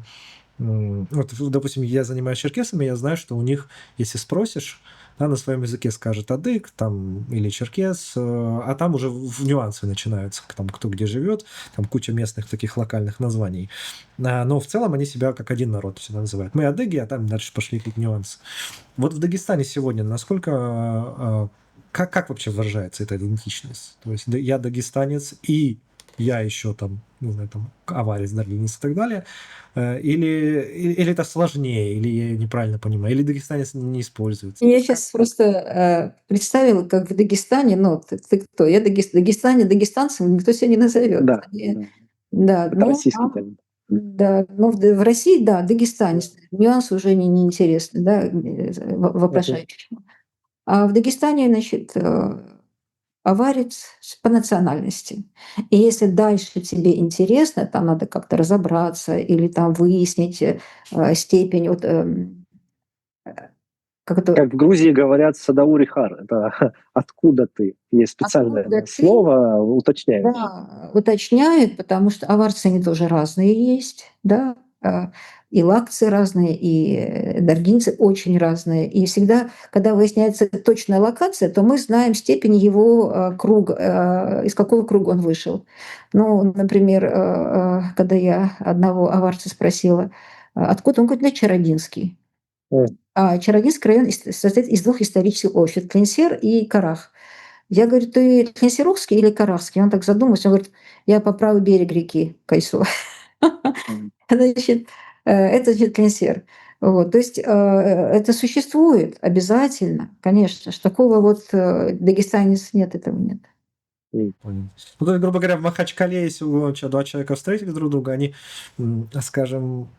вот, допустим, я занимаюсь черкесами, я знаю, что у них, если спросишь, да, на своем языке скажет адык там, или черкес, а там уже в нюансы начинаются, там, кто где живет, там куча местных таких локальных названий. Но в целом они себя как один народ всегда называют. Мы адыги, а там дальше пошли какие-то нюансы. Вот в Дагестане сегодня насколько... Как вообще выражается эта идентичность? То есть я дагестанец и я еще там, не знаю, там, аварец, даргинец и так далее. Или это сложнее, или я неправильно понимаю, или дагестанец не используется. Я сейчас просто представила, как в Дагестане, ну, ты кто? Я Дагестане, дагестанцем никто себя не назовет. Да, Да, это ну, российский термин. да, но в России, да, дагестанец. Нюанс уже неинтересный, да, вопрошающий. А в Дагестане, значит, аварец по национальности. И если дальше тебе интересно, там надо как-то разобраться или там выяснить степень вот, Как в Грузии говорят «садаури-хар», это «откуда ты?». Есть специальное Откуда ты? слово, уточняют. Да, уточняют, потому что аварцы, они тоже разные есть, да, и лакцы разные, и даргинцы очень разные. И всегда, когда выясняется точная локация, то мы знаем степень его круга, из какого круга он вышел. Ну, например, когда я одного аварца спросила, откуда, он говорит, да, Чародинский. А Чародинский район состоит из двух исторических обществ – Клинсер и Карах. Я говорю, ты Клинсеровский или Карахский? Он так задумался, он говорит, я по правый берег реки Кайсу. Значит, это значит Клинсер. Вот, то есть это существует обязательно, конечно. Ж такого вот дагестанец нет, этого нет. Понял. Ну, то есть, грубо говоря, в Махачкале, если два человека встретили друг друга, они, скажем,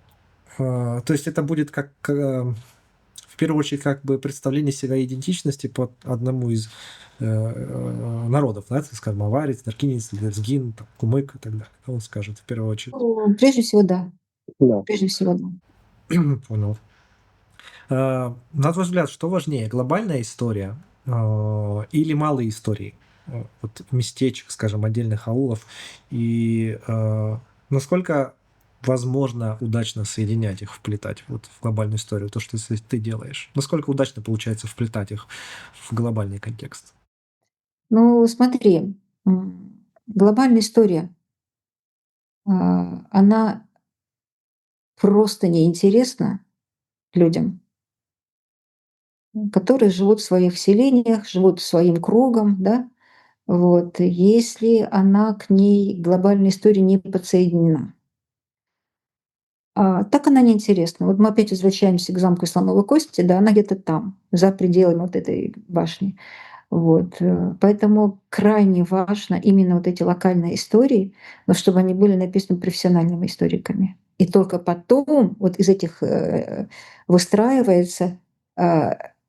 то есть это будет как, в первую очередь, как бы представление себя идентичности по одному из народов, да, скажем, аварец, даргинец, лезгин, кумык и так далее. Он скажет в первую очередь. Ну, прежде всего, да. Да. Прежде всего, да. Понял. На твой взгляд, что важнее, глобальная история или малые истории? Вот местечек, скажем, отдельных аулов. И насколько возможно удачно соединять их, вплетать вот в глобальную историю, то, что ты делаешь? Насколько удачно получается вплетать их в глобальный контекст? Ну, смотри, глобальная история, она просто неинтересна людям, которые живут в своих селениях, живут своим кругом, да, вот, если она к ней, глобальной истории, не подсоединена. Так она неинтересна. Вот мы опять возвращаемся к замку Слоновой Кости, да, она где-то там, за пределами вот этой башни. Вот. Поэтому крайне важно именно вот эти локальные истории, но чтобы они были написаны профессиональными историками. И только потом вот из этих выстраивается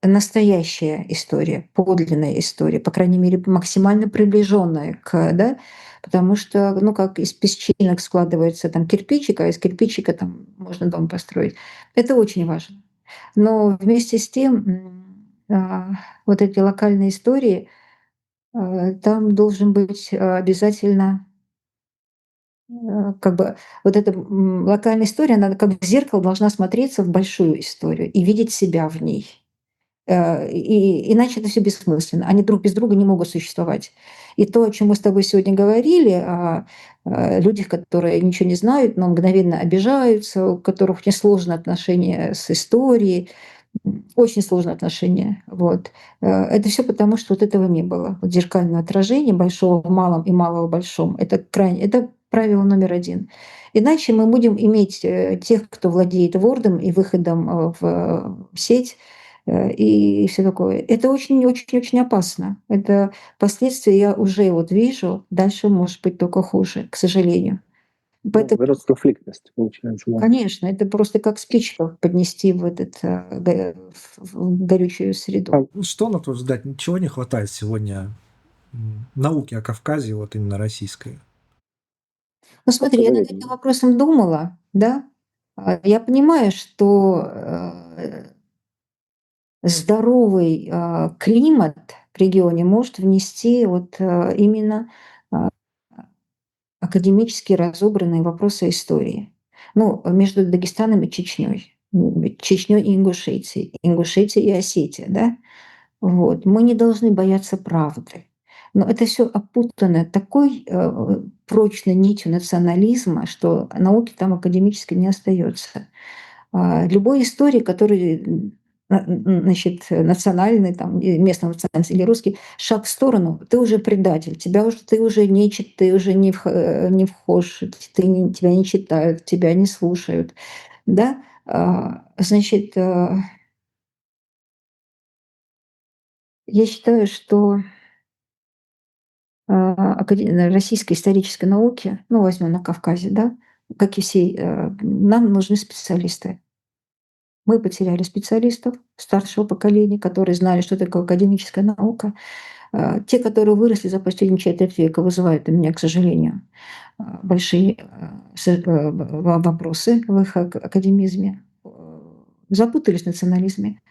настоящая история, подлинная история, по крайней мере, максимально приближенная к, да, потому что, ну, как из песчинок складывается там кирпичик, а из кирпичика там можно дом построить. Это очень важно. Но вместе с тем вот эти локальные истории, там должен быть обязательно как бы вот эта локальная история, она как в зеркало должна смотреться в большую историю и видеть себя в ней. И иначе это все бессмысленно. Они друг без друга не могут существовать. И то, о чем мы с тобой сегодня говорили, о людях, которые ничего не знают, но мгновенно обижаются, у которых очень сложные отношения с историей, очень сложные отношения. Вот. Это все потому, что вот этого не было. Вот зеркальное отражение большого в малом и малого в большом. Это правило номер один. Иначе мы будем иметь тех, кто владеет вордом и выходом в сеть, и все такое. Это очень-очень-очень опасно. Это последствия я уже вот вижу. Дальше может быть только хуже, к сожалению. Поэтому, Рост конфликтности, получается. Да. конечно, это просто как спичку поднести в в горючую среду. Что, на твой взгляд, чего не хватает сегодня науки о Кавказе, вот именно российской? Ну смотри, я над этим вопросом думала, да. Я понимаю, что здоровый климат в регионе может внести вот именно а, академически разобранные вопросы истории. Ну, между Дагестаном и Чечней. Чечней и Ингушетией. Ингушетия и Осетия, да? Вот. Мы не должны бояться правды. Но это все опутано такой прочной нитью национализма, что науки там академически не остается. Любой историк, который значит, национальный, там, местный национальный или русский, шаг в сторону, ты уже предатель, ты уже ты уже не вхож, тебя не читают, тебя не слушают. Да? Значит, я считаю, что российской исторической науки, ну, возьмем на Кавказе, да, как и всей, нам нужны специалисты. Мы потеряли специалистов старшего поколения, которые знали, что такое академическая наука. Те, которые выросли за последние четверть века, вызывают у меня, к сожалению, большие вопросы в их академизме. Запутались в национализме.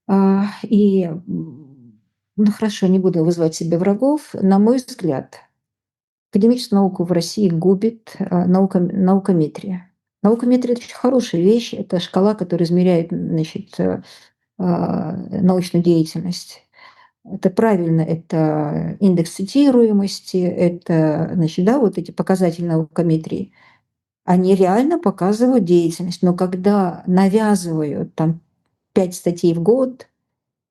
Ну хорошо, не буду вызывать себе врагов. На мой взгляд, академическую науку в России губит наукометрия. Наукометрия – это очень хорошая вещь. Это шкала, которая измеряет, значит, научную деятельность. Это правильно, это индекс цитируемости, это, значит, да, вот эти показатели наукометрии. Они реально показывают деятельность. Но когда навязывают там 5 статей в год,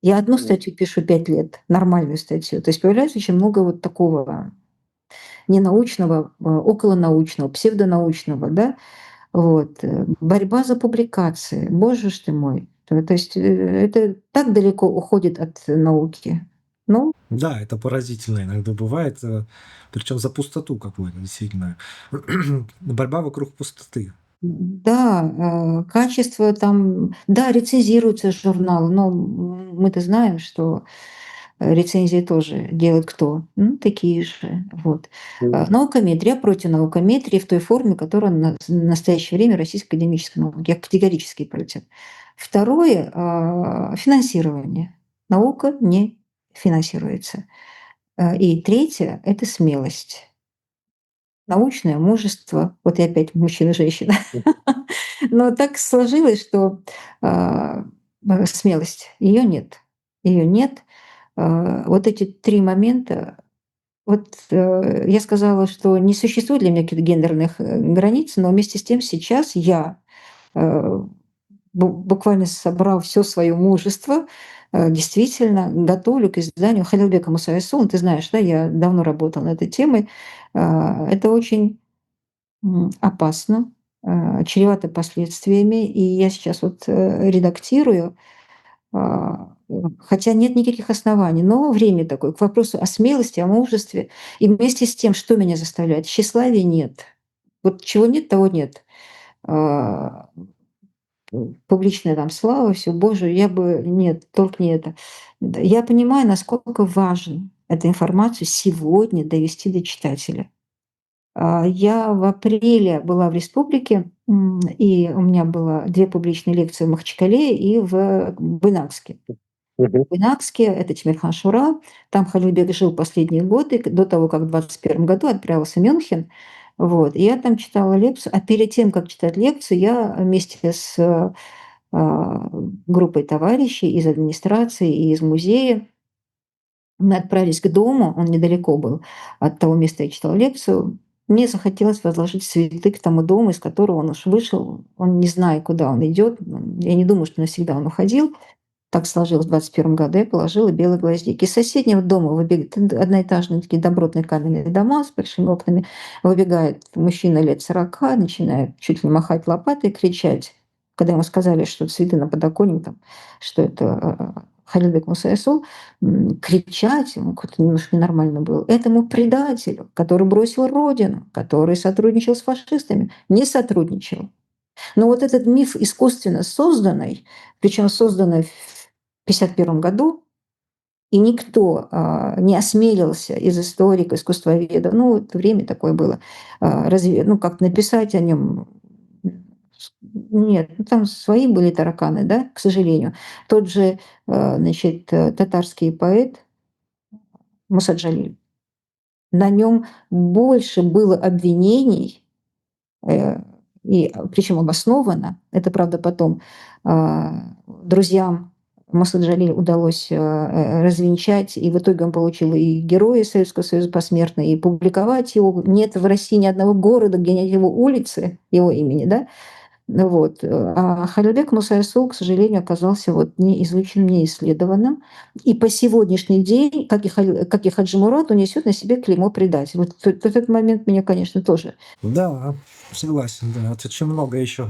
я одну статью пишу 5 лет, нормальную статью. То есть появляется очень много вот такого ненаучного, околонаучного, псевдонаучного, да, вот. Борьба за публикации. Боже ж ты мой. То есть это так далеко уходит от науки. Ну, Да, это поразительно иногда бывает, причем за пустоту какую-то, действительно. Борьба вокруг пустоты. да, качество там, да, рецензируются журналы, но мы-то знаем, что рецензии тоже делают кто? Ну, такие же. Вот. Наукометрия, я против наукометрии в той форме, которая в настоящее время российской академической науки. Я категорически против. Второе финансирование. Наука не финансируется. И третье – это смелость. Научное мужество. Вот я опять мужчина и женщина. Но так сложилось, что смелость, ее нет. Ее нет. Вот эти 3 момента. Вот я сказала, что не существует для меня каких-то гендерных границ, но вместе с тем сейчас я, буквально собрав все свое мужество, действительно готовлю к изданию Халилбека Мусаису. Ты знаешь, да, я давно работала над этой темой. Это очень опасно, чревато последствиями. И я сейчас вот редактирую, хотя нет никаких оснований, но время такое. К вопросу о смелости, о мужестве. И вместе с тем, что меня заставляет? Тщеславия нет. Вот чего нет, того нет. А, Публичная там слава, все, Боже, я бы... Нет, только не это. Да, я понимаю, насколько важно эту информацию сегодня довести до читателя. Я в апреле была в республике, и у меня было 2 публичные лекции в Махачкале и в Буйнакске. В Буйнакске — это Тимирхан Шура. Там Халилбек жил последние годы, до того, как в 2021 году отправился в Мюнхен. Вот. И я там читала лекцию. А перед тем, как читать лекцию, я вместе с группой товарищей из администрации и из музея мы отправились к дому, он недалеко был от того места, где я читала лекцию. Мне захотелось возложить цветы к тому дому, из которого он уж вышел. Он не зная, куда он идет. Я не думаю, что навсегда он уходил. Так сложилось в 2021 году. Я положила белые гвоздики. Из соседнего дома выбегает одноэтажные такие добротные каменные дома с большими окнами. Выбегает мужчина лет 40, начинает чуть ли не махать лопатой, кричать. Когда ему сказали, что цветы на подоконнике, там, что это Халилбек Мусаису, кричать, ему как-то немножко ненормально было. Этому предателю, который бросил родину, который сотрудничал с фашистами, не сотрудничал. Но вот этот миф искусственно созданный, причем созданный в 1951 году, и никто не осмелился из историков, искусствоведов, ну, это время такое было, как написать о нем. Нет, ну, там свои были тараканы, да, к сожалению. Тот же, значит, татарский поэт Муса Джалиль, на нем больше было обвинений, и причем обоснованно. Это, правда, потом друзьям Мусы Джалиль удалось развенчать, и в итоге он получил и Героя Советского Союза посмертно, и публиковать его. Нет в России ни одного города, где нет его улицы, его имени, да. Вот. А Халилбек Мусаису, к сожалению, оказался вот не изученным, не исследованным. И по сегодняшний день, как и Хаджи Мурат, он несет на себе клеймо предателя. Вот этот момент меня, конечно, тоже. Да, согласен, да. Это очень много еще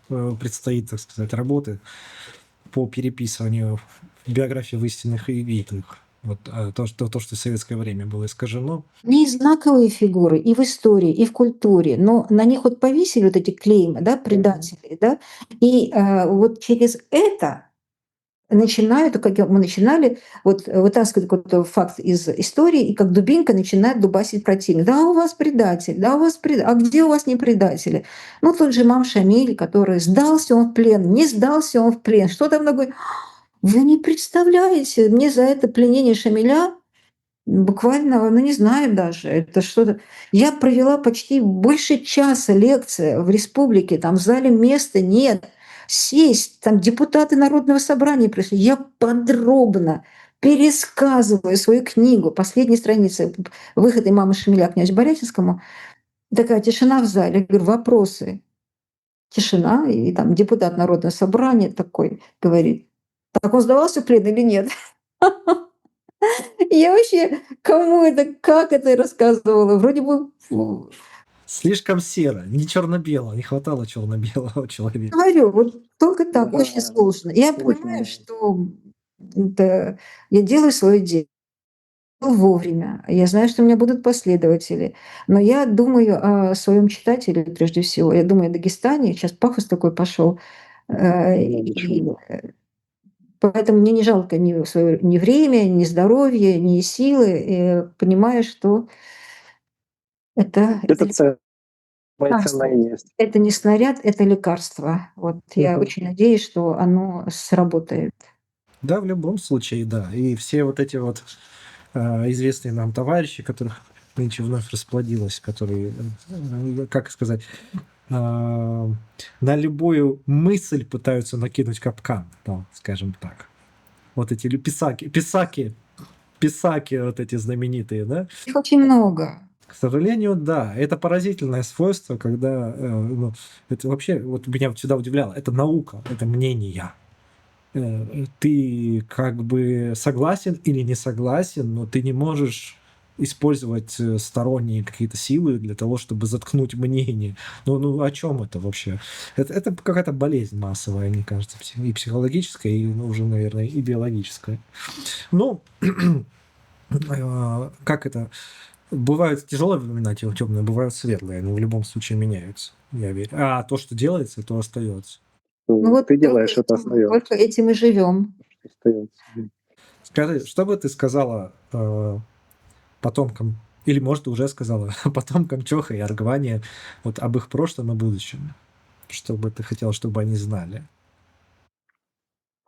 предстоит, так сказать, работы по переписыванию биографий в истинных и видных. Вот то, что в советское время было искажено. Они знаковые фигуры и в истории, и в культуре, но на них вот повесили вот эти клеймы, да, предателей, да, и вот через это начинают, как мы начинали, вот вытаскивать какой-то факт из истории, и как дубинка начинает дубасить противник. Да, у вас предатель, да, у вас предатель, а где у вас не предатели? Ну, тот же имам Шамиль, который сдался он в плен, не сдался он в плен, что там такое? Вы не представляете, мне за это пленение Шамиля буквально, ну, не знаю даже, это что-то. Я провела почти больше часа лекция в республике, там в зале места нет. Сесть, там депутаты Народного собрания пришли. Я подробно пересказываю свою книгу, последней страницы «Выход имама Шамиля князю Борятинскому». Такая тишина в зале. Я говорю: «Вопросы?» Тишина, и там депутат Народного собрания такой говорит: «Так он сдавался в плен или нет?» Я вообще кому это, как это рассказывала? Вроде бы, Слишком серо, не черно-бело, не хватало черно-белого человека. говорю, вот только так, Да, очень сложно. Я очень. понимаю, что это я делаю свое дело вовремя. Я знаю, что у меня будут последователи, но я думаю о своем читателе прежде всего. Я думаю о Дагестане. Сейчас пафос такой пошел. Ничего. Поэтому мне не жалко ни время, ни здоровья, ни силы. Понимаю, что это Это самое лекарство. ценное есть. Это не снаряд, это лекарство. Вот я Мгм. очень надеюсь, что оно сработает. Да, в любом случае, да. И все вот эти вот известные нам товарищи, которых нынче вновь расплодилось, которые, как сказать, на любую мысль пытаются накинуть капкан, ну, скажем так. Вот эти писаки вот эти знаменитые, да? Их очень много. К сожалению, да. Это поразительное свойство, когда, ну, это вообще, вот меня всегда удивляло, это наука, это мнение. Ты как бы согласен или не согласен, но ты не можешь использовать сторонние какие-то силы для того, чтобы заткнуть мнение. Ну о чем это вообще? Это какая-то болезнь массовая, мне кажется, и психологическая, и уже, наверное, и биологическая. Ну, как это? Бывают тяжелые времена, темные, бывают светлые, они в любом случае меняются, я верю. А то, что делается, то остается. Ну вот Ты делаешь, это остается. только этим и живем. Остается. Скажи, что бы ты сказала потомкам, или, может, уже сказала, потомкам Чоха и Аргвания вот об их прошлом и будущем? Что бы ты хотела, чтобы они знали?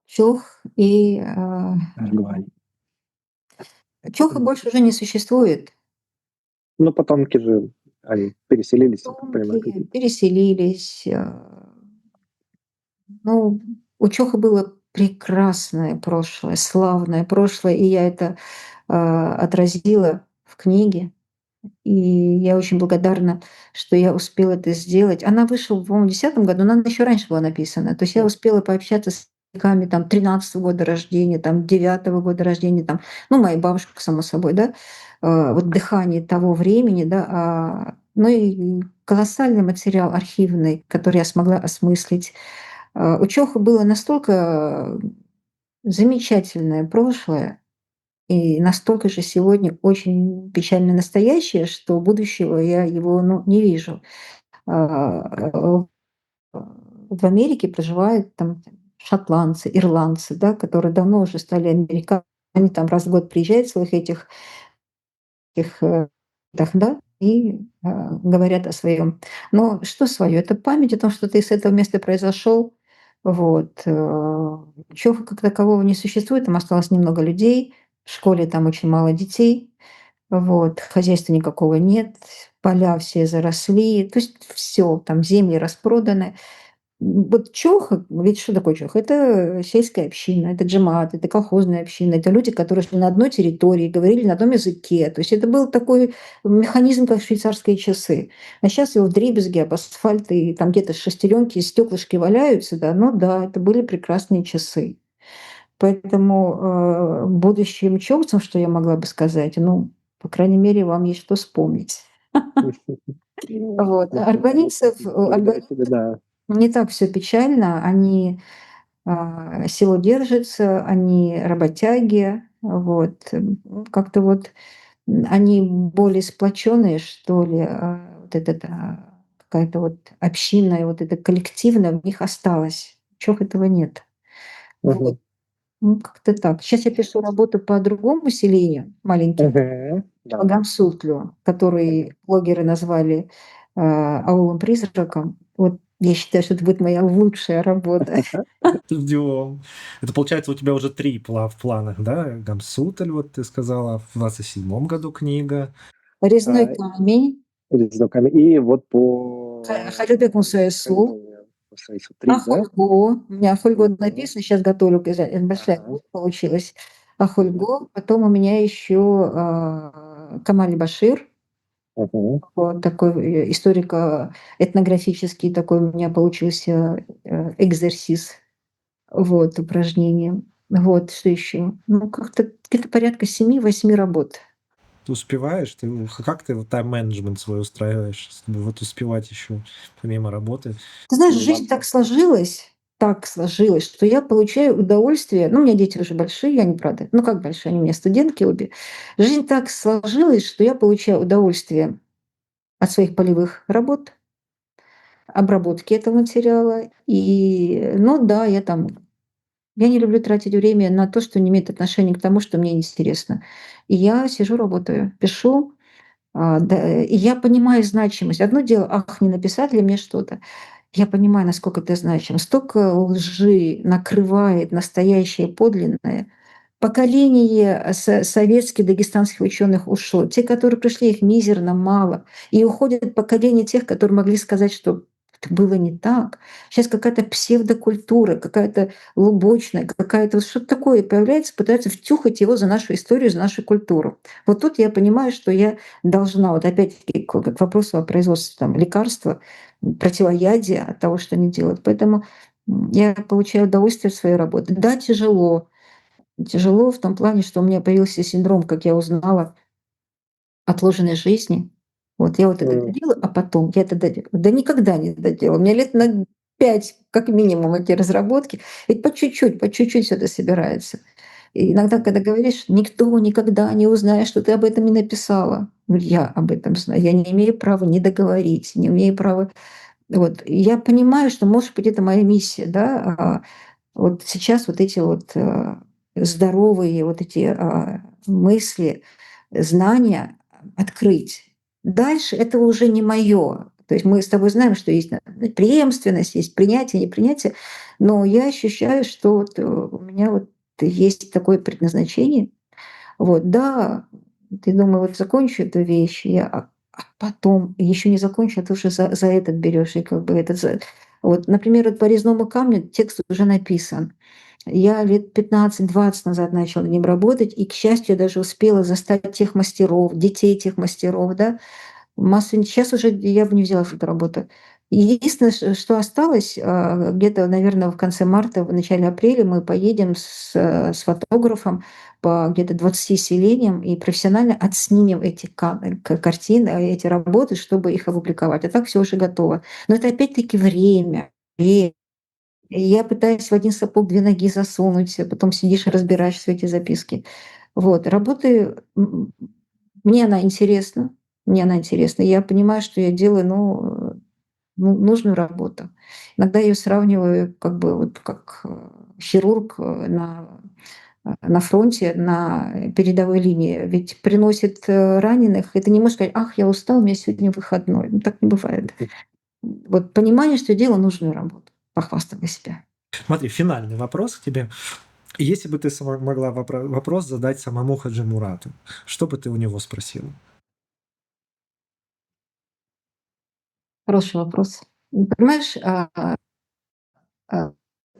Чох и Аргвань. Чоха больше уже не существует. Ну, потомки же, они переселились, я так понимаю, Потомки какие-то. переселились. Ну, у Чоха было прекрасное прошлое, славное прошлое, и я это отразила в книге. И я очень благодарна, что я успела это сделать. Она вышла, по-моему, в 2010 году, но она еще раньше была написана. То есть я успела пообщаться с стариками там 13-го года рождения, там 9-го года рождения, там, ну, моя бабушка, само собой, да, вот дыхание того времени, да, ну и колоссальный материал архивный, который я смогла осмыслить. У Чоха было настолько замечательное прошлое, и настолько же сегодня очень печальное настоящее, что будущего я его, ну, не вижу. В Америке проживают там шотландцы, ирландцы, да, которые давно уже стали американцами. Они там раз в год приезжают в своих этих да, и говорят о своем. Но что свое? Это память о том, что ты с этого места произошел. Вот. Чёха как такового не существует, там осталось немного людей, в школе там очень мало детей, вот, хозяйства никакого нет, поля все заросли, то есть все, там земли распроданы. Вот Чоха, ведь что такое Чоха? Это сельская община, это джемат, это колхозная община, это люди, которые жили на одной территории, говорили на одном языке. То есть это был такой механизм, как швейцарские часы. А сейчас его вдребезги об асфальт, и там где-то шестеренки, стеклышки валяются, да, ну да, это были прекрасные часы. Поэтому будущим чёртам, что я могла бы сказать, ну, по крайней мере, вам есть что вспомнить. Вот. Аргванийцев Благодаря тебе, да. не так все печально. Они село держится, они работяги. Вот. Как-то вот они более сплоченные, что ли. Вот этот, какая-то вот община, и вот это коллективное в них осталось. Чёх этого нет. Вот. Мгм. Ну, как-то так. Сейчас я пишу работу по другому селению маленьким, Мгм. по Да. Гамсутлю, который блогеры назвали аулом-призраком. Вот Я считаю, что это будет моя лучшая работа. Ждем. Это получается у тебя уже 3 в планах, да? Гамсутель, вот ты сказала, в 27 году книга. Резной А, камень, Резной камень. И вот по Халюбек Мусаесу, Мусаису 3, да? Ахольго. У меня Ахольго Мгм. написано, сейчас готовлю, это большая Ага. книга получилась. Ахольго. Потом у меня еще Камаль Башир, Мгм. вот такой историко-этнографический такой у меня получился экзерсис, вот, упражнение. Вот, что еще? Ну, как-то где-то порядка 7-8 работ. Ты успеваешь? Как ты вот тайм-менеджмент свой устраиваешь, чтобы вот успевать еще помимо работы? Ты знаешь, Ну, жизнь так сложилась, что я получаю удовольствие. Ну, у меня дети уже большие, я не правда. Ну, как большие, они у меня студентки обе. Жизнь так сложилась, что я получаю удовольствие от своих полевых работ, обработки этого материала. И, ну да, я не люблю тратить время на то, что не имеет отношения к тому, что мне интересно. И я сижу, работаю, пишу, да, и я понимаю значимость. Одно дело, ах, не написать ли мне что-то. Я понимаю, насколько это значимо. Столько лжи накрывает настоящее, подлинное. Поколение советских дагестанских ученых ушло. Те, которые пришли, их мизерно мало. И уходит поколение тех, которые могли сказать, что это было не так. Сейчас какая-то псевдокультура, какая-то лубочная, какая-то вот что-то такое появляется, пытаются втюхать его за нашу историю, за нашу культуру. Вот тут я понимаю, что я должна, вот опять-таки к вопросу о производстве там, лекарства, противоядия от того, что они делают. Поэтому я получаю удовольствие от своей работы. Да, тяжело. Тяжело в том плане, что у меня появился синдром, как я узнала, отложенной жизни. Вот я вот это М. доделаю, а потом я это доделаю. Да никогда не доделаю. У меня лет на 5 как минимум эти разработки. Ведь по чуть-чуть всё это собирается. И иногда, когда говоришь: "Никто никогда не узнает, что ты об этом не написала". Ну, я об этом знаю. Я не имею права не договорить, не имею права. Вот. И я понимаю, что, может быть, это моя миссия, да. Вот сейчас вот эти вот, здоровые вот эти, мысли, знания открыть. Дальше это уже не моё. То есть мы с тобой знаем, что есть преемственность, есть принятие, непринятие, но я ощущаю, что вот, у меня вот есть такое предназначение. Вот, да, ты думаю, вот закончу эту вещь, а потом еще не закончу, а ты уже за этот берешь и как бы этот за. Вот, например, вот по резному камню текст уже написан. Я лет 15-20 назад начала над ним работать, и, к счастью, я даже успела застать тех мастеров, детей тех мастеров, да. Массу сейчас уже я бы не взяла эту работу. Единственное, что осталось, где-то, наверное, в конце марта, в начале апреля мы поедем с фотографом по где-то 20 селениям и профессионально отснимем эти картины, эти работы, чтобы их опубликовать. А так все уже готово. Но это опять-таки время. И я пытаюсь в один сапог 2 ноги засунуть, а потом сидишь и разбираешь все эти записки. Вот, работы, мне она интересна, мне она интересна. Я понимаю, что я делаю, нужную работу. Иногда я её сравниваю как бы вот как, хирург, на фронте, на передовой линии. Ведь приносит, раненых, и ты не можешь сказать: "Ах, я устал, у меня сегодня выходной". Ну, так не бывает. Вот понимание, что я делаю нужную работу, похвастала себя. Смотри, финальный вопрос к тебе. Если бы ты могла вопрос задать самому Хаджи Мурату, что бы ты у него спросила? Хороший вопрос. Понимаешь,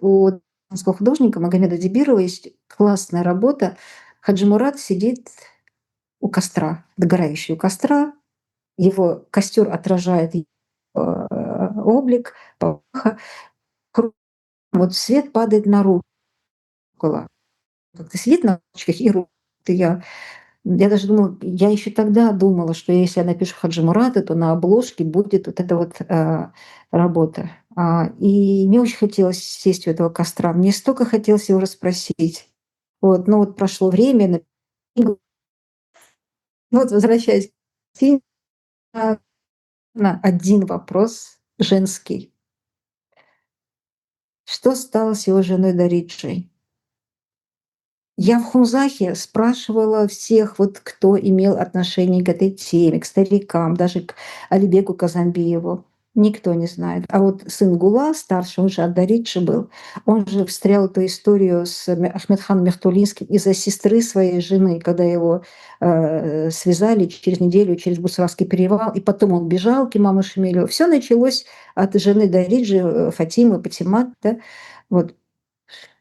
у татарского художника Магомеда Дибирова есть классная работа. Хаджи Мурат сидит у костра, догорающий у костра. Его костер отражает облик, полыха. Вот свет падает на руку. Как-то сидит на ручках и руки. Я даже думала, я еще тогда думала, что если я напишу Хаджи Мурата, то на обложке будет вот эта вот, работа. И мне очень хотелось сесть у этого костра. Мне столько хотелось его расспросить. Вот, но вот прошло время, книгу. Ну вот возвращаясь к теме, на один вопрос женский. Что стало с его женой Дариджей? Я в Хунзахе спрашивала всех, вот кто имел отношение к этой теме, к старикам, даже к Алибеку Казанбиеву. Никто не знает. А вот сын Гула, старший, он же Ад-Даридж был, он же встрял эту историю с Ахмедханом Мехтулинским из-за сестры своей жены, когда его связали через неделю через Бусравский перевал, и потом он бежал к имаму Шамилю. Все началось от жены Дариджи, Фатимы, Патимат. Да? Вот.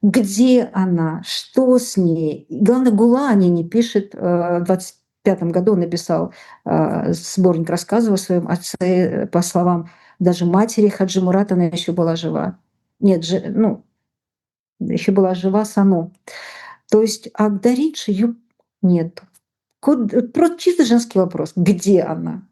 Где она? Что с ней? И главное, Гулани не пишет. В 25 году он написал сборник рассказов о своем отце, по словам даже матери Хаджи Мурат, она еще была жива. Нет, еще была жива Сану. То есть Ад-Даридж ее нет. Просто чисто женский вопрос. Где она?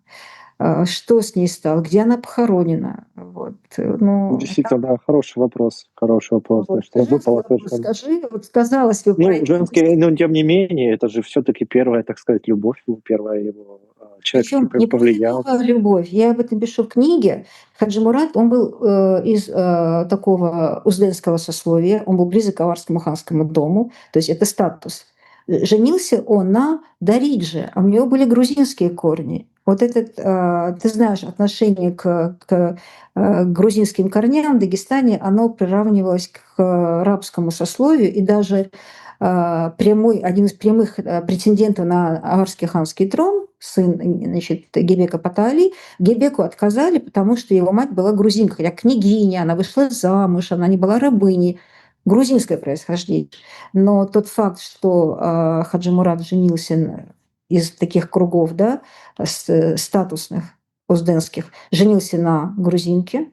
Что с ней стало? Где она похоронена? Вот. Ну, Действительно, да, хороший вопрос. Хороший вопрос. вот, Значит, выпало скажи, вот казалось бы, ну, женский, но тем не менее, это же все-таки первая, так сказать, любовь, первая его человек, причем который повлиял. любовь. Я об этом пишу в книге. Хаджи Мурат, он был из такого узденского сословия, он был близок к аварскому ханскому дому, то есть это статус. Женился он на Даридже, а у него были грузинские корни. Вот этот, ты знаешь, отношение к грузинским корням в Дагестане, оно приравнивалось к арабскому сословию, и даже один из прямых претендентов на аварский ханский трон, сын, значит, Гебека Патали, Гебеку отказали, потому что его мать была грузинка, хотя княгиня, она вышла замуж, она не была рабыней, грузинское происхождение. Но тот факт, что Хаджи Мурат женился из таких кругов, да, статусных, узденских, женился на грузинке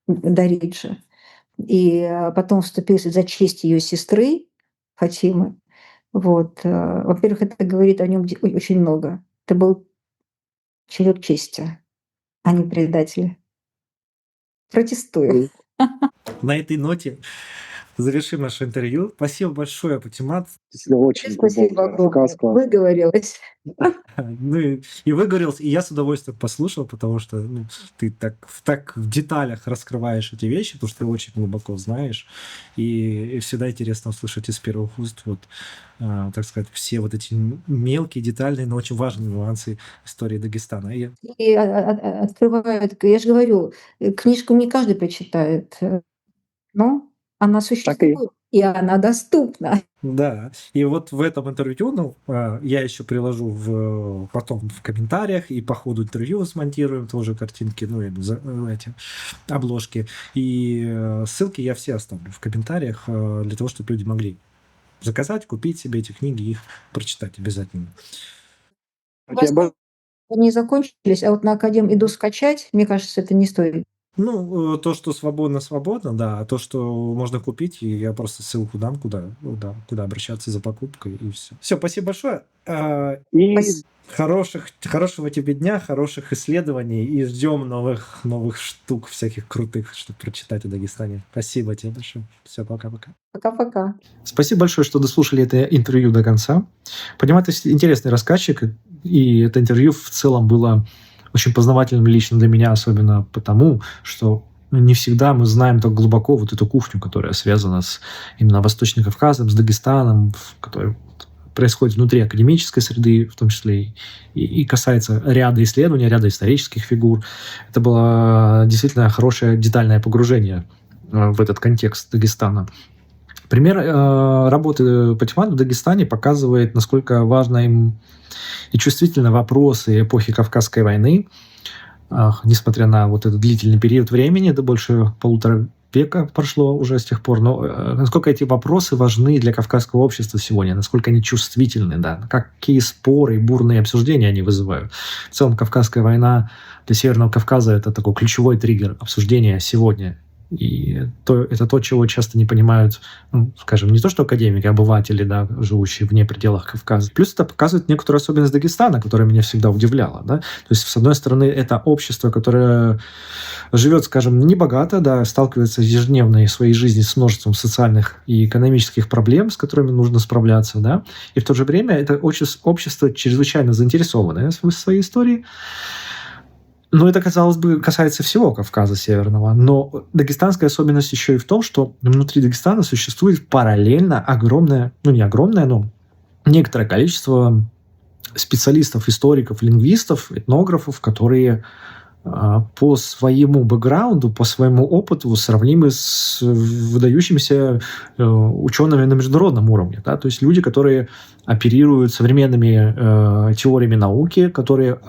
Даридже, и потом вступился за честь ее сестры Фатимы. Вот. Во-первых, это говорит о нем очень много. Это был человек чести, а не предатель. Протестую. На этой ноте завершим наше интервью. Спасибо большое, Патимат. Очень Спасибо огромное. рассказ. Выговорилась. Ну и выговорился, и я с удовольствием послушал, потому что ты так в деталях раскрываешь эти вещи, потому что ты очень глубоко знаешь, и всегда интересно услышать из первых уст вот, так сказать, все вот эти мелкие, детальные, но очень важные нюансы истории Дагестана. И открывают, я же говорю, книжку не каждый прочитает, но она существует, и она доступна. Да, и вот в этом интервью, я еще приложу потом в комментариях, и по ходу интервью смонтируем тоже картинки, эти обложки, и ссылки я все оставлю в комментариях для того, чтобы люди могли заказать, купить себе эти книги и их прочитать обязательно. Не закончились, а вот на Академ иду скачать, мне кажется, это не стоит. То, что свободно, да, а то, что можно купить, и я просто ссылку дам, куда обращаться за покупкой, и все. Все, спасибо большое. Хорошего тебе дня, хороших исследований, и ждем новых штук всяких крутых, чтобы прочитать о Дагестане. Спасибо тебе большое. Все, пока-пока. Пока-пока. Спасибо большое, что дослушали это интервью до конца. Понимаете, интересный рассказчик, и это интервью в целом было очень познавательным лично для меня, особенно потому, что не всегда мы знаем так глубоко вот эту кухню, которая связана с именно Восточным Кавказом, с Дагестаном, которая происходит внутри академической среды, в том числе и касается ряда исследований, ряда исторических фигур. Это было действительно хорошее детальное погружение в этот контекст Дагестана. Пример работы Патимата в Дагестане показывает, насколько важно им и чувствительны вопросы эпохи Кавказской войны, несмотря на вот этот длительный период времени, это больше 1,5 века прошло уже с тех пор, но насколько эти вопросы важны для кавказского общества сегодня, насколько они чувствительны, да, какие споры и бурные обсуждения они вызывают. В целом, Кавказская война для Северного Кавказа – это такой ключевой триггер обсуждения сегодня. И это то, чего часто не понимают, скажем, не то что академики, а обыватели, да, живущие вне пределах Кавказа. Плюс это показывает некоторую особенность Дагестана, которая меня всегда удивляла. Да? То есть, с одной стороны, это общество, которое живет, скажем, небогато, да, сталкивается в ежедневной своей жизни с множеством социальных и экономических проблем, с которыми нужно справляться. Да? И в то же время это общество чрезвычайно заинтересованное в своей истории. Но это, казалось бы, касается всего Кавказа Северного. Но дагестанская особенность еще и в том, что внутри Дагестана существует параллельно огромное, не огромное, но некоторое количество специалистов, историков, лингвистов, этнографов, которые по своему бэкграунду, по своему опыту сравнимы с выдающимися учеными на международном уровне. Да? То есть люди, которые оперируют современными теориями науки, которые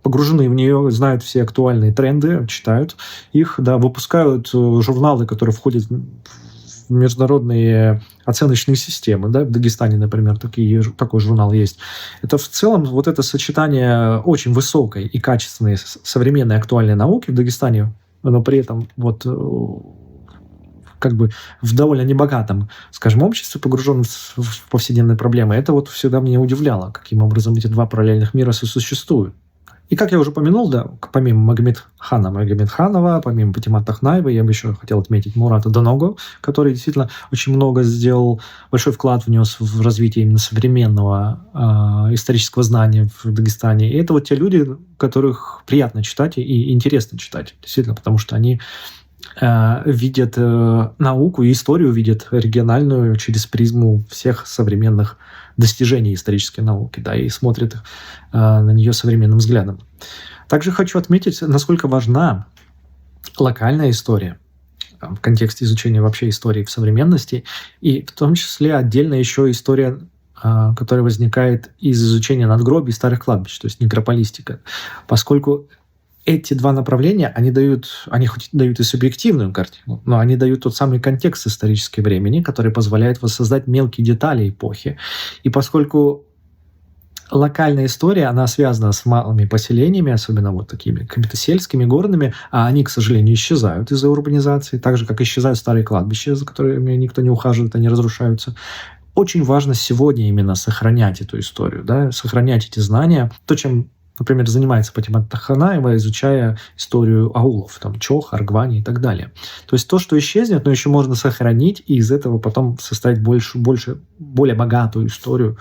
погружены в нее, знают все актуальные тренды, читают их, да, выпускают журналы, которые входят в международные оценочные системы. Да? В Дагестане, например, такой журнал есть. Это в целом вот это сочетание очень высокой и качественной современной актуальной науки в Дагестане, но при этом вот как бы в довольно небогатом, скажем, обществе, погруженном в повседневные проблемы, это вот всегда меня удивляло, каким образом эти два параллельных мира сосуществуют. И, как я уже упомянул, да, помимо Магомедханова, помимо Патимата Тахнаева, я бы еще хотел отметить Мурата Даного, который действительно очень много сделал, большой вклад внес в развитие именно современного исторического знания в Дагестане. И это вот те люди, которых приятно читать и интересно читать, действительно, потому что они видят науку и историю, видят региональную через призму всех современных достижений исторической науки, да, и смотрят на нее современным взглядом. Также хочу отметить, насколько важна локальная история в контексте изучения вообще истории в современности, и в том числе отдельно еще история, которая возникает из изучения надгробий старых кладбищ, то есть некрополистика, поскольку эти два направления, они хоть дают и субъективную картину, но они дают тот самый контекст исторического времени, который позволяет воссоздать мелкие детали эпохи. И поскольку локальная история, она связана с малыми поселениями, особенно вот такими какими-то сельскими, горными, а они, к сожалению, исчезают из-за урбанизации, так же, как исчезают старые кладбища, за которыми никто не ухаживает, они разрушаются. Очень важно сегодня именно сохранять эту историю, да, сохранять эти знания. То, чем, например, занимается Патимат Тахнаева, изучая историю аулов, там, Чох, Аргвани и так далее. То есть то, что исчезнет, но еще можно сохранить, и из этого потом составить более богатую историю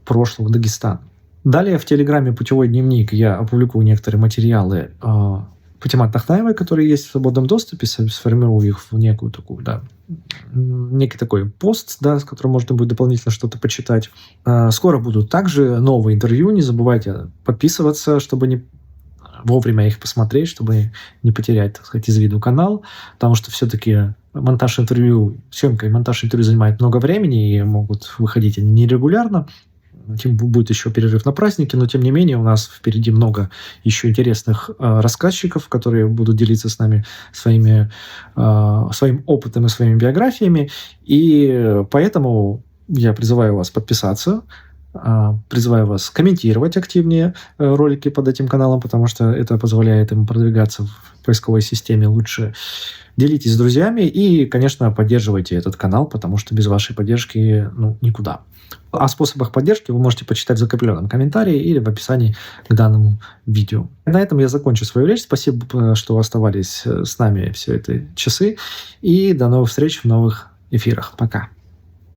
прошлого Дагестана. Далее в Телеграме «Путевой дневник» я опубликую некоторые материалы Патимата Тахнаевой, которые есть в свободном доступе, сформирую их в некую такую, да, некий такой пост, да, с которым можно будет дополнительно что-то почитать. Скоро будут также новые интервью. Не забывайте подписываться, чтобы вовремя их посмотреть, чтобы не потерять, так сказать, из виду канал, потому что все-таки съемка и монтаж интервью занимает много времени и могут выходить они нерегулярно. Будет еще перерыв на праздники, но тем не менее у нас впереди много еще интересных рассказчиков, которые будут делиться с нами своим опытом и своими биографиями. И поэтому я призываю вас подписаться, призываю вас комментировать активнее ролики под этим каналом, потому что это позволяет им продвигаться в поисковой системе лучше. Делитесь с друзьями и, конечно, поддерживайте этот канал, потому что без вашей поддержки никуда. О способах поддержки вы можете почитать в закрепленном комментарии или в описании к данному видео. На этом я закончу свою речь. Спасибо, что оставались с нами все эти часы. И до новых встреч в новых эфирах. Пока.